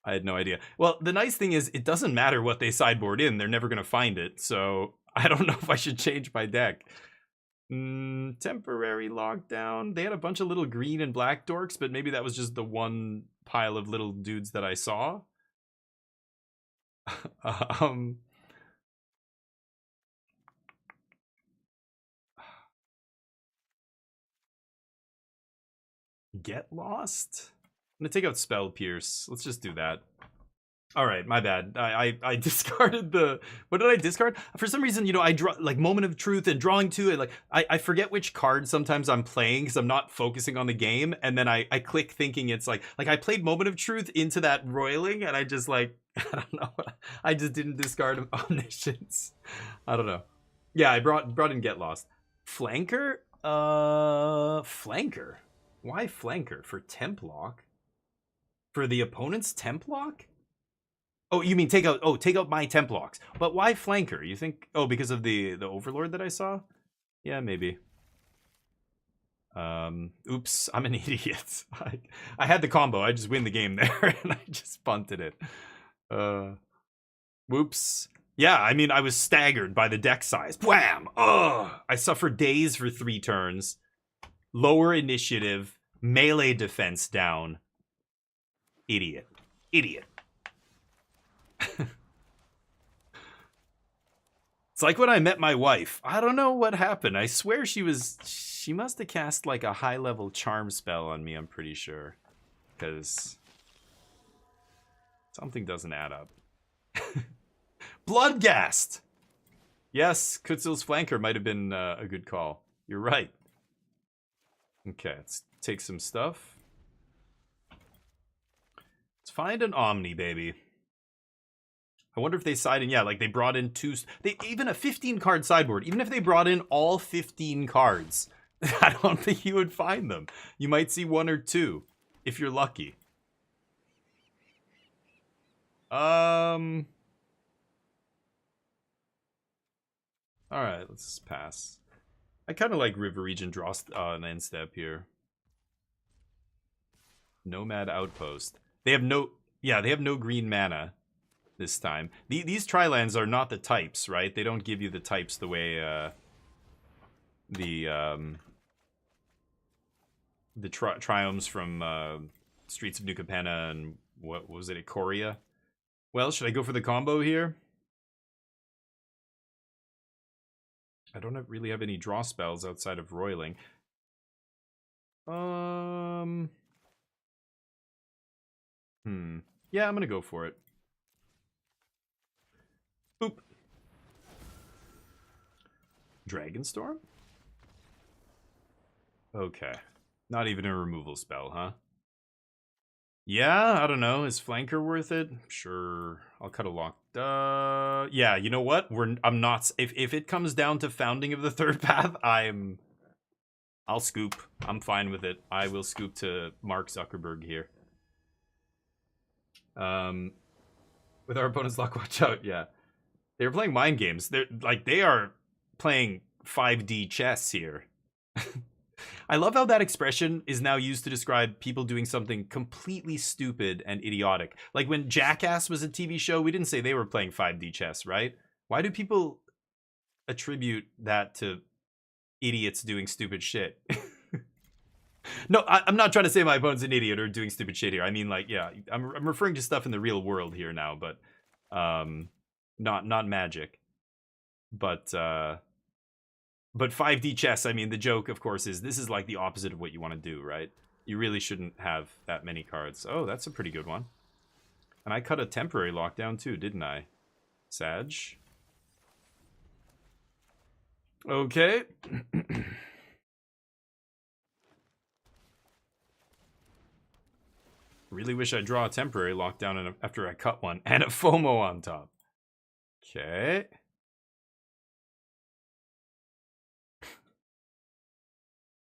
Speaker 2: I had no idea. Well, the nice thing is, it doesn't matter what they sideboard in. They're never going to find it, so I don't know if I should change my deck. Temporary lockdown. They had a bunch of little green and black dorks, but maybe that was just the one pile of little dudes that I saw. Get lost? I'm gonna take out Spell Pierce. Let's just do that. All right, my bad. I discarded the... What did I discard? For some reason, you know, I draw like Moment of Truth and Drawing to it. Like I forget which card sometimes I'm playing because I'm not focusing on the game, and then I click thinking it's like I played Moment of Truth into that roiling, and I just like I don't know. I just didn't discard Omniscience. I don't know. Yeah, I brought in Get Lost. Flanker. Flanker. Why Flanker for Temp Lock? For the opponent's Temp Lock? Oh, you mean take out my Temp Locks. But why Flanker? You think because of the Overlord that I saw? Yeah, maybe. Oops, I'm an idiot. I had the combo, I just win the game there and I just punted it. Whoops. Yeah, I mean I was staggered by the deck size. Wham! I suffered daze for 3 turns. Lower initiative, melee defense down. Idiot. It's like when I met my wife. I don't know what happened. I swear she must have cast like a high level charm spell on me, I'm pretty sure. Because something doesn't add up. Bloodghast! Yes, Kutsil's Flanker might have been a good call. You're right. Okay, let's take some stuff. Let's find an Omni, baby. I wonder if they side in, yeah, like they brought in even a 15 card sideboard. Even if they brought in all 15 cards, I don't think you would find them. You might see 1 or 2 if you're lucky. All right, let's pass. I kind of like River Region draw an end step here. Nomad Outpost. They have no green mana this time. These Tri-lands are not the types, right? They don't give you the types the way the Triomes from Streets of New Capenna and what was it, Ikoria? Well, should I go for the combo here? I don't really have any draw spells outside of Roiling. Yeah, I'm gonna go for it. Boop. Dragonstorm? Okay. Not even a removal spell, huh? Yeah, I don't know. Is Flanker worth it? Sure. I'll cut a lock. Yeah, you know what? I'm not... If it comes down to Founding of the Third Path, I'll scoop. I'm fine with it. I will scoop to Mark Zuckerberg here. With our opponent's luck, watch out, yeah. They're playing mind games. They are playing 5D chess here. I love how that expression is now used to describe people doing something completely stupid and idiotic. Like when Jackass was a TV show, we didn't say they were playing 5D chess, right? Why do people attribute that to idiots doing stupid shit? No, I'm not trying to say my opponent's an idiot or doing stupid shit here. I mean, like, yeah, I'm referring to stuff in the real world here now, but not magic. But 5D chess, I mean, the joke, of course, is this is like the opposite of what you want to do, right? You really shouldn't have that many cards. Oh, that's a pretty good one. And I cut a temporary lockdown too, didn't I? Sag. Okay. Really wish I'd draw a temporary lockdown after I cut one. And a FOMO on top. Okay.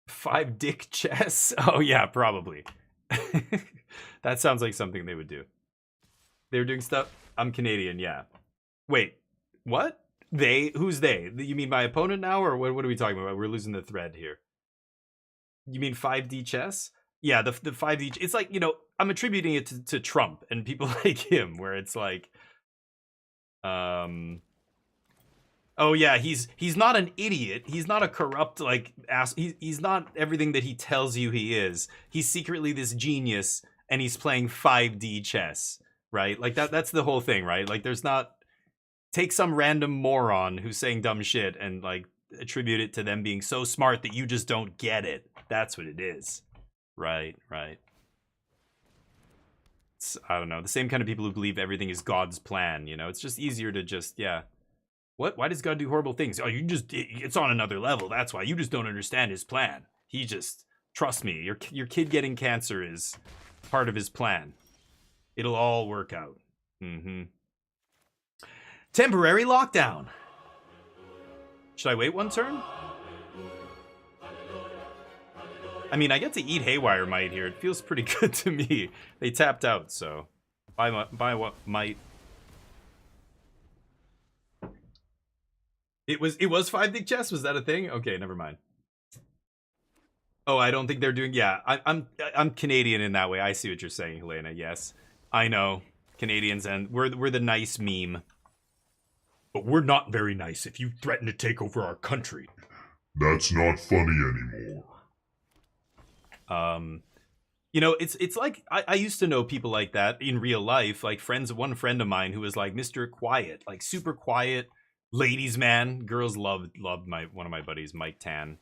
Speaker 2: Five dick chess? Oh yeah, probably. That sounds like something they would do. They were doing stuff. I'm Canadian, yeah. Wait, what? They? Who's they? You mean my opponent now, or what are we talking about? We're losing the thread here. You mean 5D chess? Yeah, the 5D. It's like, you know, I'm attributing it to Trump and people like him, where it's like, oh yeah, he's not an idiot. He's not a corrupt like ass. He's not everything that he tells you he is. He's secretly this genius, and he's playing 5D chess, right? Like that's the whole thing, right? Like there's not take some random moron who's saying dumb shit and like attribute it to them being so smart that you just don't get it. That's what it is. Right. I don't know, the same kind of people who believe everything is God's plan, you know? It's just easier to just, yeah. What? Why does God do horrible things? Oh, it's on another level. That's why. You just don't understand his plan. He just, trust me, your kid getting cancer is part of his plan. It'll all work out. Temporary lockdown. Should I wait one turn? I mean, I get to eat Haywire Might here. It feels pretty good to me. They tapped out, so buy what might. It was 5D chess. Was that a thing? Okay, never mind. Oh, I don't think they're doing. Yeah, I'm Canadian in that way. I see what you're saying, Helena. Yes, I know Canadians, and we're the nice meme. But we're not very nice if you threaten to take over our country.
Speaker 4: That's not funny anymore.
Speaker 2: You know, it's like I used to know people like that in real life, like one friend of mine who was like Mr. Quiet, like super quiet, ladies man. Girls loved one of my buddies, Mike Tan,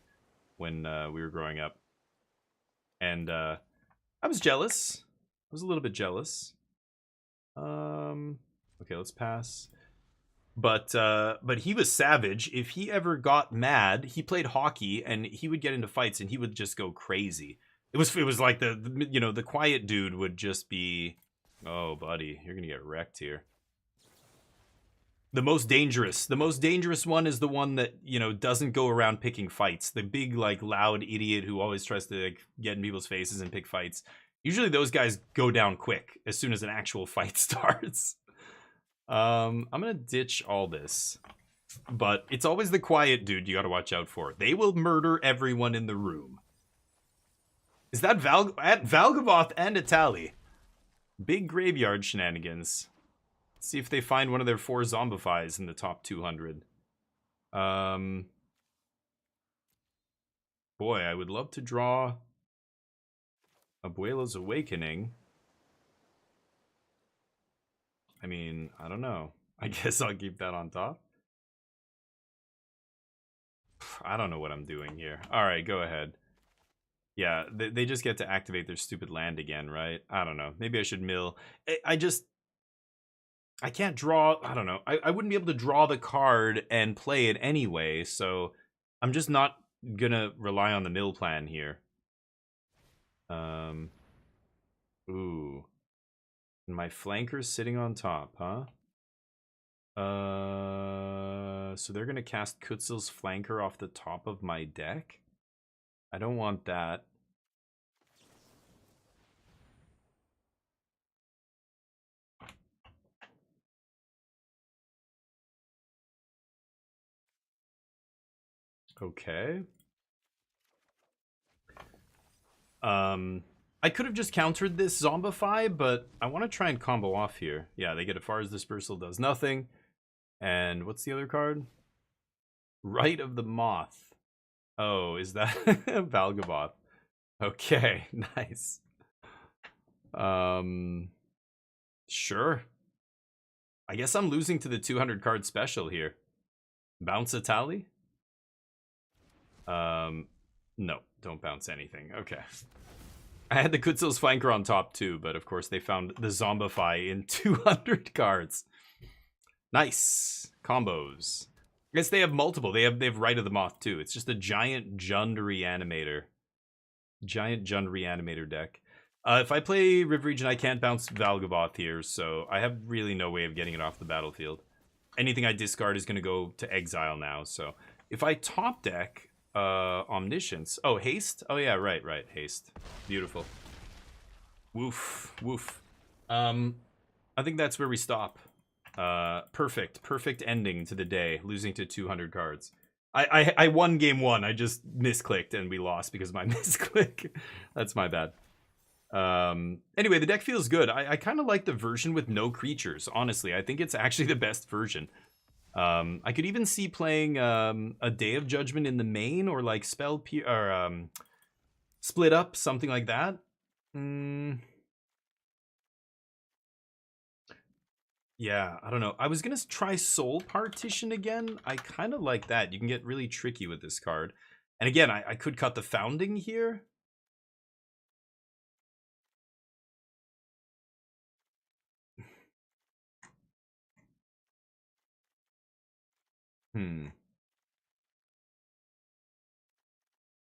Speaker 2: when we were growing up. And I was jealous. I was a little bit jealous. Okay, let's pass. But he was savage. If he ever got mad, he played hockey and he would get into fights and he would just go crazy. It was like the you know, the quiet dude would just be, oh buddy, you're gonna get wrecked here. The most dangerous one is the one that, you know, doesn't go around picking fights. The big like loud idiot who always tries to like get in people's faces and pick fights. Usually those guys go down quick as soon as an actual fight starts. I'm gonna ditch all this, but it's always the quiet dude you gotta watch out for. They will murder everyone in the room. Is that Valgavoth and Itali? Big graveyard shenanigans. Let's see if they find one of their 4 zombifies in the top 200. Boy, I would love to draw Abuela's Awakening. I mean, I don't know. I guess I'll keep that on top. I don't know what I'm doing here. Alright, go ahead. Yeah, they just get to activate their stupid land again, right? I don't know. Maybe I should mill. I can't draw. I don't know. I wouldn't be able to draw the card and play it anyway, so I'm just not gonna rely on the mill plan here. Ooh. My flanker's sitting on top, huh? So they're gonna cast Kutzel's flanker off the top of my deck? I don't want that. Okay. I could have just countered this Zombify, but I want to try and combo off here. Yeah, they get Afar's Dispersal, does nothing. And what's the other card? Rite of the Moth. Oh, is that Valgavoth? Okay, nice. Sure. I guess I'm losing to the 200 card special here. Bounce a tally? No, don't bounce anything. Okay. I had the Kutzel's flanker on top too, but of course they found the Zombify in 200 cards. Nice. Combos. I guess they have multiple. They have Rite of the Moth too. It's just a giant Jund Reanimator. Giant Jund Reanimator deck. If I play River Region, I can't bounce Valgavoth here, so I have really no way of getting it off the battlefield. Anything I discard is going to go to exile now, so if I top deck Omniscience. Oh, Haste? Oh yeah, right, Haste. Beautiful. Woof, woof. I think that's where we stop. Perfect ending to the day, losing to 200 cards. I won game 1, I just misclicked and we lost because of my misclick. That's my bad. Anyway, the deck feels good. I kind of like the version with no creatures, honestly. I think it's actually the best version. I could even see playing a Day of Judgment in the main, or like Split Up, something like that. Yeah, I don't know. I was gonna try Soul Partition again. I kind of like that. You can get really tricky with this card. And again, I could cut the Founding here.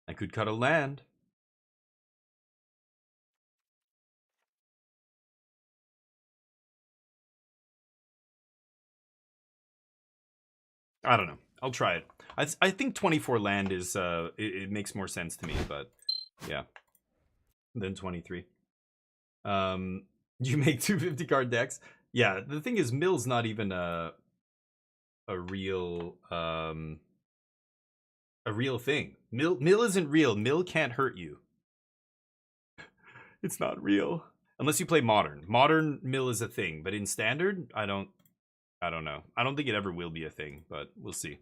Speaker 2: I could cut a land. I don't know. I'll try it. I think 24 land is it makes more sense to me, but yeah, than 23. You make 250 card decks. Yeah, the thing is, Mill's not even a real thing. Mill isn't real. Mill can't hurt you. It's not real unless you play modern. Modern Mill is a thing, but in standard, I don't know. I don't think it ever will be a thing, but we'll see.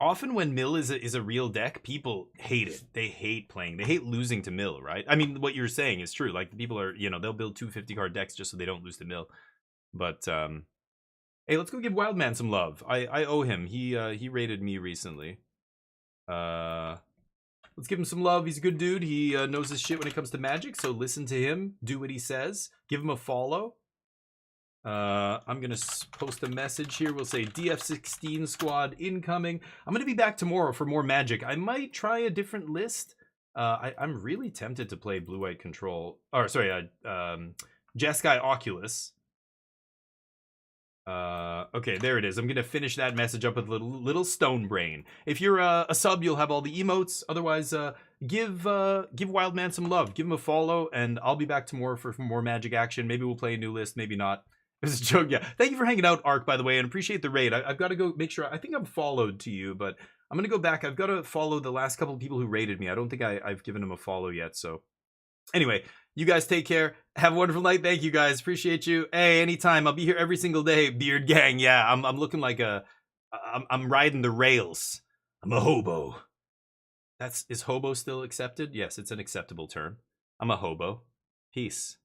Speaker 2: Often when Mill is a real deck, people hate it. They hate playing. They hate losing to Mill, right? I mean, what you're saying is true. Like, people are, they'll build 250 card decks just so they don't lose to Mill. But hey, let's go give Wildman some love. I owe him. He raided me recently. Let's give him some love. He's a good dude. He knows his shit when it comes to Magic, so listen to him. Do what he says. Give him a follow. I'm gonna post a message here. We'll say DF16 squad incoming. I'm gonna be back tomorrow for more Magic. I might try a different list. I'm really tempted to play Blue-White Control. Or sorry, Jeskai Oculus. Okay, there it is. I'm gonna finish that message up with little stone brain. If you're a sub, you'll have all the emotes. Otherwise, give Wildman some love. Give him a follow, and I'll be back tomorrow for more Magic action. Maybe we'll play a new list. Maybe not. It's a joke. Yeah. Thank you for hanging out, Ark, by the way, and appreciate the raid. I've got to go make sure. I think I'm followed to you, but I'm gonna go back. I've got to follow the last couple of people who raided me. I don't think I've given them a follow yet. So anyway, you guys take care. Have a wonderful night. Thank you guys. Appreciate you. Hey, anytime. I'll be here every single day. Beard gang. Yeah, I'm looking like I'm riding the rails. I'm a hobo. Is hobo still accepted? Yes, it's an acceptable term. I'm a hobo. Peace.